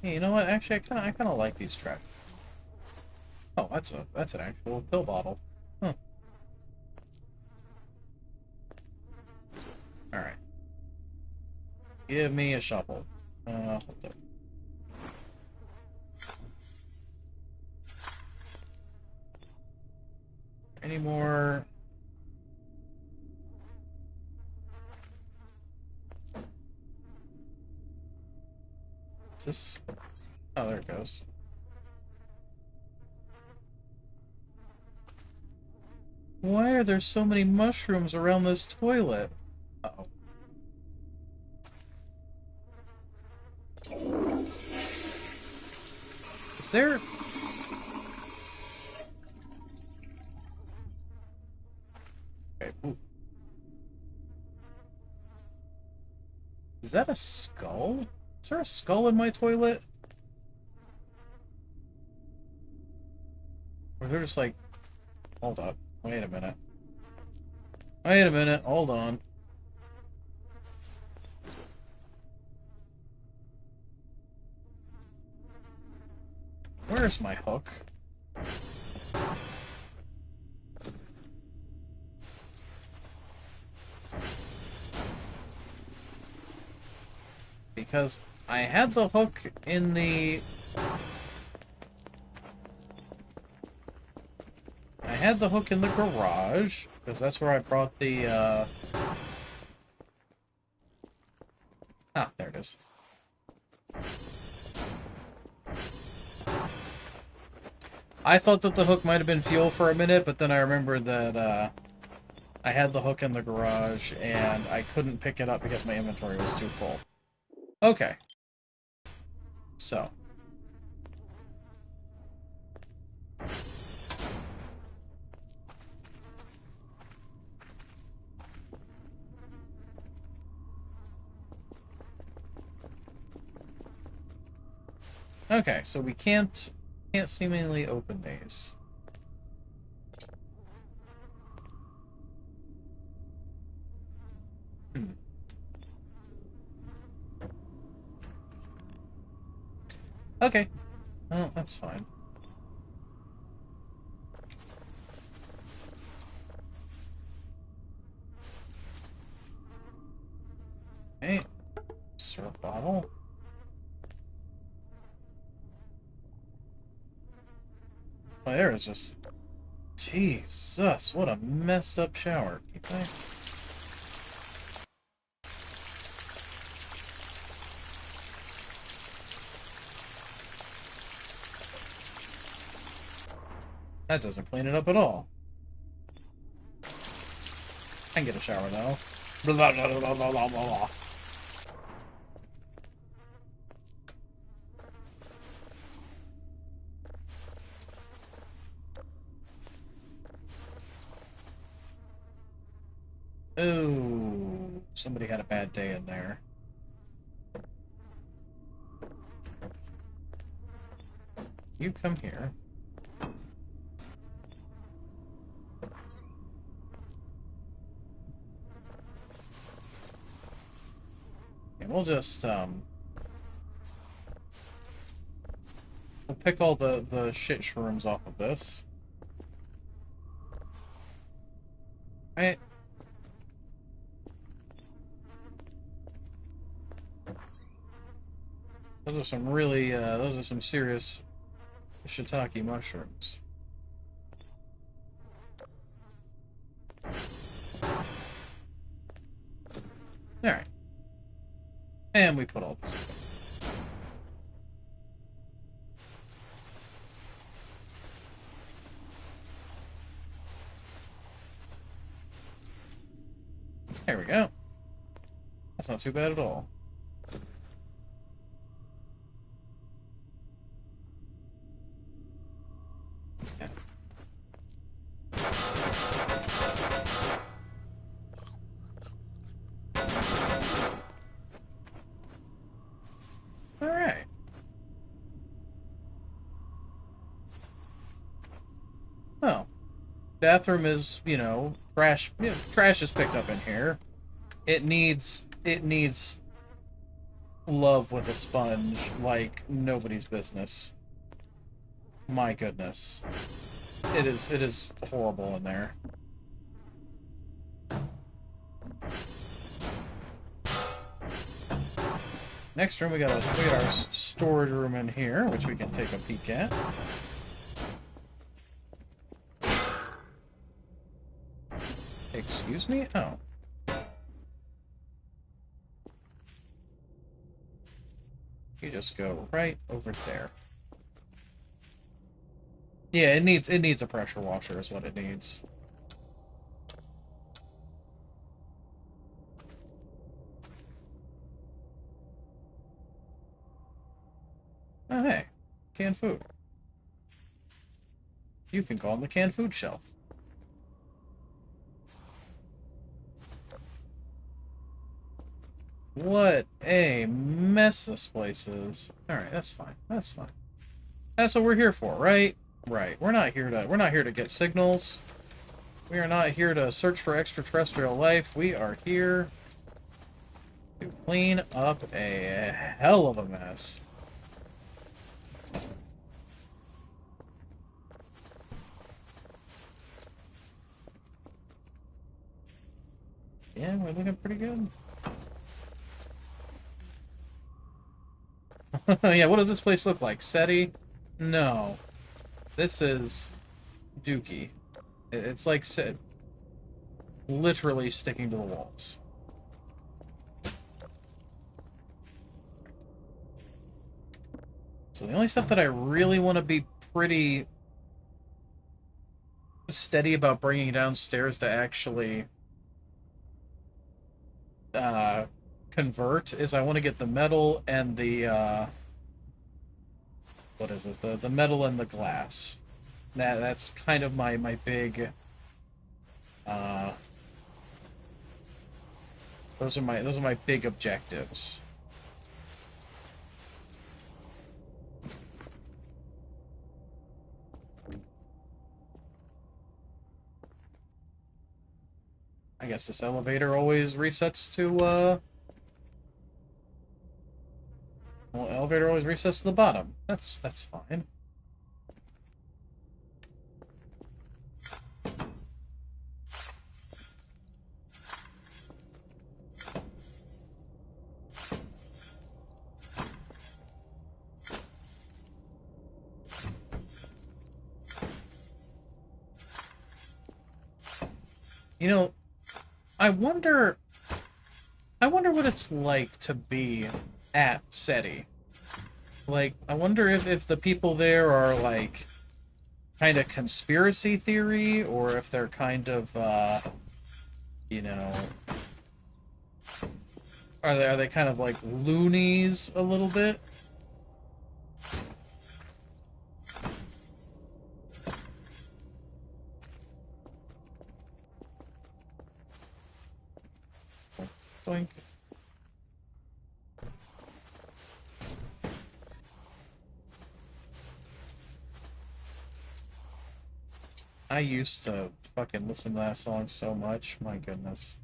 Hey, you know what? Actually, I kind of like these tracks. Oh, that's an actual pill bottle. Huh. All right. Give me a shovel. Hold up. Any more? Is this? Oh, there it goes. Why are there so many mushrooms around this toilet? Uh-oh. Is there... Okay, ooh. Is that a skull? Is there a skull in my toilet? Or they're just like... Hold up. Wait a minute. Wait a minute. Hold on. Where's my hook? Because I had the hook in the... I had the hook in the garage, because that's where I brought the, Ah, there it is. I thought that the hook might have been fuel for a minute, but then I remembered that, I had the hook in the garage, and I couldn't pick it up because my inventory was too full. Okay. So. Okay, so we can't seemingly open these. Okay. Well, that's fine. Okay. Syrup bottle. Oh, there is just... Jesus, what a messed up shower. Keep I... That doesn't clean it up at all. I can get a shower though. Blah, blah, blah, blah, blah, blah. Ooh, somebody had a bad day in there. You come here. And we'll just, we'll pick all the shit shrooms off of this. Right? Those are some really, those are some serious shiitake mushrooms. Alright. And we put all this in. There we go. That's not too bad at all. Yeah. Alright. Oh. Bathroom is, you know, trash. You know, trash is picked up in here. It needs love with a sponge like nobody's business. My goodness. It is horrible in there. Next room we got our storage room in here, which we can take a peek at. Excuse me? Oh. You just go right over there. Yeah, it needs a pressure washer is what it needs. Oh hey, canned food. You can go on the canned food shelf. What a mess this place is. Alright, that's fine. That's fine. That's what we're here for, right? Right. We're not here to get signals. We are not here to search for extraterrestrial life. We are here to clean up a hell of a mess. Yeah, we're looking pretty good. Yeah, what does this place look like? SETI? No. This is Dookie. It's like literally sticking to the walls. So the only stuff that I really want to be pretty steady about bringing downstairs to actually convert is I want to get the metal and the what is it? The metal and the glass. That's kind of my big those are my big objectives. I guess this elevator always resets to well, elevator always resets to the bottom. That's fine. You know, I wonder... I wonder what it's like to be at SETI. Like, I wonder if the people there are, like, kind of conspiracy theory, or if they're kind of, you know... Are they kind of, like, loonies a little bit? Boink. I used to fucking listen to that song so much. My goodness.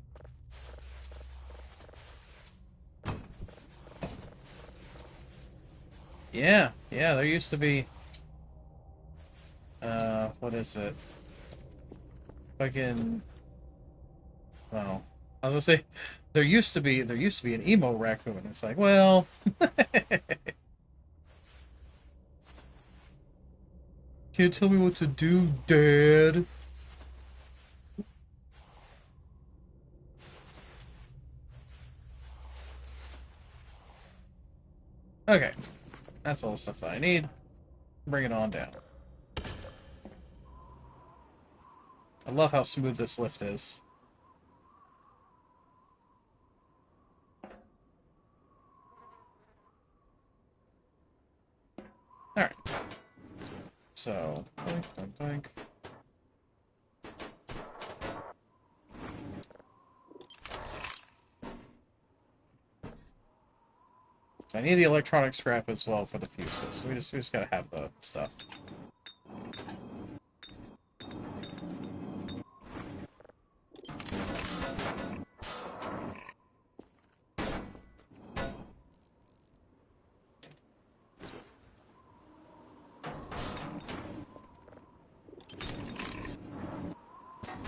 Yeah, yeah, there used to be... what is it? Fucking... Well, I was gonna say, there used to be an emo raccoon. It's like, well... Can't tell me what to do, Dad. Okay. That's all the stuff that I need. Bring it on down. I love how smooth this lift is. Alright. So, doink, doink, doink. So I need the electronic scrap as well for the fuses. We just gotta have the stuff.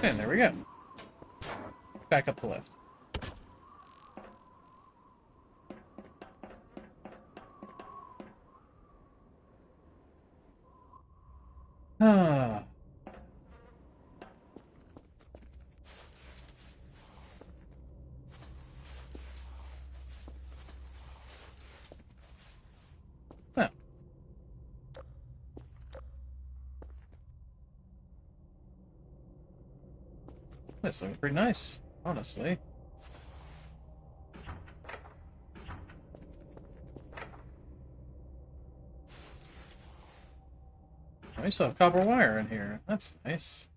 And there we go. Back up the lift. Ah. Huh. This looks pretty nice, honestly. We still have copper wire in here. That's nice.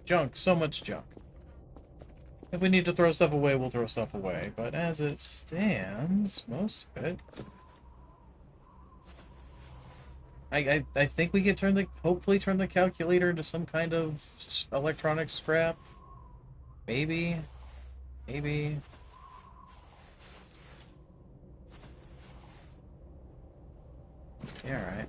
Junk. So much junk. If we need to throw stuff away, we'll throw stuff away. But as it stands, most of it... I think we can hopefully turn the calculator into some kind of electronic scrap. Maybe. Maybe. Yeah, alright.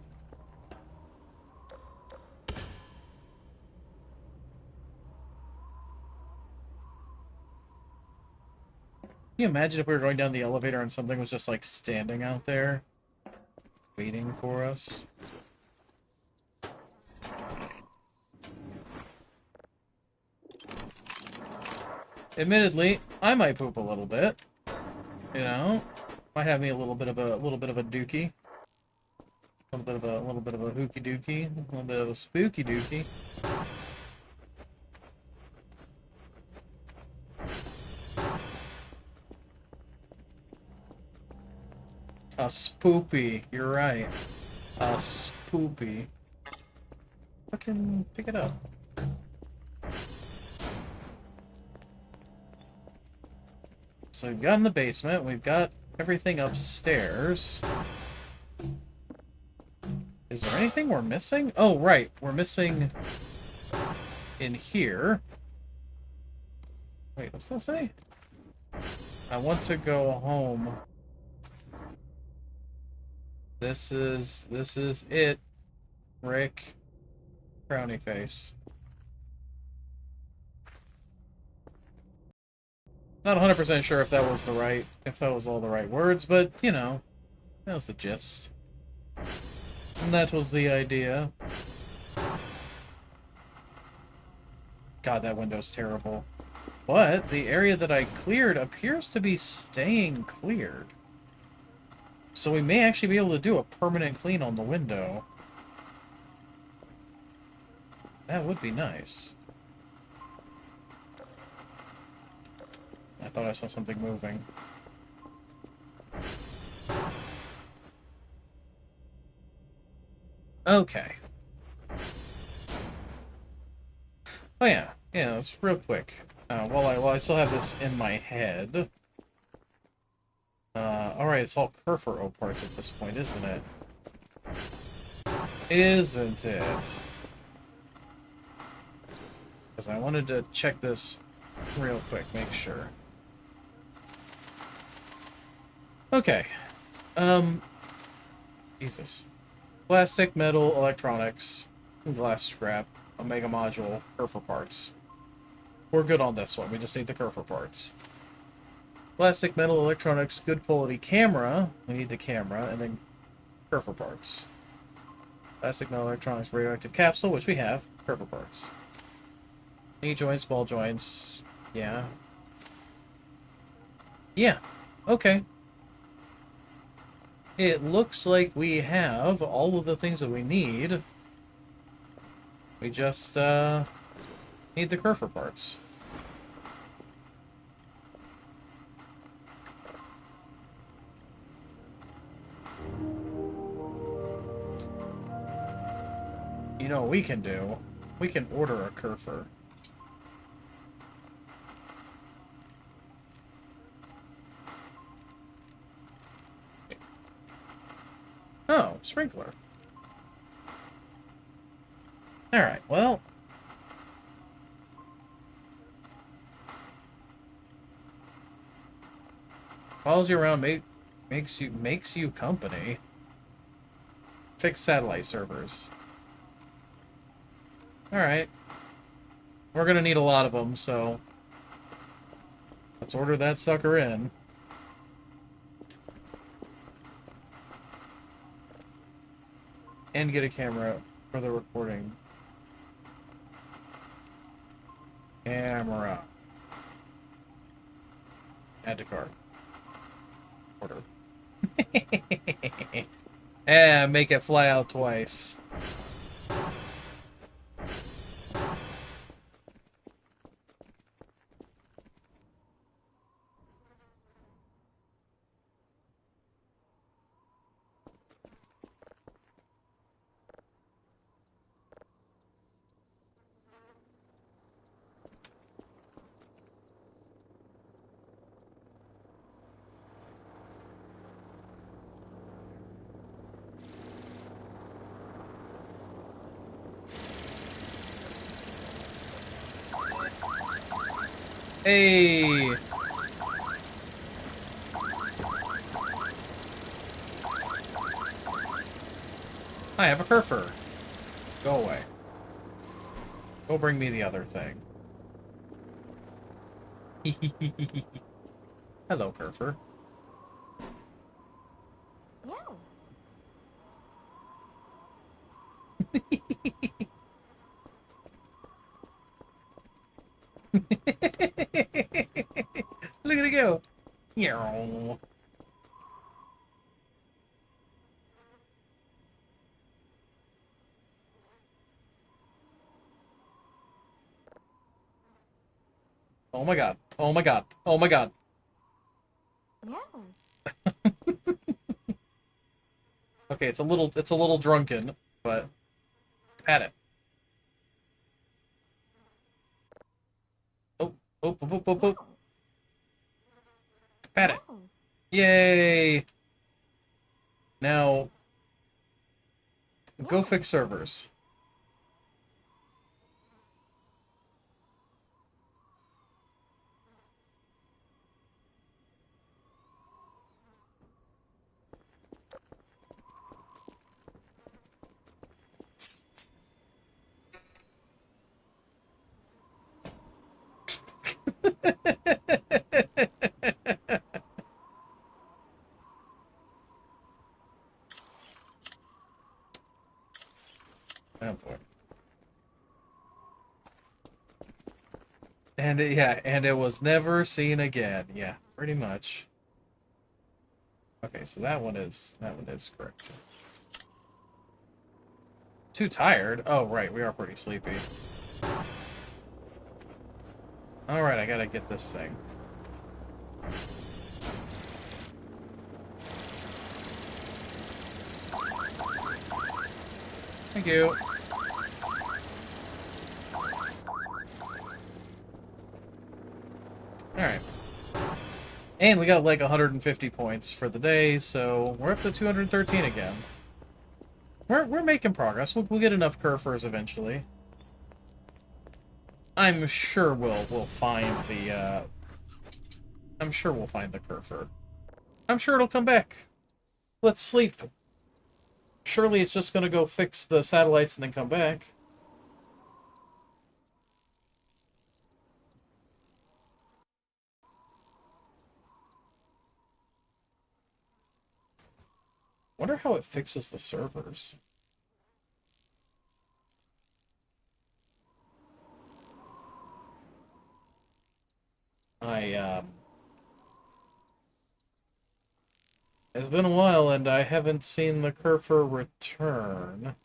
Can you imagine if we were going down the elevator and something was just, like, standing out there, waiting for us? Admittedly, I might poop a little bit. You know? Might have me a little bit of a dookie. A little bit of a hooky dookie. A little bit of a spooky dookie. A spoopy, you're right. A spoopy. Fucking pick it up. So we've got in the basement, we've got everything upstairs. Is there anything we're missing? Oh, right, we're missing in here. Wait, what's that say? I want to go home. This is it, Rick. Frowny face. Not 100% sure if that was all the right words, but, you know, that was the gist. And that was the idea. God, that window's terrible. But the area that I cleared appears to be staying cleared. So we may actually be able to do a permanent clean on the window. That would be nice. I thought I saw something moving. Okay. Oh yeah, it's real quick. While I still have this in my head. Alright, it's all Kerfero parts at this point, isn't it? Isn't it? Because I wanted to check this real quick, make sure. Okay. Jesus. Plastic, metal, electronics, glass scrap, Omega module, Kerfer parts. We're good on this one. We just need the Kerfer parts. Plastic, metal, electronics, good quality camera. We need the camera, and then Kerfer parts. Plastic, metal, electronics, radioactive capsule, which we have. Kerfer parts. Knee joints, ball joints. Yeah. Yeah. Okay. It looks like we have all of the things that we need. We just, need the Kerfer parts. You know what we can do? We can order a Kerfer. Oh, sprinkler. Alright, well. Follows you around, makes you company. Fix satellite servers. Alright. We're gonna need a lot of them, so let's order that sucker in. And get a camera for the recording. Camera. Add to cart. Order. Yeah, make it fly out twice. Hey! I have a Kerfer. Go away. Go bring me the other thing. Hello, Kerfer. No. Look at it go. Yow. Oh my god. Oh my god. Oh my god. No. Okay, it's a little drunken, but pat it. Oh, oh, oh, oh, oh, oh. Pat it. No. Yay! Now, go No. fix servers. And yeah, and it was never seen again. Yeah, pretty much. Okay, so that one is correct. Too tired? Oh, right, we are pretty sleepy. Alright, I gotta get this thing. Thank you. Alright. And we got like 150 points for the day, so we're up to 213 again. We're making progress. We'll get enough Kerfers eventually. I'm sure we'll find the I'm sure we'll find the Kerfer. I'm sure it'll come back. Let's sleep. Surely it's just gonna go fix the satellites and then come back. Wonder how it fixes the servers. It's been a while and I haven't seen the Kerfer return.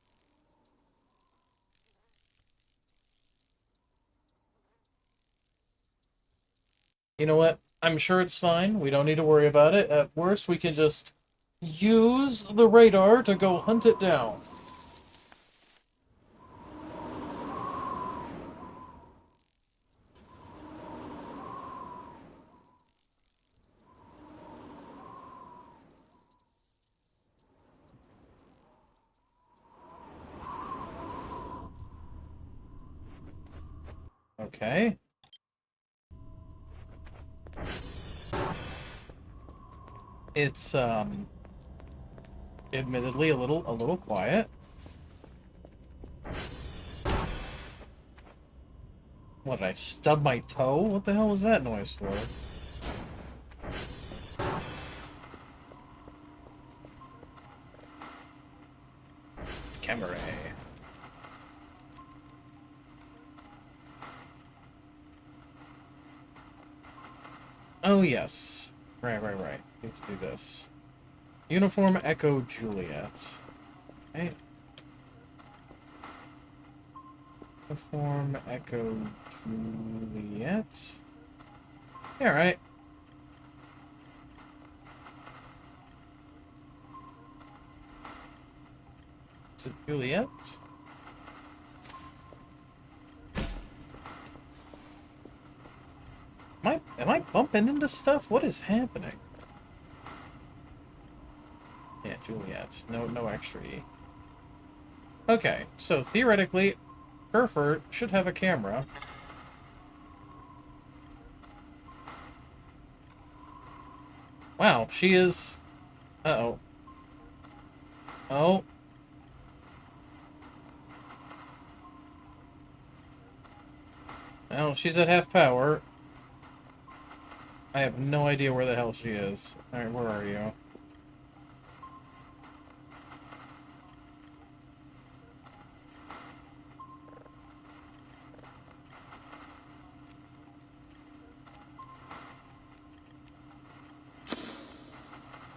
You know what? I'm sure it's fine. We don't need to worry about it. At worst, we can just use the radar to go hunt it down. Okay. It's admittedly a little quiet. What, did I stub my toe? What the hell was that noise for? Camera. Oh, yes. Right. Need to do this. Uniform Echo Juliet. Okay. Uniform Echo Juliet. Yeah, right. Is it Juliet? Am I bumping into stuff? What is happening? Yeah, Juliet. No extra E. Okay, so theoretically, Kerfer should have a camera. Wow, she is... Uh-oh. Oh. Well, she's at half power. I have no idea where the hell she is. Alright, where are you?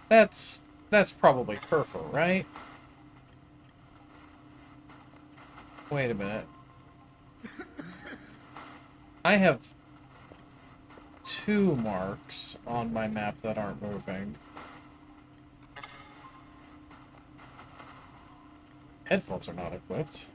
That's probably Kerfer, right? Wait a minute. I have 2 marks on my map that aren't moving. Headphones are not equipped.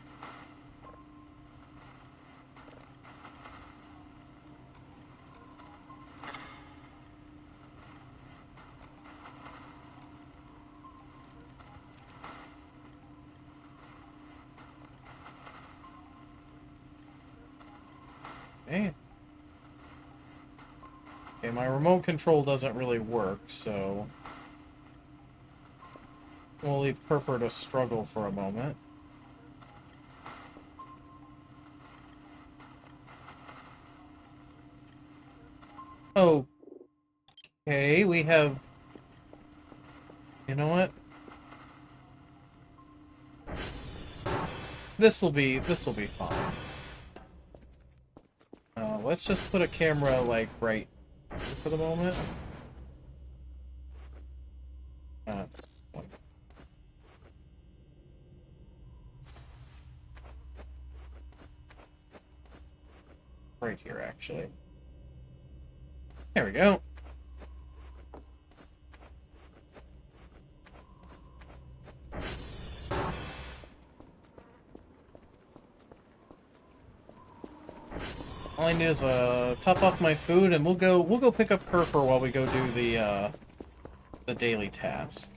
Okay. Okay, my remote control doesn't really work, so... we'll leave Kerfer to struggle for a moment. Okay, we have... You know what? This'll be fine. let's just put a camera, like, right for the moment. Right here, actually. There we go. All I need is top off my food, and we'll go pick up Kerfer while we go do the daily task.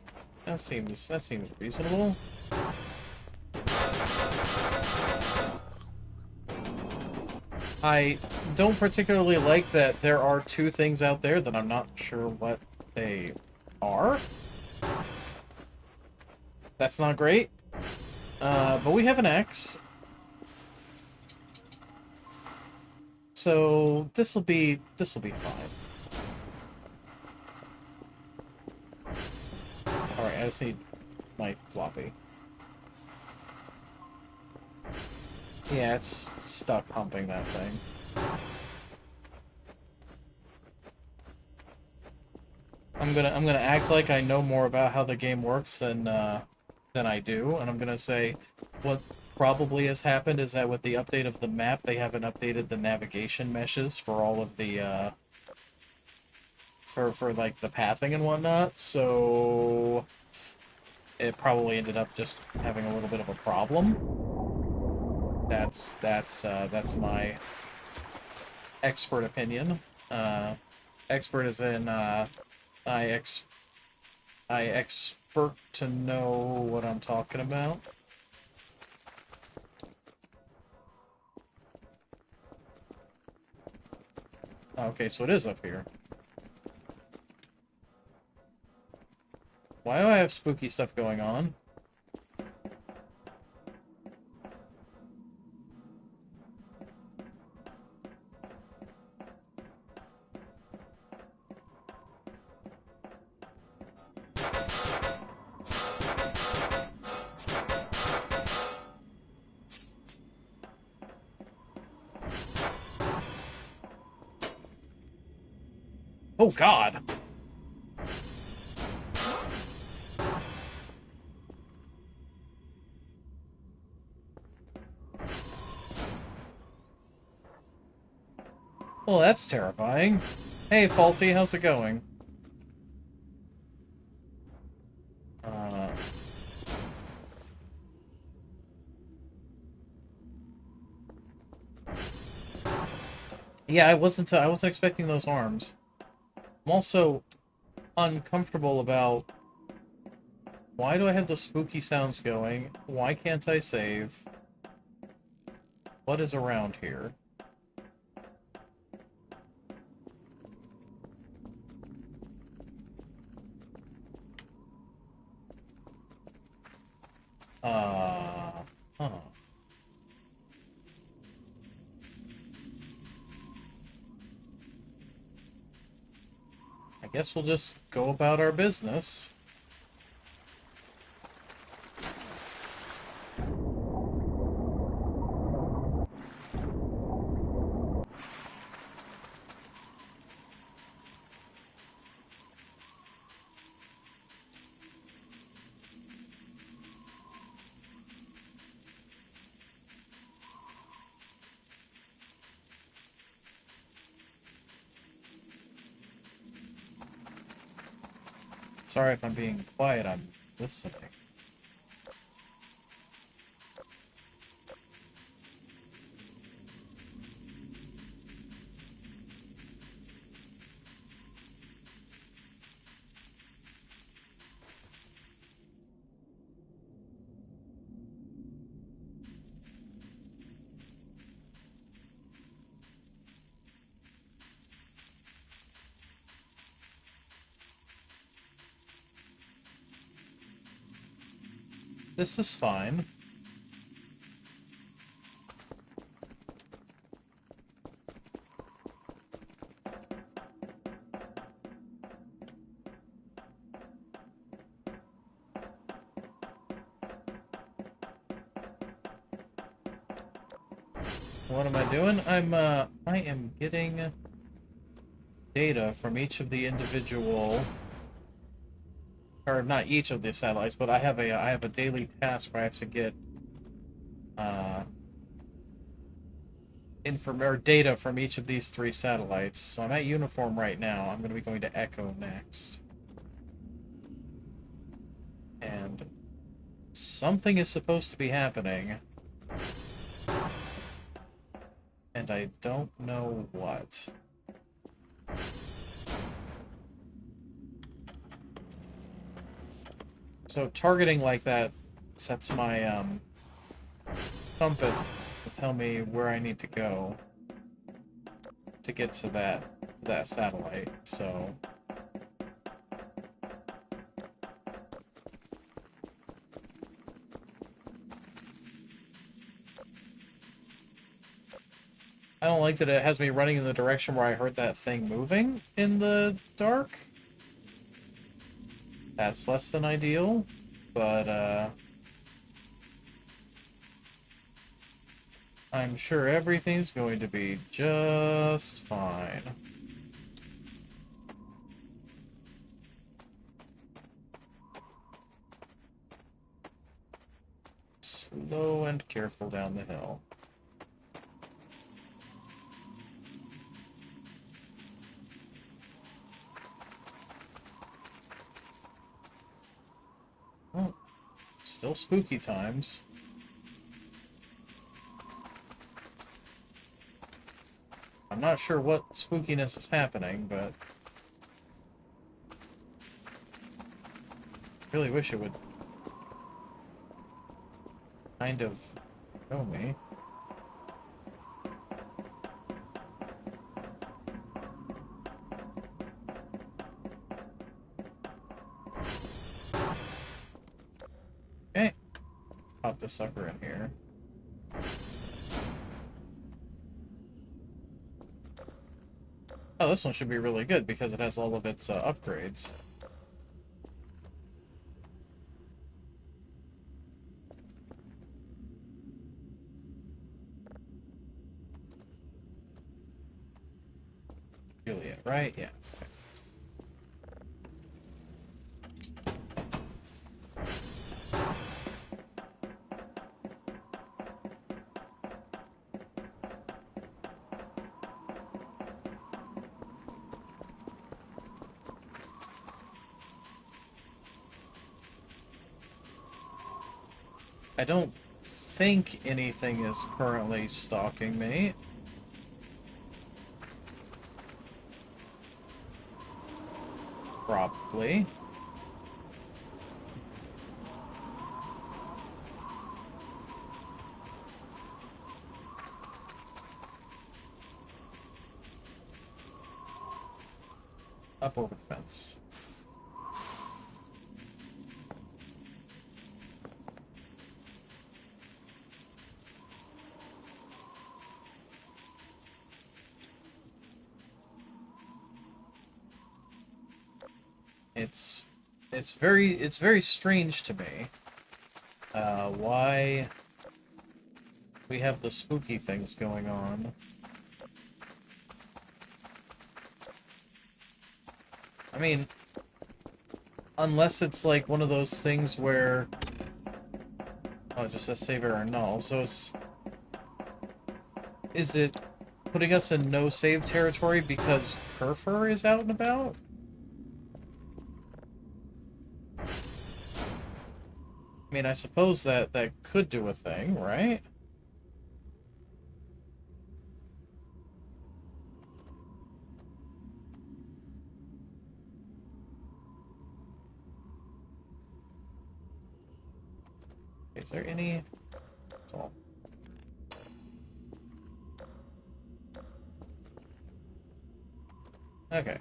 That seems reasonable. I don't particularly like that there are two things out there that I'm not sure what they are. That's not great. But we have an axe. So this'll be fine. Alright, I just need my floppy. Yeah, it's stuck humping that thing. I'm gonna act like I know more about how the game works than I do, and I'm gonna say what probably has happened is that with the update of the map, they haven't updated the navigation meshes for all of the for like the pathing and whatnot, so it probably ended up just having a little bit of a problem. That's my expert opinion. Expert is in I expert to know what I'm talking about. Okay, so it is up here. Why do I have spooky stuff going on? Oh, God! Well, that's terrifying. Hey, Faulty, how's it going? Yeah, I wasn't expecting those arms. I'm also uncomfortable about why do I have the spooky sounds going? Why can't I save? What is around here? Huh. I guess we'll just go about our business. Sorry if I'm being quiet, I'm listening. This is fine. what am I doing? I am getting data from each of the individual, or not each of the satellites, but I have a daily task where I have to get data from each of these 3 satellites. So I'm at uniform right now. I'm going to be going to Echo next. And something is supposed to be happening. And I don't know what. So targeting like that sets my compass to tell me where I need to go to get to that satellite. So I don't like that it has me running in the direction where I heard that thing moving in the dark. That's less than ideal, but I'm sure everything's going to be just fine. Slow and careful down the hill. Well, still spooky times. I'm not sure what spookiness is happening, but really wish it would kind of show me. Okay. Pop this sucker in here. Oh, this one should be really good because it has all of its upgrades. Juliet, right? Yeah. Okay. I don't think anything is currently stalking me. Probably. Up over the fence. It's very strange to me why we have the spooky things going on. I mean, unless it's like one of those things where oh, it just says save error null. So is it putting us in no save territory because Kerfer is out and about? I mean, I suppose that could do a thing, right? Is there any? That's all. Okay.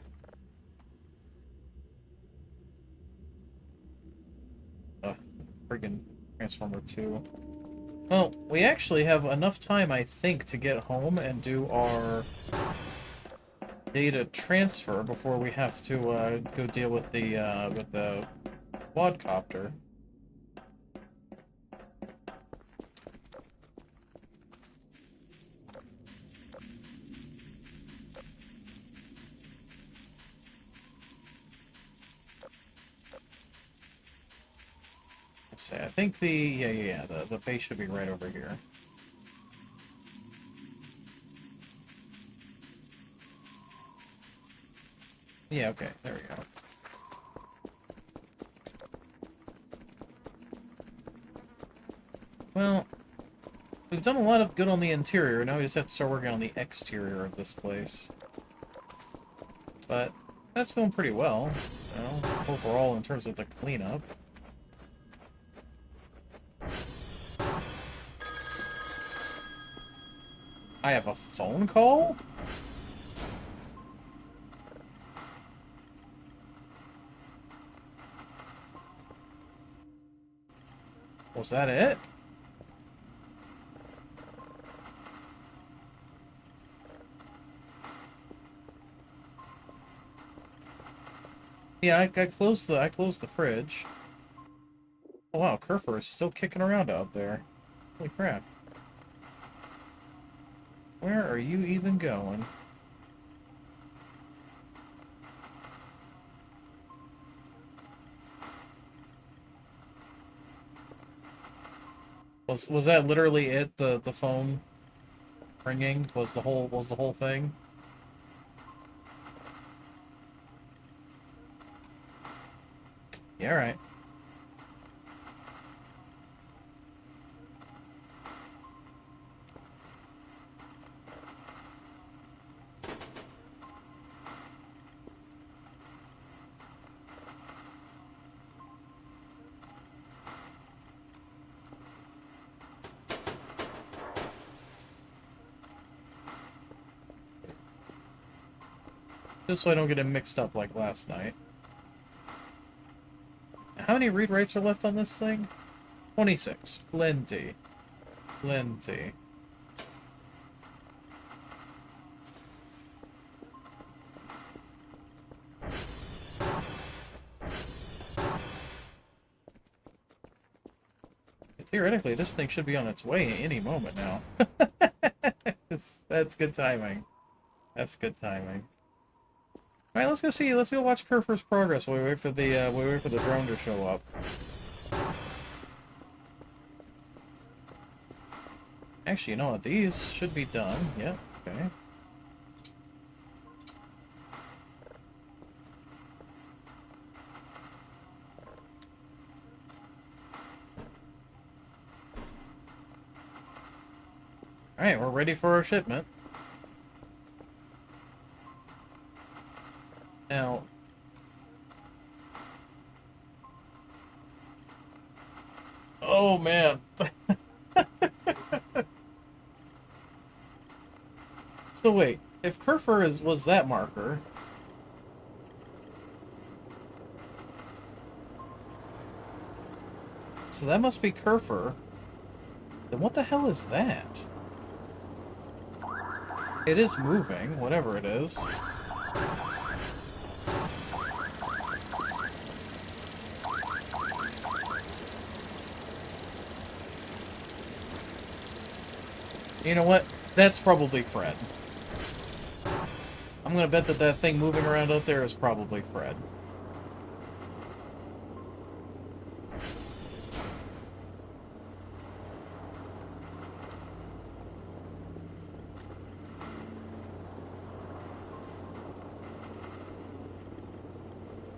Ugh, friggin' Transformer 2. Well, we actually have enough time, I think, to get home and do our data transfer before we have to go deal with the quadcopter. say? I think the base should be right over here. Yeah, okay, there we go. Well, we've done a lot of good on the interior, now we just have to start working on the exterior of this place. But that's going pretty well, you know, overall in terms of the cleanup. I have a phone call? Was that it? Yeah, I closed the fridge. Oh wow, Kerfer is still kicking around out there. Holy crap. Where are you even going? Was that literally it? The phone ringing was the whole thing? Yeah, right. Just so I don't get it mixed up like last night. How many read writes are left on this thing? 26. Plenty. Plenty. Theoretically, this thing should be on its way any moment now. That's good timing. That's good timing. All right, let's go see. Let's go watch Kerfer's progress while we wait for the drone to show up. Actually, you know what? These should be done. Yep. Okay. All right, we're ready for our shipment. Now. Oh man. So wait, if Kerfer was that marker, so that must be Kerfer. Then what the hell is that? It is moving, whatever it is. You know what? That's probably Fred. I'm gonna bet that thing moving around out there is probably Fred.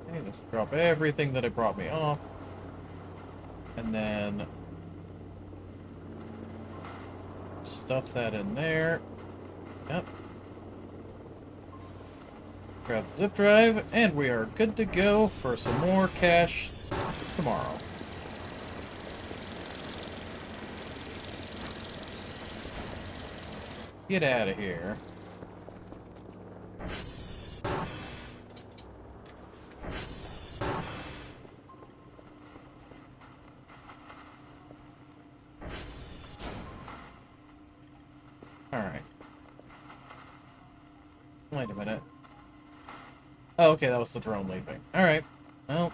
Okay, let's drop everything that it brought me off. And then stuff that in there. Yep. Grab the zip drive, and we are good to go for some more cash tomorrow. Get out of here. Alright. Wait a minute. Oh, okay, that was the drone leaving. Alright. Well.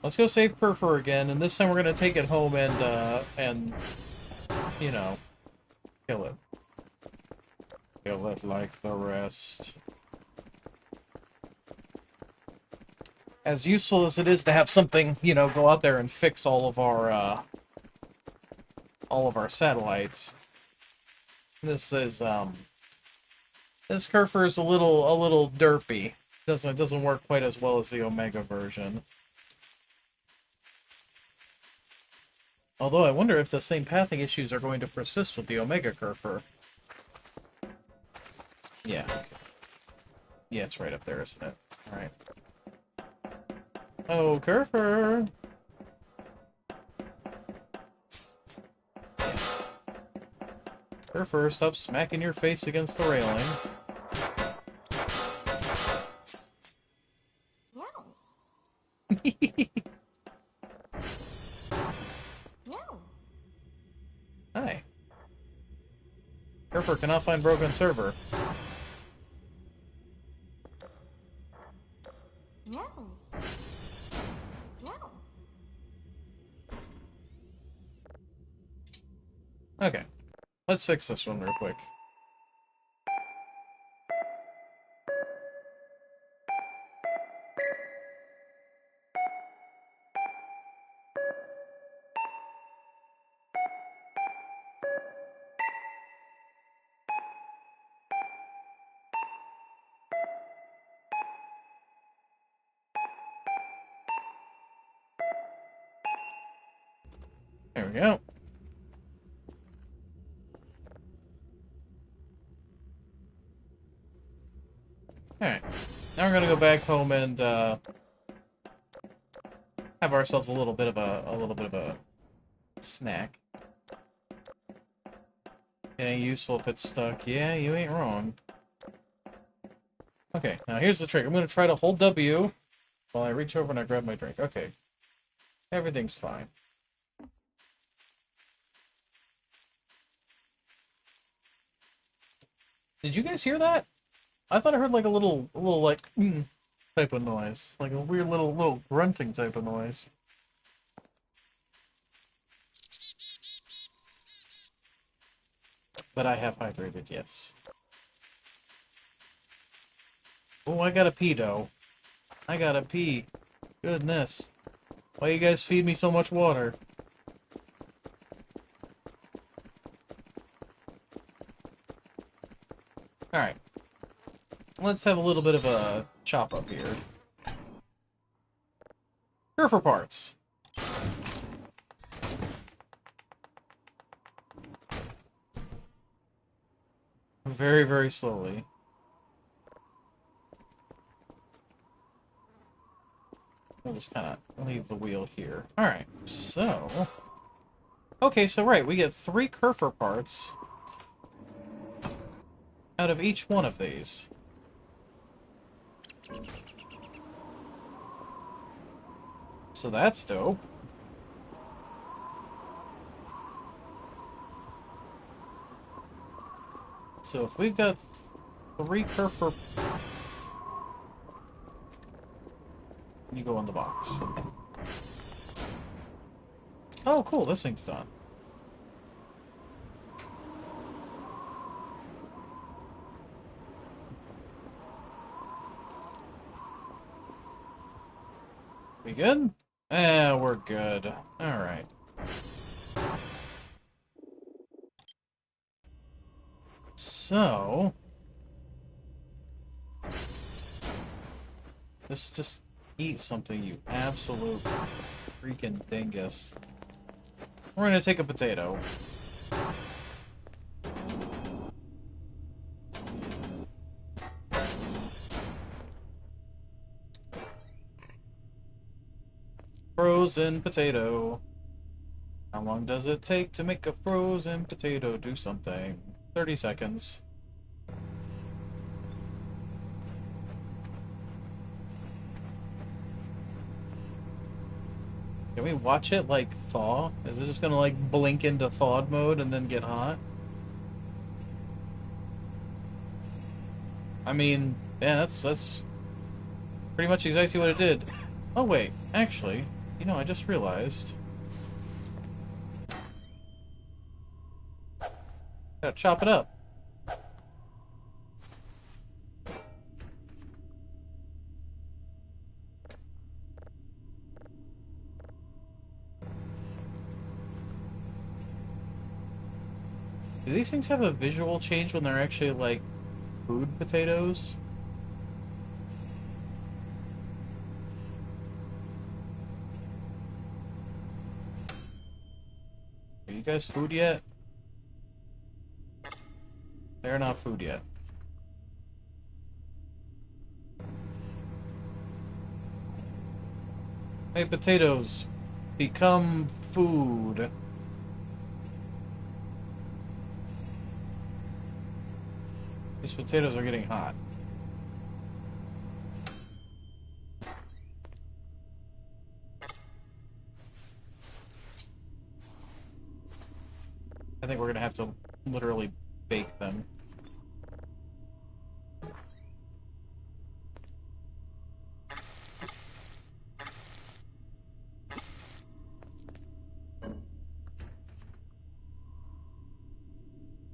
Let's go save Kerfer again, and this time we're gonna take it home and you know, kill it. Kill it like the rest. as useful as it is to have something, you know, go out there and fix all of our satellites, this is this Kerfer is a little derpy. Doesn't work quite as well as the Omega version. Although I wonder if the same pathing issues are going to persist with the Omega Kerfer. Yeah. Okay. Yeah, it's right up there, isn't it? Alright. Oh, Kerfer! Kerfer, stop smacking your face against the railing. Meow. Meow. Hi. Kerfer cannot find broken server. Meow. Meow. Okay. Let's fix this one real quick. There we go. Alright. Now we're gonna go back home and have ourselves a little bit of a snack. It ain't useful if it's stuck. Yeah, you ain't wrong. Okay, now here's the trick. I'm gonna try to hold W while I reach over and I grab my drink. Okay. Everything's fine. Did you guys hear that? I thought I heard like a little like type of noise, like a weird little grunting type of noise. But I have hydrated, yes. Oh, I gotta pee though. I gotta pee. Goodness. Why you guys feed me so much water? Alright. Let's have a little bit of a chop up here. Kerfer parts. Very, very slowly. We'll just kind of leave the wheel here. Alright, so... Okay, so right, we get 3 Kerfer parts out of each one of these. So that's dope. So if we've got 3 Kerfer... You go in the box. Oh, cool, this thing's done. We good? Eh, we're good. Alright. So... Just eat something, you absolute freaking dingus. We're gonna take a potato. Frozen potato. How long does it take to make a frozen potato do something? 30 seconds. Can we watch it, like, thaw? Is it just gonna, like, blink into thawed mode and then get hot? I mean, yeah, that's pretty much exactly what it did. Oh, wait, actually, you know, I just realized. Gotta chop it up. Do these things have a visual change when they're actually, like, food potatoes? Are you guys food yet? They're not food yet. Hey, potatoes, become food. These potatoes are getting hot. I think we're gonna have to literally bake them.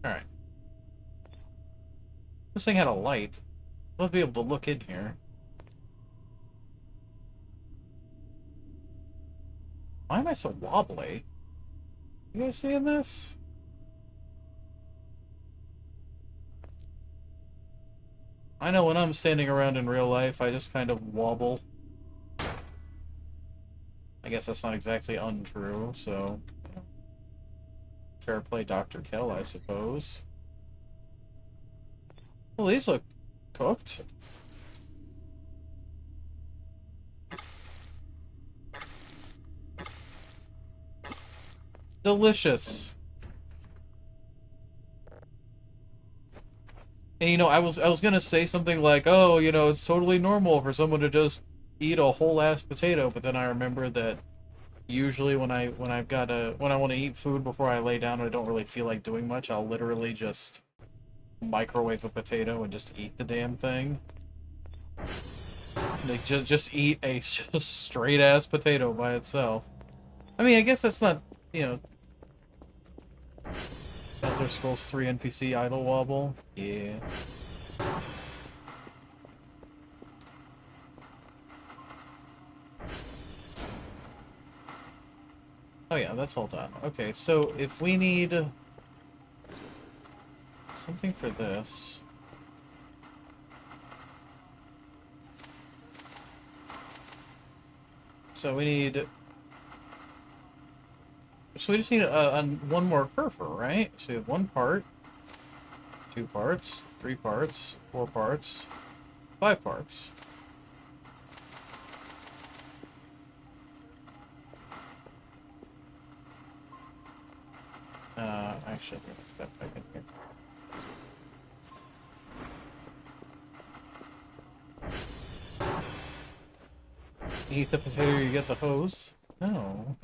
Alright. This thing had a light. I'll be able to look in here. Why am I so wobbly? You guys seeing this? I know when I'm standing around in real life, I just kind of wobble. I guess that's not exactly untrue, so... you know, fair play, Dr. Kell, I suppose. Well, these look cooked. Delicious. And you know, I was gonna say something like, oh, you know, it's totally normal for someone to just eat a whole ass potato, but then I remember that usually when I want to eat food before I lay down and I don't really feel like doing much, I'll literally just microwave a potato and just eat the damn thing. Like just eat a just straight ass potato by itself. I mean, I guess that's not, you know, Elder Scrolls 3 NPC idle wobble. Yeah. Oh yeah, that's all done. Okay, so if we need something for this. So we need... So we just need one more kerfer, right? So we have 1 part, 2 parts, 3 parts, 4 parts, 5 parts. Actually, I'm gonna put that back in here. Eat the potato, you get the hose. No.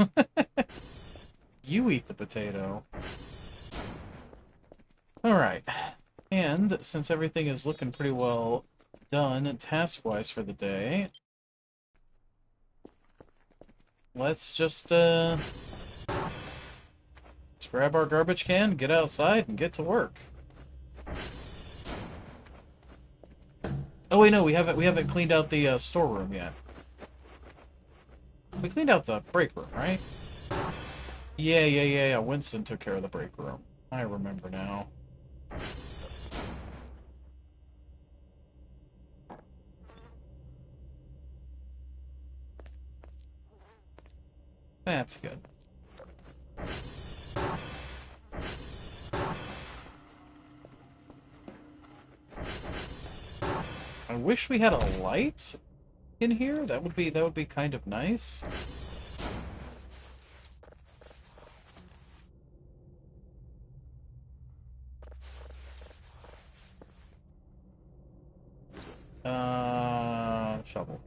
You eat the potato. Alright. And since everything is looking pretty well done task-wise for the day, let's just, let's grab our garbage can, get outside, and get to work. Oh wait, no, we haven't cleaned out the storeroom yet. We cleaned out the break room, right? Yeah. Winston took care of the break room. I remember now. That's good. I wish we had a light in here. That would be kind of nice. Shovel.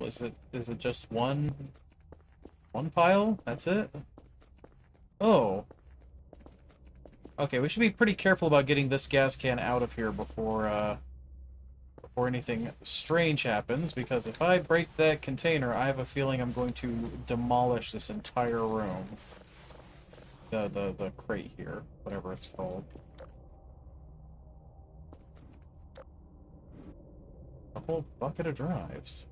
Is it just one pile? That's it? Oh. Okay, we should be pretty careful about getting this gas can out of here before anything strange happens, because if I break that container, I have a feeling I'm going to demolish this entire room. The crate here, whatever it's called. A whole bucket of drives.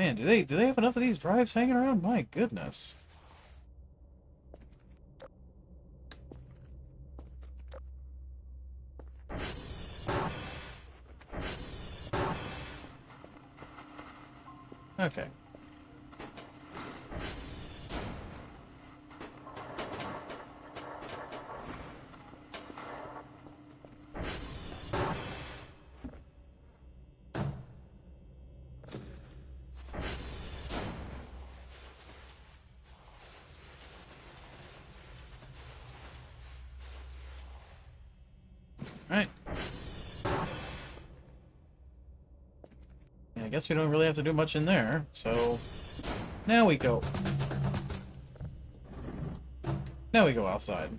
Man, do they have enough of these drives hanging around? My goodness. Okay. Alright. Yeah, I guess we don't really have to do much in there, so... Now we go. Now we go outside.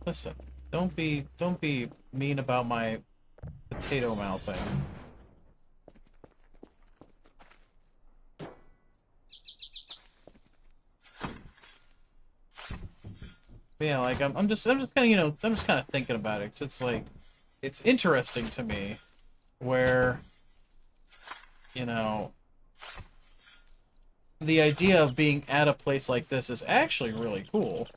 Listen, don't be mean about my potato mouthing. But yeah, like I'm just kind of I'm just kind of thinking about it. 'Cause it's like it's interesting to me where the idea of being at a place like this is actually really cool.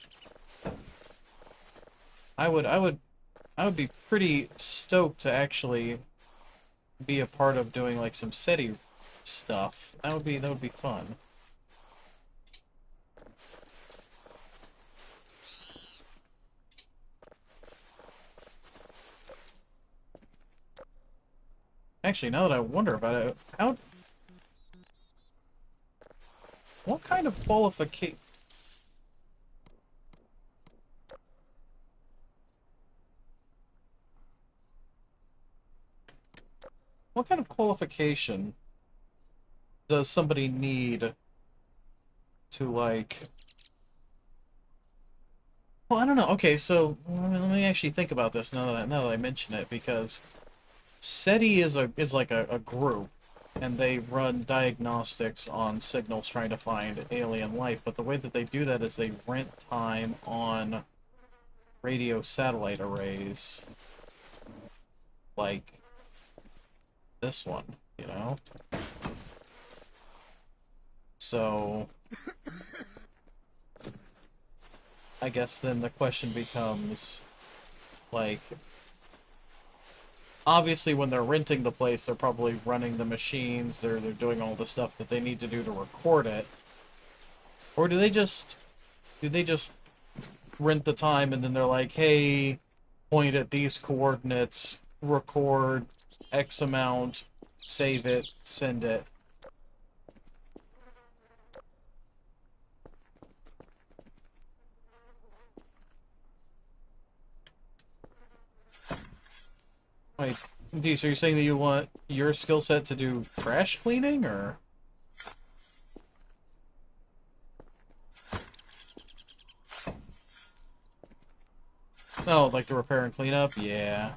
I would be pretty stoked to actually be a part of doing like some SETI stuff. That would be fun. Actually, now that I wonder about it, what kind of qualification? What kind of qualification does somebody need to, like... Well, I don't know. Okay, so let me actually think about this now that I mention it, because SETI is like a group, and they run diagnostics on signals trying to find alien life, but the way that they do that is they rent time on radio satellite arrays, like this one, you know? So, I guess then the question becomes, like, obviously when they're renting the place, they're probably running the machines, they're doing all the stuff that they need to do to record it. Or do they just rent the time and then they're like, hey, point at these coordinates, record X amount, save it, send it. Wait, D, so you're saying that you want your skill set to do trash cleaning, or? Oh, like the repair and cleanup? Yeah.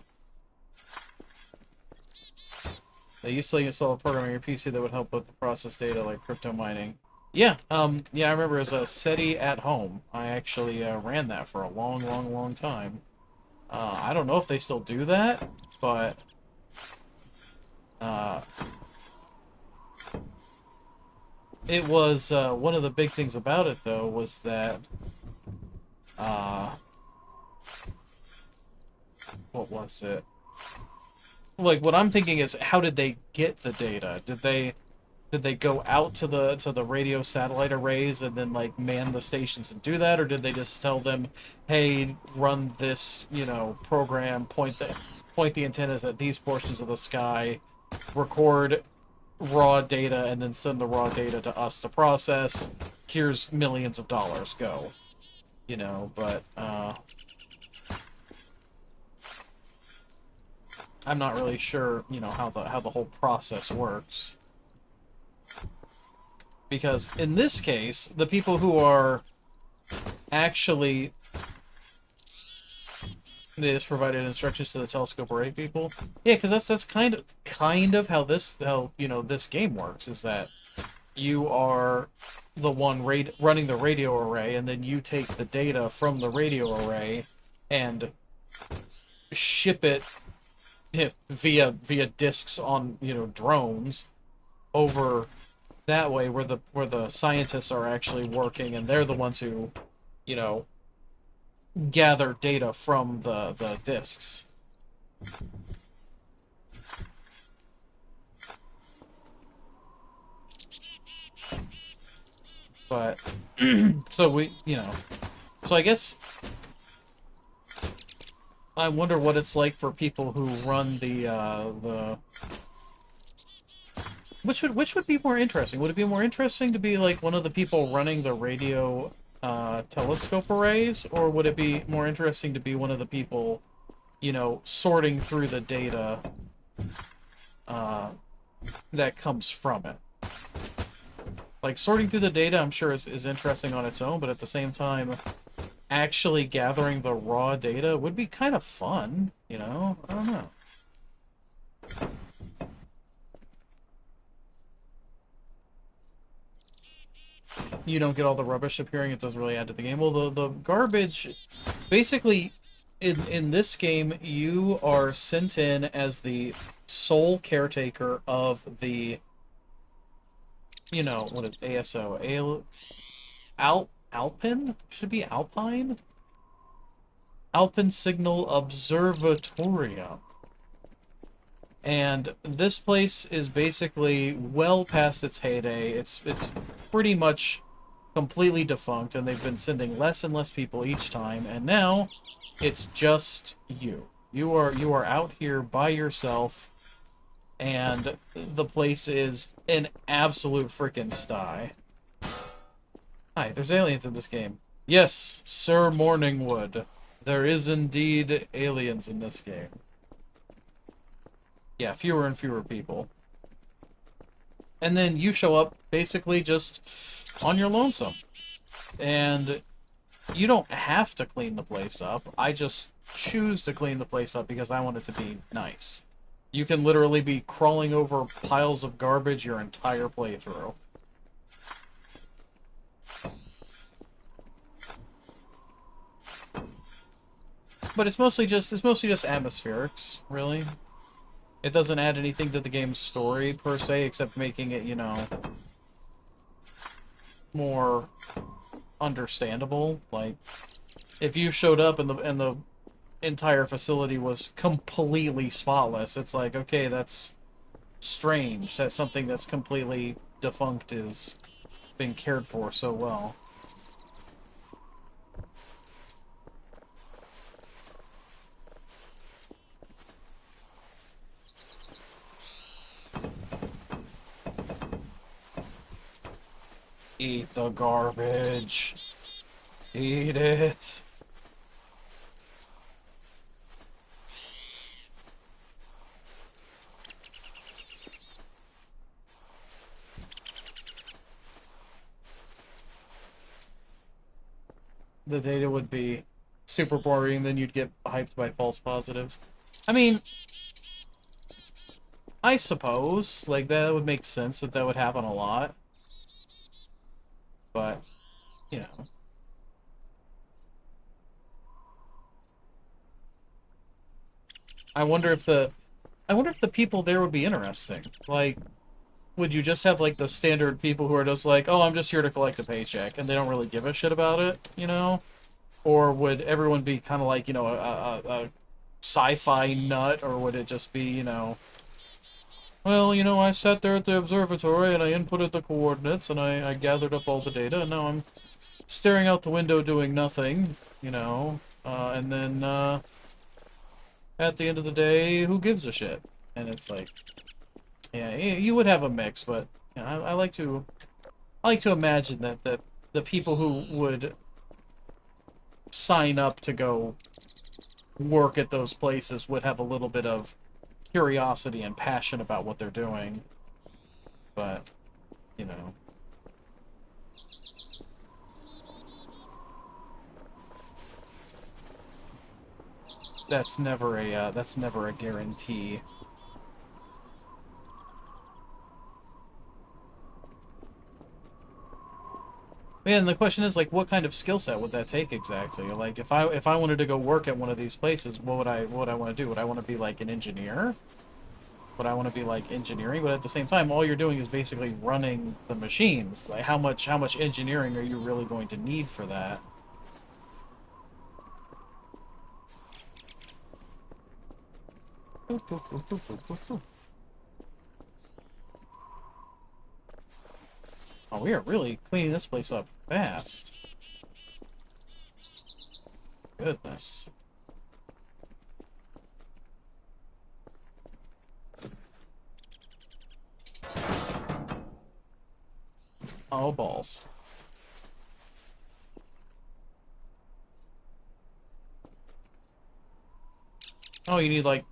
They used to install a program on your PC that would help with the process data, like crypto mining. Yeah, yeah, I remember it was a SETI at home. I actually ran that for a long, long, long time. I don't know if they still do that, but it was one of the big things about it, though, was that what was it? Like, what I'm thinking is, how did they get the data? Did they go out to the radio satellite arrays and then like man the stations and do that, or did they just tell them, hey, run this, program, point the antennas at these portions of the sky, record raw data, and then send the raw data to us to process. Here's millions of dollars, go. But I'm not really sure, how the whole process works. Because in this case, the people who are actually... They just provided instructions to the telescope array people. Yeah, because that's kind of how this game works, is that you are the one running the radio array, and then you take the data from the radio array and ship it via discs on, you know, drones over that way where the scientists are actually working and they're the ones who, you know, gather data from the discs. But so we, you know, so I guess I wonder what it's like for people who run the which would be more interesting? Would it be more interesting to be like one of the people running the radio telescope arrays, or would it be more interesting to be one of the people, you know, sorting through the data uh, that comes from it? Like, sorting through the data, I'm sure is interesting on its own, but at the same time, actually gathering the raw data would be kind of fun, you know? I don't know. You don't get all the rubbish appearing, it doesn't really add to the game. Well, the garbage, basically, in this game, you are sent in as the sole caretaker of the, you know, what is ASO? Alpine? Should it be Alpine? Alpine Signal Observatorium. And this place is basically well past its heyday. It's pretty much completely defunct, and they've been sending less and less people each time, and now it's just you. You are out here by yourself, and the place is an absolute freaking sty. Hi, there's aliens in this game. Yes, Sir Morningwood. There is indeed aliens in this game. Yeah, fewer and fewer people. And then you show up basically just on your lonesome. And you don't have to clean the place up. I just choose to clean the place up because I want it to be nice. You can literally be crawling over piles of garbage your entire playthrough. But it's mostly just atmospherics, really. It doesn't add anything to the game's story per se, except making it, you know, more understandable. Like, if you showed up and the entire facility was completely spotless, it's like, okay, that's strange. That something that's completely defunct is being cared for so well. Eat the garbage. Eat it. The data would be super boring, then you'd get hyped by false positives. I mean, I suppose, like, that would make sense that would happen a lot. But, you know. I wonder if the people there would be interesting. Like, would you just have, like, the standard people who are just like, oh, I'm just here to collect a paycheck, and they don't really give a shit about it, you know? Or would everyone be kind of like, you know, a sci-fi nut, or would it just be, you know, well, you know, I sat there at the observatory and I inputted the coordinates and I gathered up all the data, and now I'm staring out the window doing nothing, you know, and then, at the end of the day, who gives a shit? And it's like, yeah, you would have a mix, but you know, I like to imagine that the people who would sign up to go work at those places would have a little bit of curiosity and passion about what they're doing. But, you know. That's never a guarantee. Yeah, and the question is like, what kind of skill set would that take exactly? Like, if I wanted to go work at one of these places, what would I want to do? Would I want to be like an engineer? Would I want to be like engineering? But at the same time, all you're doing is basically running the machines. Like, how much engineering are you really going to need for that? Oh, we are really cleaning this place up fast. Goodness. Oh, balls. Oh, you need like...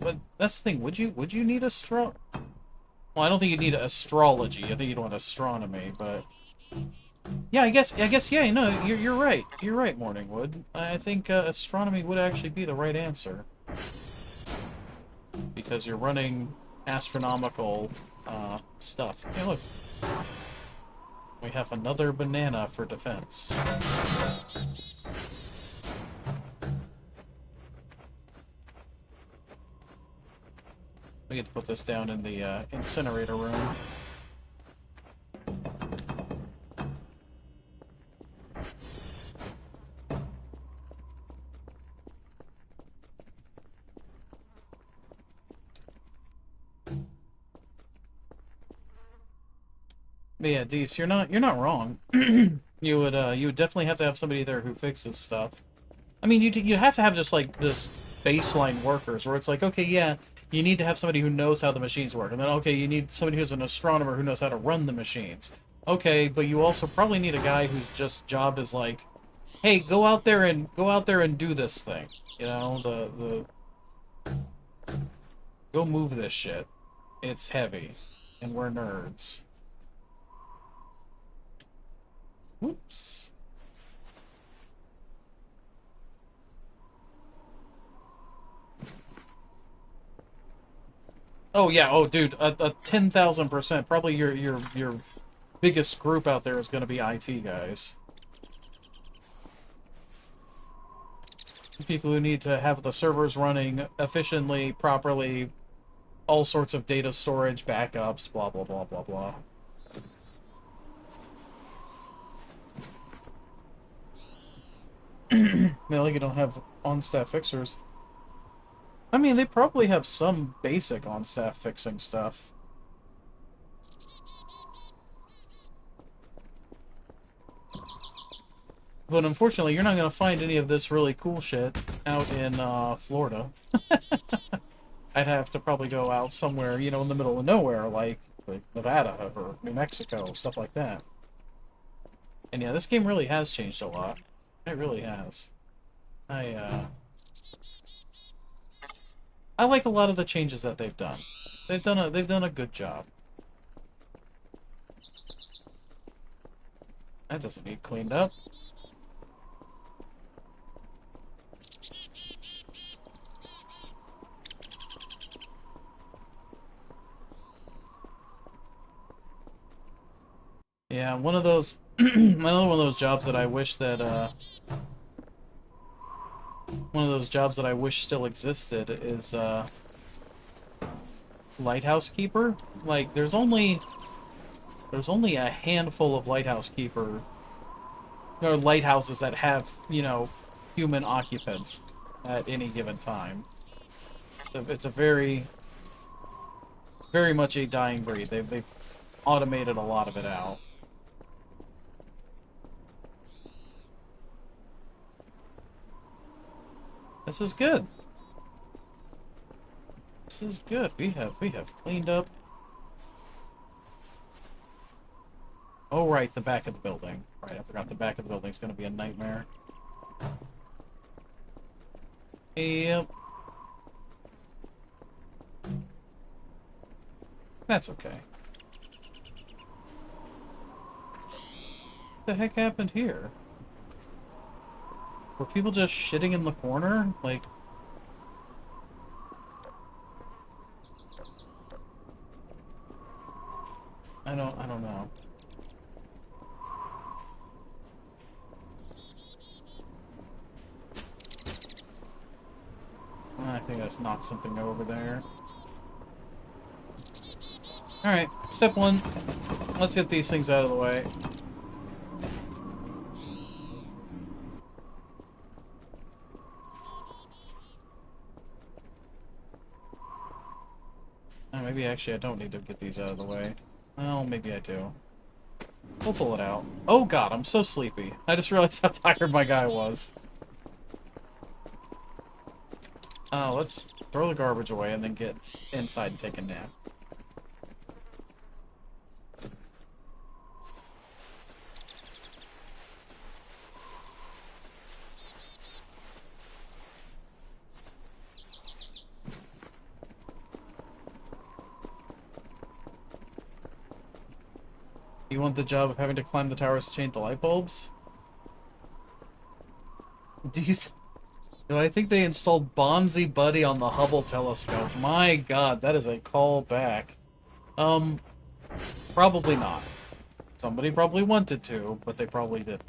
But that's the thing, would you need astro... Well, I don't think you need astrology. I think you'd want astronomy, but... Yeah, yeah, no, you're right. You're right, Morningwood. I think astronomy would actually be the right answer. Because you're running astronomical stuff. Hey, look. We have another banana for defense. We get to put this down in the incinerator room. But yeah, Deece, you're not wrong. You would definitely have to have somebody there who fixes stuff. I mean, you'd have to have just like this baseline workers where it's like, okay, yeah, you need to have somebody who knows how the machines work, and then okay, you need somebody who's an astronomer who knows how to run the machines. Okay, but you also probably need a guy whose just job is like, hey, go out there and do this thing. You know, go move this shit. It's heavy, and we're nerds. Whoops. Oh yeah, oh dude, a 10,000%. Probably your biggest group out there is going to be IT guys. People who need to have the servers running efficiently, properly, all sorts of data storage, backups, blah blah blah blah blah. Well, you don't have on-staff fixers. I mean, they probably have some basic on-staff fixing stuff. But unfortunately, you're not going to find any of this really cool shit out in Florida. I'd have to probably go out somewhere, you know, in the middle of nowhere, like Nevada or New Mexico, stuff like that. And yeah, this game really has changed a lot. It really has. I like a lot of the changes that they've done. They've done a good job. That doesn't need cleaned up. Yeah, one of those another one of those jobs that I wish that one of those jobs that I wish still existed is lighthouse keeper. Like there's only a handful of lighthouse keeper or lighthouses that have, you know, human occupants at any given time. It's a very much a dying breed. They've automated a lot of it out. This is good. This is good. We have cleaned up. Oh right, the back of the building. Right, I forgot the back of the building is going to be a nightmare. Yep. That's okay. What the heck happened here? Were people just shitting in the corner? Like... I don't know. think I just knocked something over there. Alright, step one. Let's get these things out of the way. Maybe actually I don't need to get these out of the way. Well, maybe I do. We'll pull it out. Oh god, I'm so sleepy. I just realized how tired my guy was. Let's throw the garbage away and then get inside and take a nap. You want the job of having to climb the towers to change the light bulbs? Do I think they installed Bonzi Buddy on the Hubble telescope? My god, that is a call back. Probably not. Somebody probably wanted to, but they probably didn't.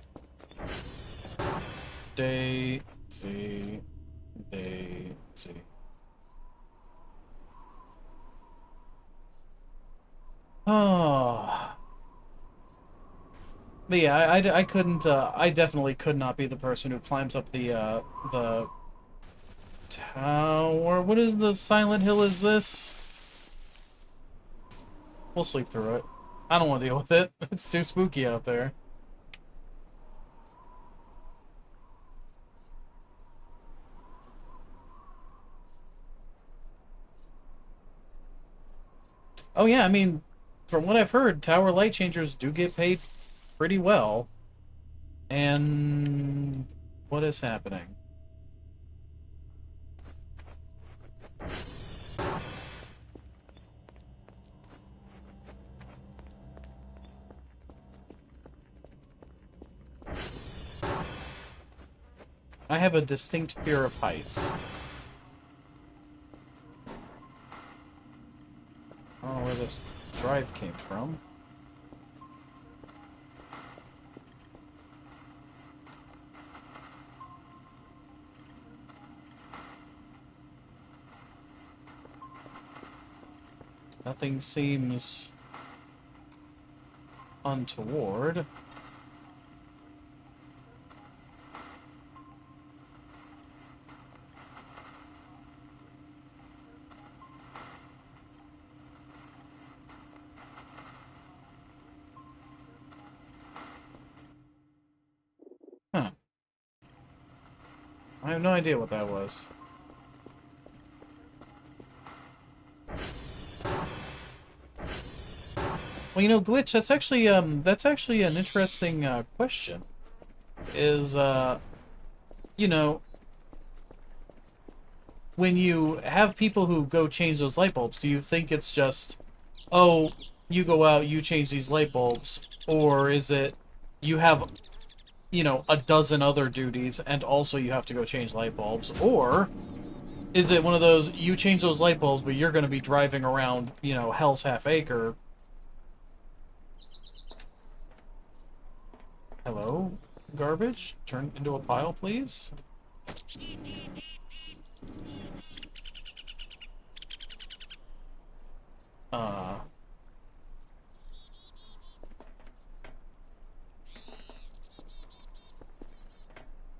Daisy. Oh. But yeah, I couldn't, I definitely could not be the person who climbs up the tower. What is the Silent Hill is this? We'll sleep through it. I don't want to deal with it. It's too spooky out there. Oh yeah, I mean, from what I've heard, tower light changers do get paid pretty well. And what is happening? I have a distinct fear of heights. I don't know where this drive came from. Nothing seems untoward. Huh. I have no idea what that was. Well, you know, Glitch, that's actually an interesting question. Is you know, when you have people who go change those light bulbs, do you think it's just, oh, you go out, you change these light bulbs, or is it you have, you know, a dozen other duties and also you have to go change light bulbs, or is it one of those you change those light bulbs, but you're going to be driving around, you know, Hell's Half Acre. Hello? Garbage? Turn into a pile, please?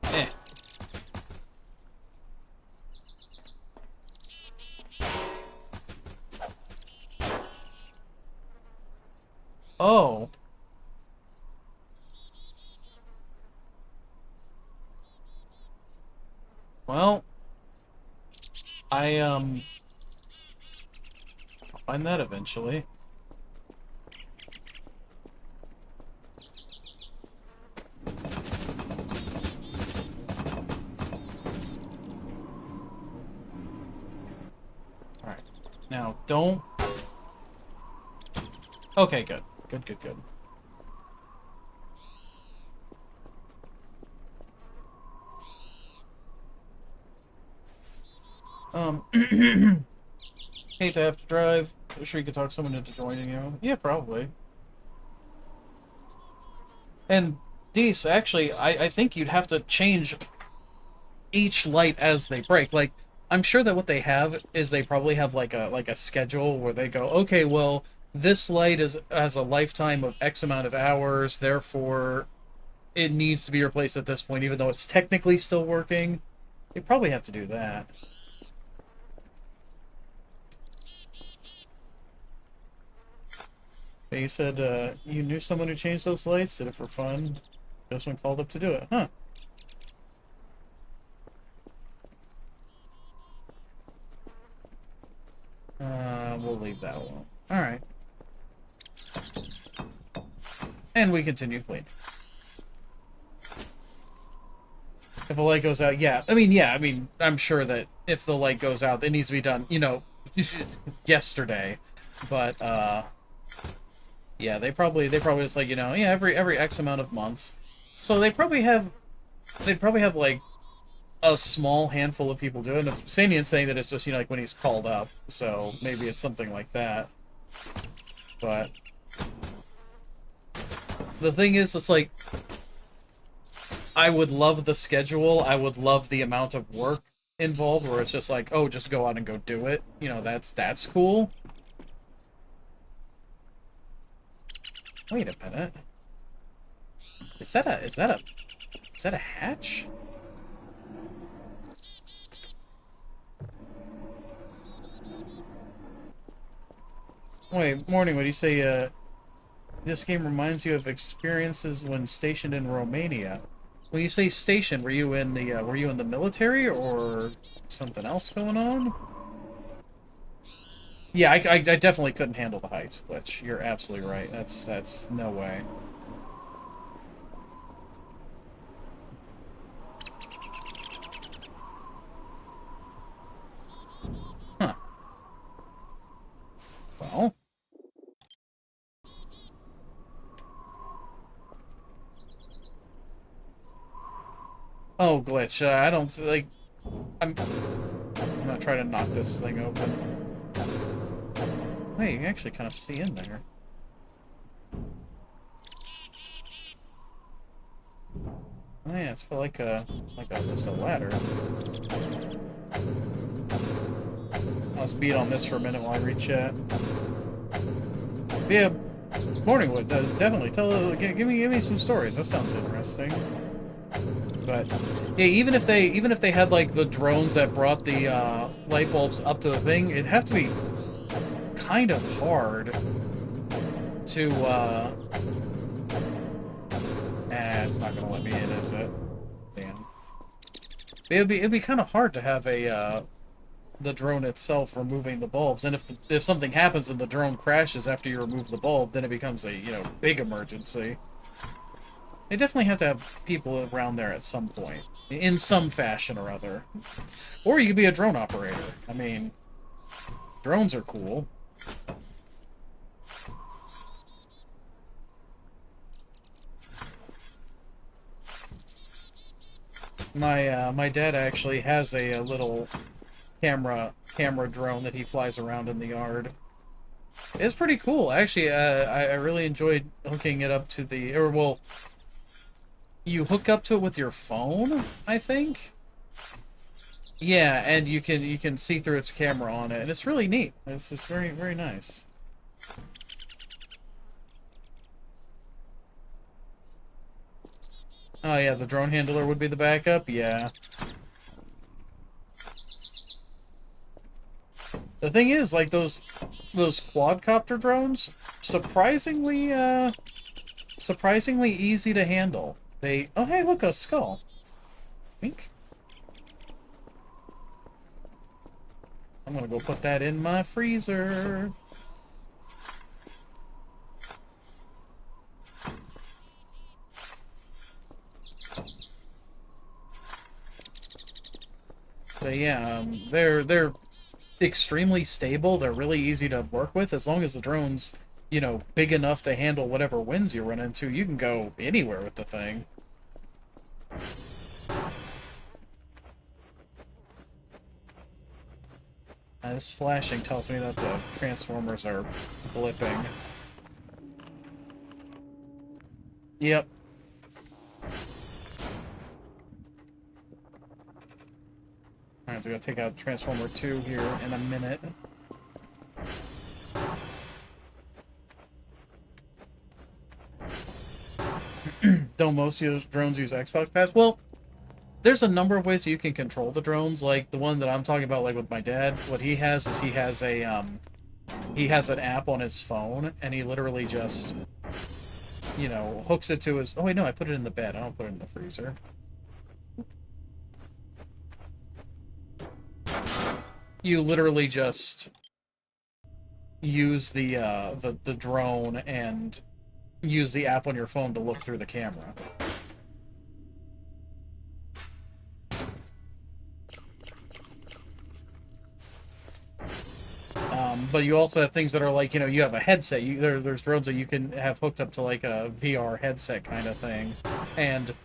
Eh. Oh. Well, I'll find that eventually. Alright. Now, don't... Okay, good. Good. Hate to have to drive. I'm sure you could talk someone into joining you. Yeah, probably. And, Dees, actually, I think you'd have to change each light as they break. Like, I'm sure that what they have is they probably have like a schedule where they go, okay, well, this light is has a lifetime of X amount of hours, therefore it needs to be replaced at this point, even though it's technically still working. They probably have to do that. But you said you knew someone who changed those lights, did it for fun. Just when called up to do it, huh? We'll leave that alone. Alright. And we continue cleaning. If the light goes out, yeah. I mean, I'm sure that if the light goes out, it needs to be done, you know, yesterday. But, yeah, they probably just like, you know, yeah, every X amount of months. So they'd probably have, like, a small handful of people do it. And if Sanian's saying that it's just, you know, like when he's called up, so maybe it's something like that. But the thing is, it's like, I would love the schedule. I would love the amount of work involved, where it's just like, oh, just go out and go do it. You know, that's cool. Wait a minute. Is that a hatch? Wait, Morning, what do you say, this game reminds you of experiences when stationed in Romania. When you say stationed, were you in the military or something else going on? Yeah, I definitely couldn't handle the heights glitch. You're absolutely right. That's no way. Huh. Well. Oh, glitch. I don't feel like I'm gonna try to knock this thing open. Hey, you can actually kind of see in there. Oh yeah, it's like just a ladder. Let's beat on this for a minute while I read chat. Yeah, Morningwood, definitely give me some stories. That sounds interesting. But yeah, even if they had like the drones that brought the light bulbs up to the thing, it'd have to be kind of hard to it's not gonna let me in, is it? Damn. It'd be kind of hard to have a the drone itself removing the bulbs, and if something happens and the drone crashes after you remove the bulb, then it becomes a, you know, big emergency. They definitely have to have people around there at some point, in some fashion or other. Or you could be a drone operator. I mean, drones are cool. My dad actually has a little camera drone that he flies around in the yard. It's pretty cool. Actually, I really enjoyed hooking it up to the, or well, you hook up to it with your phone, I think. Yeah, and you can see through its camera on it, and it's really neat. It's just very nice. Oh yeah, the drone handler would be the backup. Yeah. The thing is, like those quadcopter drones, surprisingly easy to handle. They, oh hey, look, a skull. Wink. I'm gonna go put that in my freezer. So yeah, they're extremely stable. They're really easy to work with as long as the drone's, you know, big enough to handle whatever winds you run into. You can go anywhere with the thing. This flashing tells me that the transformers are blipping. Yep. Alright, so we gotta take out Transformer 2 here in a minute. Don't most drones use Xbox pads? Well, there's a number of ways you can control the drones. Like the one that I'm talking about, like with my dad, what he has is he has an app on his phone, and he literally just, you know, hooks it to his. Oh wait, no, I put it in the bed. I don't put it in the freezer. You literally just use the drone and use the app on your phone to look through the camera. But you also have things that are like, you know, you have a headset. There's drones that you can have hooked up to like a VR headset kind of thing, and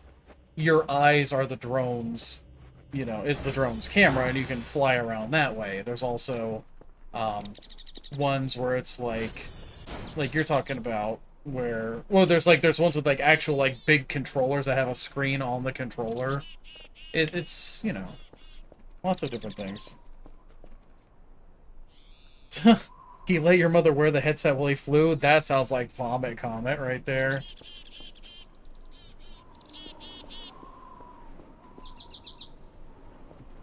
your eyes are the drones. You know, is the drone's camera, and you can fly around that way. There's also ones where it's like you're talking about, where well, there's ones with like actual like big controllers that have a screen on the controller. It's you know, lots of different things. He let your mother wear the headset while he flew? That sounds like vomit comment right there.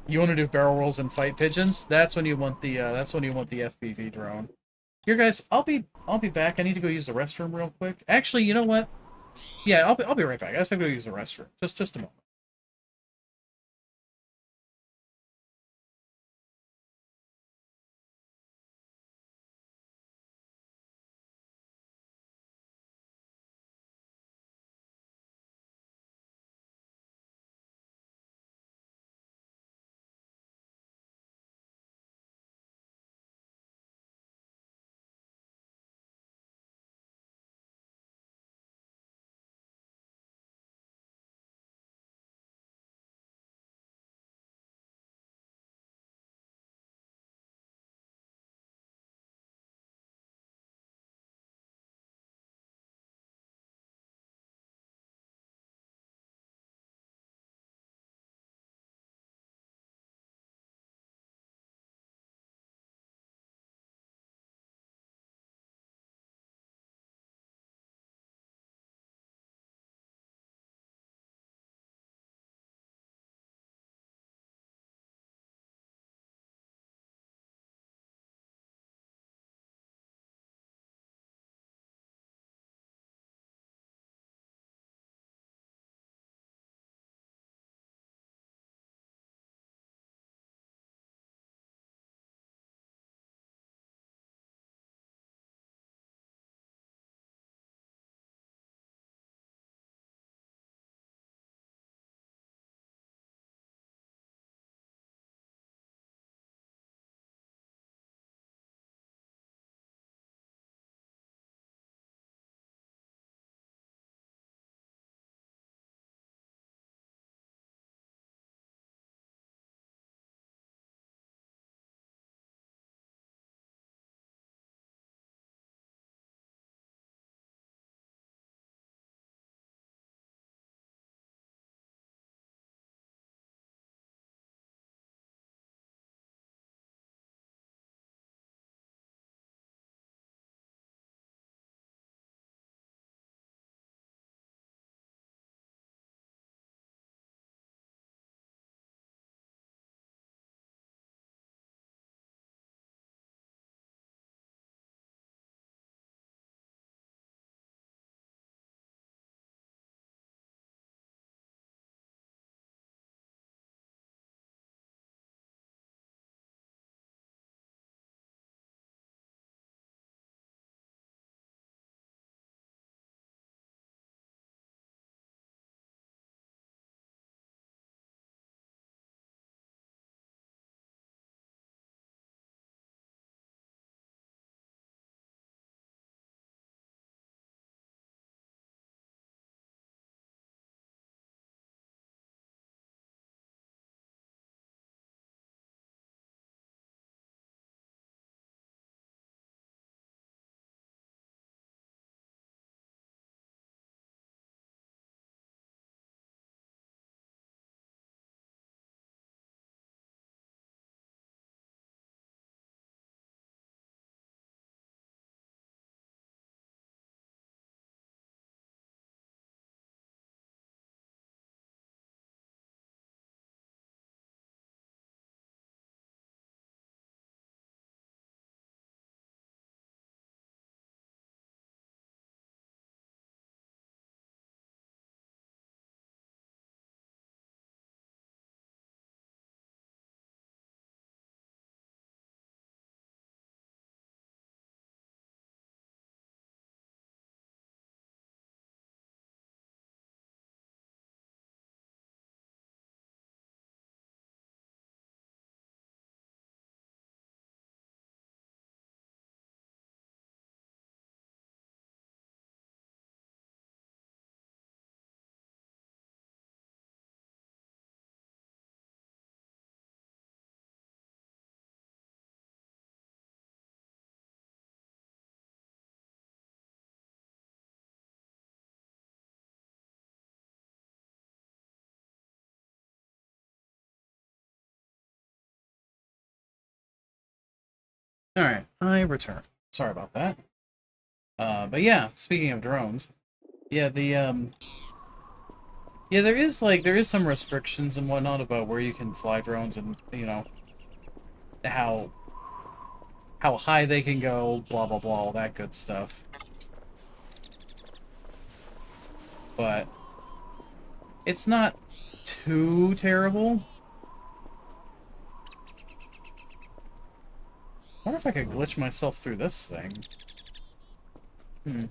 You want to do barrel rolls and fight pigeons? That's when you want the FPV drone. Here, guys, I'll be back. I need to go use the restroom real quick. Actually, you know what? Yeah, I'll be right back. I just have to go use the restroom. Just a moment. Alright, I return. Sorry about that. But yeah, speaking of drones, yeah, yeah, there is some restrictions and whatnot about where you can fly drones and, you know, how high they can go, blah blah blah, all that good stuff. But it's not too terrible. I wonder if I could glitch myself through this thing. I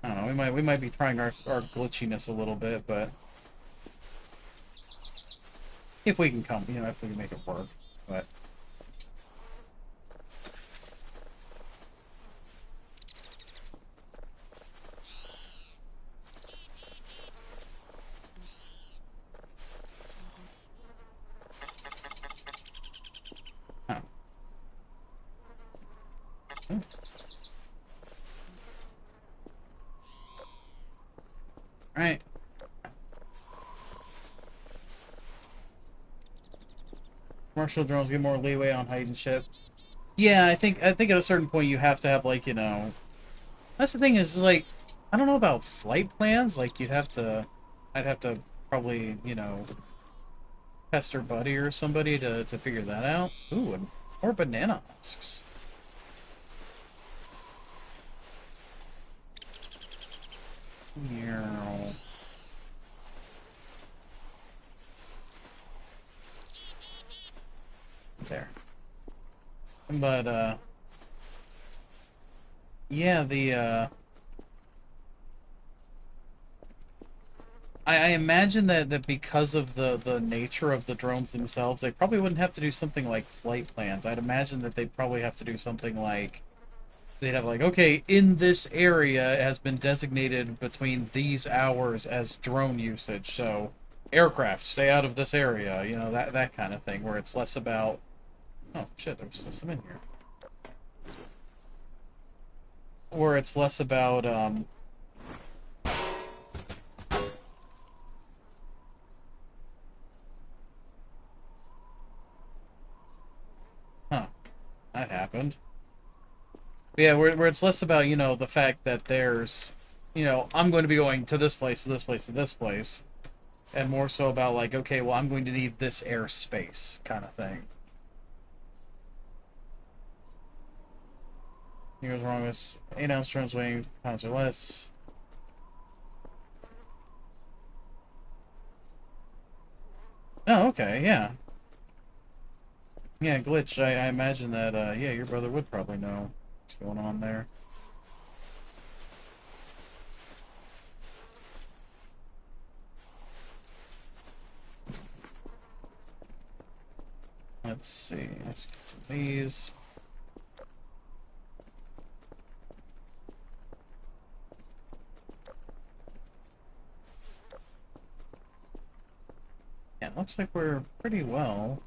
don't know, we might be trying our glitchiness a little bit, but if we can come, you know, if we can make it work. But oh. Oh. Right. Commercial drones get more leeway on height and shit. Yeah, I think at a certain point you have to have, like, you know, that's the thing is like, I don't know about flight plans. Like, I'd have to probably, you know, pester Buddy or somebody to figure that out. Ooh, and more banana husks. Meow. There. But, yeah, I imagine that because of the nature of the drones themselves, they probably wouldn't have to do something like flight plans. I'd imagine that they'd probably have to do something like, they'd have like, okay, in this area it has been designated between these hours as drone usage, so aircraft, stay out of this area, you know, that kind of thing, where it's less about... Oh, shit, there's still some in here. Where it's less about, Huh, that happened. Yeah, where it's less about, you know, the fact that there's, you know, I'm going to be going to this place, to this place, to this place, and more so about, like, okay, well, I'm going to need this airspace kind of thing. Here's wrong with 8-ounce drones weighing pounds or less. Oh, okay, yeah. Yeah, Glitch, I imagine that, yeah, your brother would probably know what's going on there. Let's see, let's get some of these. Yeah, it looks like we're pretty well.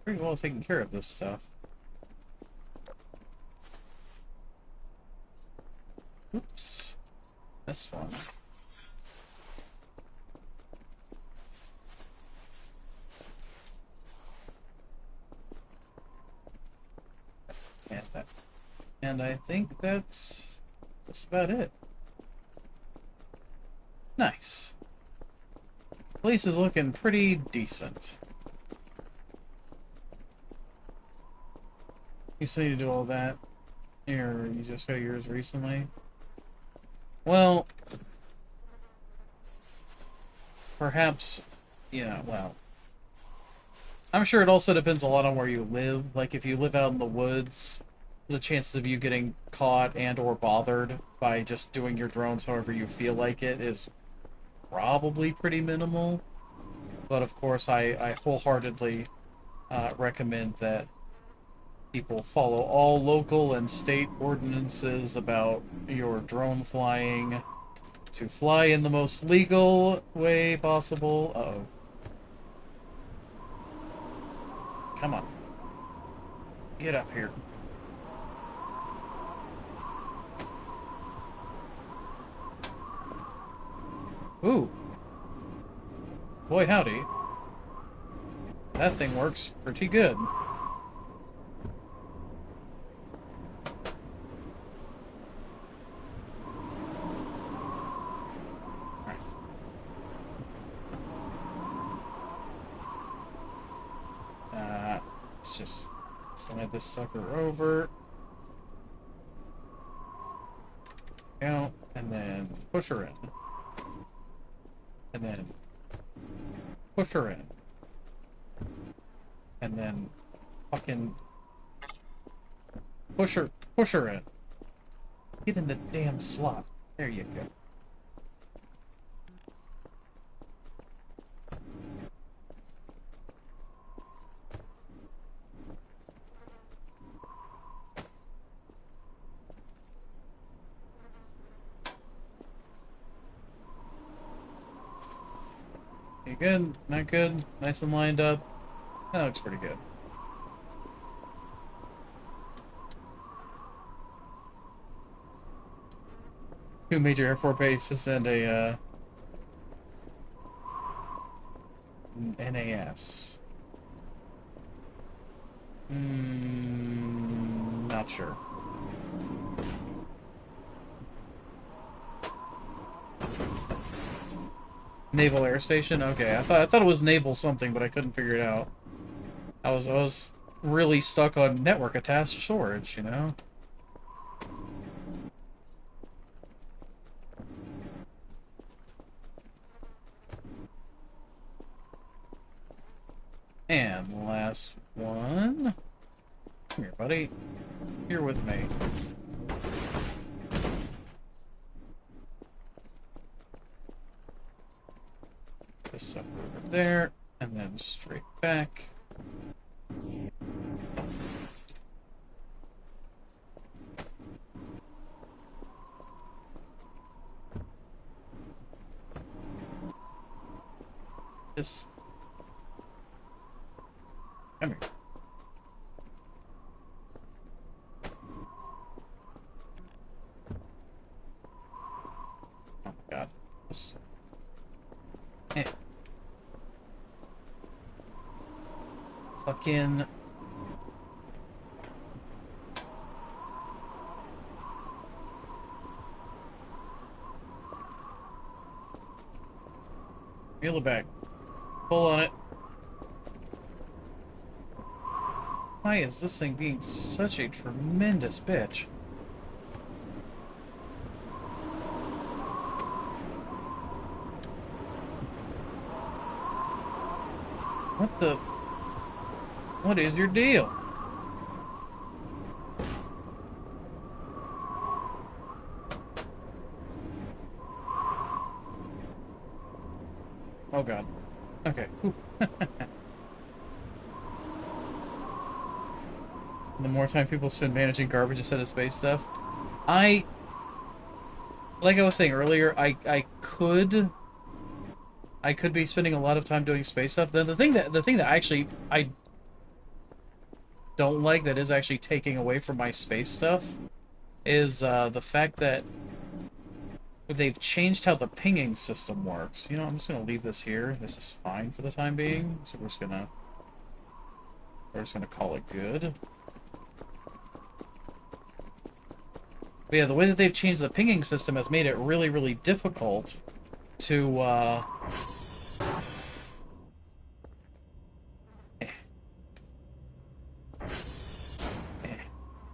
Pretty well taking care of this stuff. Oops. This one. And that. And I think that's about it. Nice. Place is looking pretty decent. You still need to do all that? Or you just got yours recently? Well, perhaps, yeah, well, I'm sure it also depends a lot on where you live. Like, if you live out in the woods, the chances of you getting caught and or bothered by just doing your drones however you feel like it is probably pretty minimal. But of course, I wholeheartedly recommend that people follow all local and state ordinances about your drone flying to fly in the most legal way possible. Uh-oh. Come on. Get up here. Ooh. boy howdy, that thing works pretty good. Let's just slide this sucker over. Out, and then push her in. And then push her in. And then fucking push her in. Get in the damn slot. There you go. You good? Not good? Nice and lined up? That looks pretty good. Two major Air Force bases and a NAS. Not sure. Naval Air Station? Okay, I thought it was naval something, but I couldn't figure it out. I was really stuck on network attached storage, you know? And last one. Come here, buddy. Here with me. This up over there, and then straight back. Just come here. Oh my god. Just... Fucking... Reel it back. Pull on it. Why is this thing being such a tremendous bitch? What the... What is your deal? Oh god. Okay. The more time people spend managing garbage instead of space stuff. Like I was saying earlier, I could be spending a lot of time doing space stuff. The thing that actually I don't like, that is actually taking away from my space stuff, is the fact that they've changed how the pinging system works. You know, I'm just gonna leave this here. This is fine for the time being. So we're just gonna call it good. But yeah, the way that they've changed the pinging system has made it really, really difficult to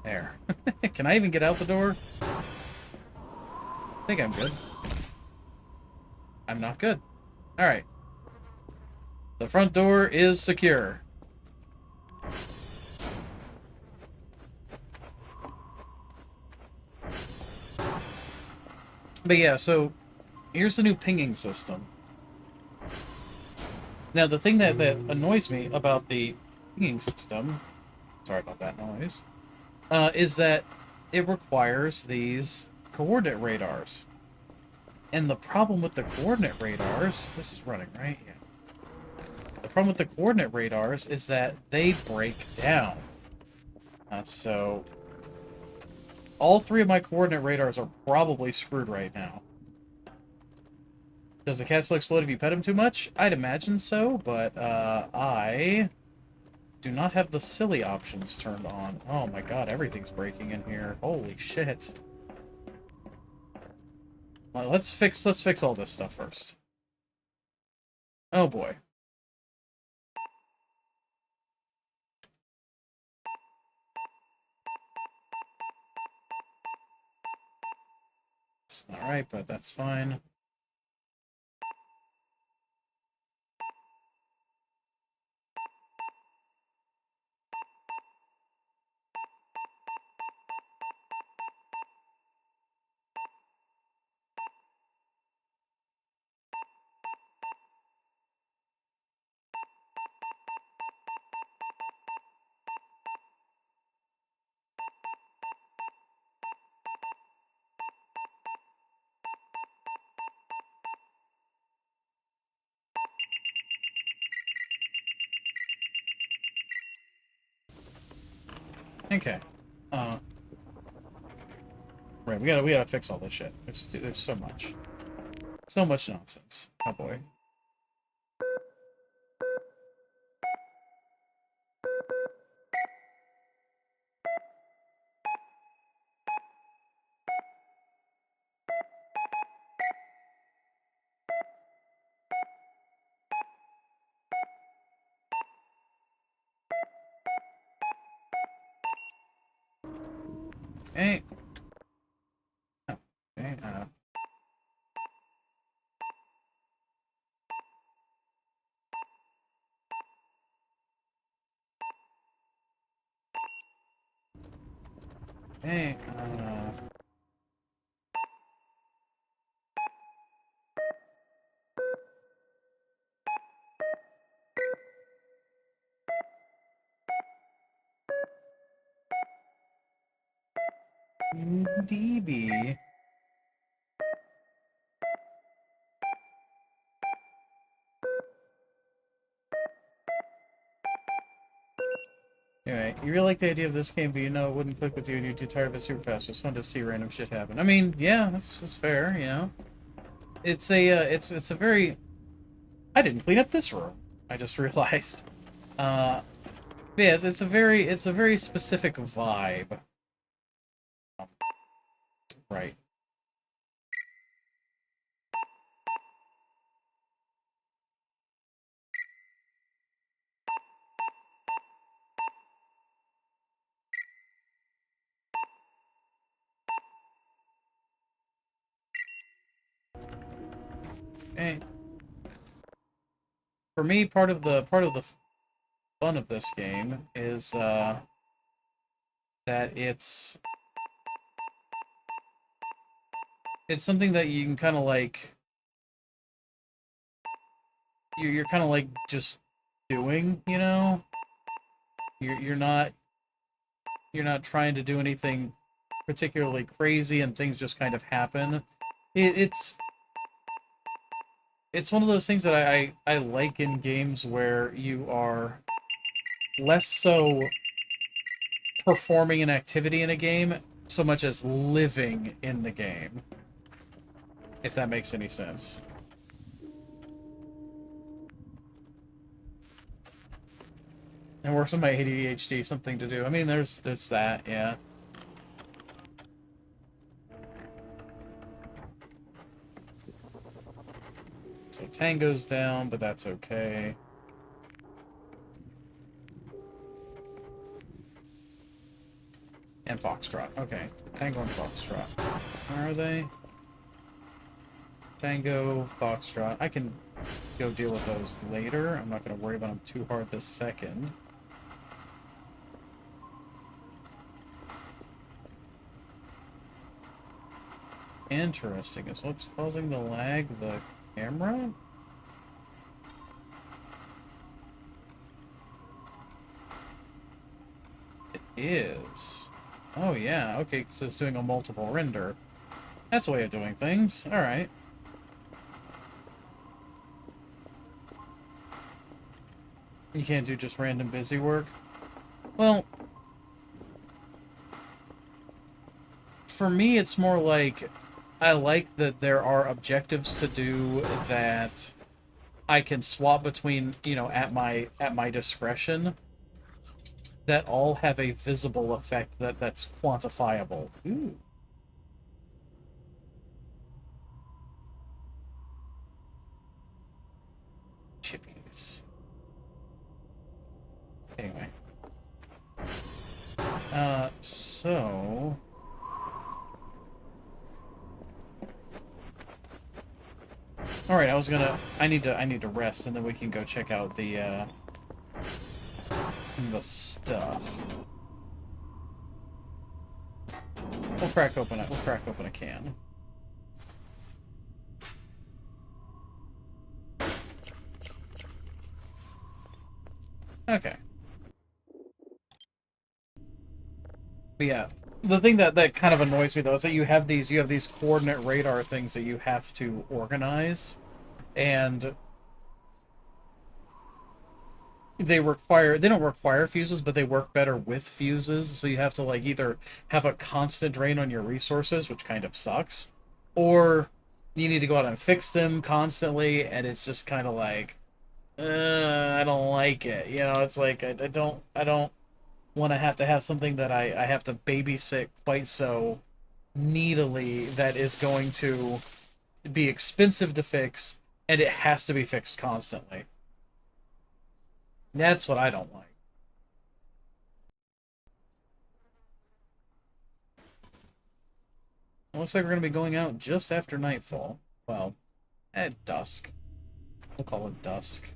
There. Can I even get out the door? I think I'm good. I'm not good. Alright. The front door is secure. But yeah, so here's the new pinging system. Now, the thing that annoys me about the pinging system, sorry about that noise, is that it requires these coordinate radars. And the problem with the coordinate radars, this is running, right? Yeah. The problem with the coordinate radars is that they break down. So all three of my coordinate radars are probably screwed right now. Does the castle explode if you pet him too much? I'd imagine so, but I do not have the silly options turned on. Oh my god, everything's breaking in here. Holy shit. Well, let's fix all this stuff first. Oh boy. It's not right, but that's fine. Okay. Right, we gotta fix all this shit. There's so much. So much nonsense. Oh boy. Okay. Oh, okay, okay, DB. Anyway, you really like the idea of this game, but you know it wouldn't click with you and you're too tired of it super fast. Just fun to see random shit happen. I mean, yeah, that's fair, you know. It's a, it's a very... I didn't clean up this room. I just realized. Yeah, it's a very specific vibe. Right. Okay. For me, part of the fun of this game is that it's something that you can kind of like you're kind of like just doing, you know? You're not trying to do anything particularly crazy and things just kind of happen. It's one of those things that I like in games where you are less so performing an activity in a game so much as living in the game. If that makes any sense. And works on my ADHD, something to do. I mean, there's that, yeah. So Tango's down, but that's okay. And Foxtrot. Okay. Tango and Foxtrot. Where are they? Tango, Foxtrot. I can go deal with those later. I'm not going to worry about them too hard this second. Interesting. Is what's causing the lag the camera? It is. Oh yeah, okay, so it's doing a multiple render. That's a way of doing things. Alright. You can't do just random busy work? Well, for me it's more like I like that there are objectives to do that I can swap between, at my discretion, that all have a visible effect that's quantifiable. Ooh. Chippies. Anyway. So... Alright, I need to rest, and then we can go check out the stuff. We'll crack open a can. Okay. But yeah, the thing that kind of annoys me though is that you have these coordinate radar things that you have to organize, and they don't require fuses, but they work better with fuses. So you have to like either have a constant drain on your resources, which kind of sucks, or you need to go out and fix them constantly, and it's just kind of like, I don't like it. It's like I don't want to have something that I have to babysit quite so needily, that is going to be expensive to fix, and it has to be fixed constantly. That's what I don't like. It looks like we're going to be going out just after nightfall. Well, at dusk. We'll call it dusk.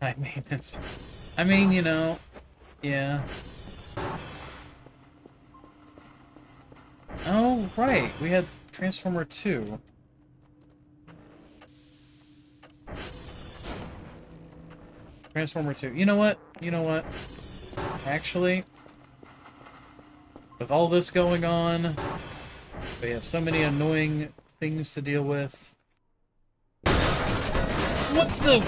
High maintenance. I mean, yeah. Oh, right. We had Transformer 2. Transformer 2. You know what? Actually, with all this going on, we have so many annoying things to deal with. What the...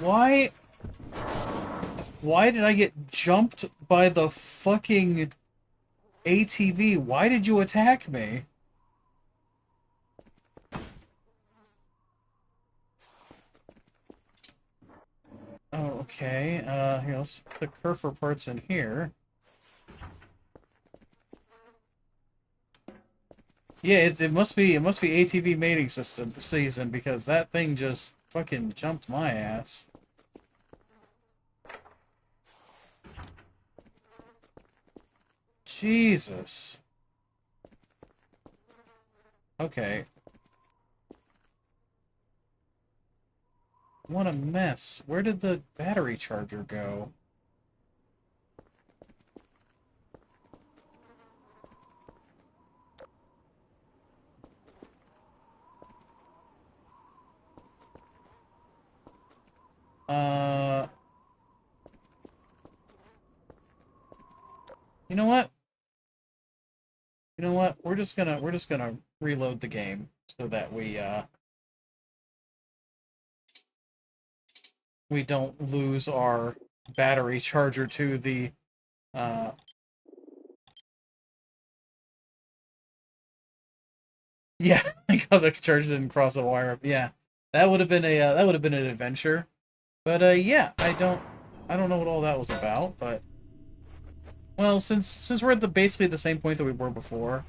Why? Why did I get jumped by the fucking ATV? Why did you attack me? Oh, okay. Here, let's put the Kerfer parts in here. Yeah, it must be ATV mating season, because that thing just fucking jumped my ass. Jesus. Okay. What a mess. Where did the battery charger go? You know what? We're just gonna reload the game so that we don't lose our battery charger to the uh yeah, like how the charger didn't cross a wire. Yeah. That would have been an adventure. But yeah, I don't know what all that was about, but well, since we're at basically the same point that we were before,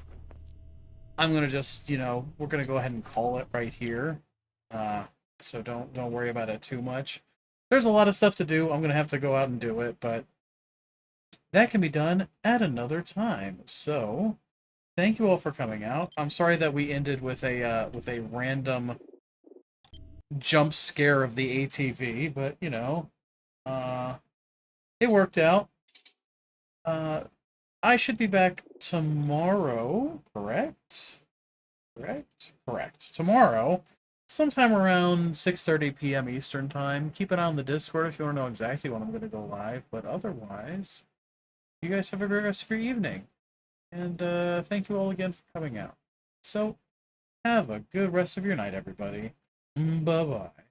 I'm gonna just, we're gonna go ahead and call it right here. So don't worry about it too much. There's a lot of stuff to do. I'm gonna have to go out and do it, but that can be done at another time. So, thank you all for coming out. I'm sorry that we ended with a random jump scare of the ATV, but it worked out. Uh, I should be back tomorrow, correct? Correct. Tomorrow, sometime around 6:30 p.m. Eastern Time. Keep an eye on the Discord if you want to know exactly when I'm going to go live, but otherwise, you guys have a great rest of your evening. And thank you all again for coming out. So, have a good rest of your night, everybody. Bye-bye.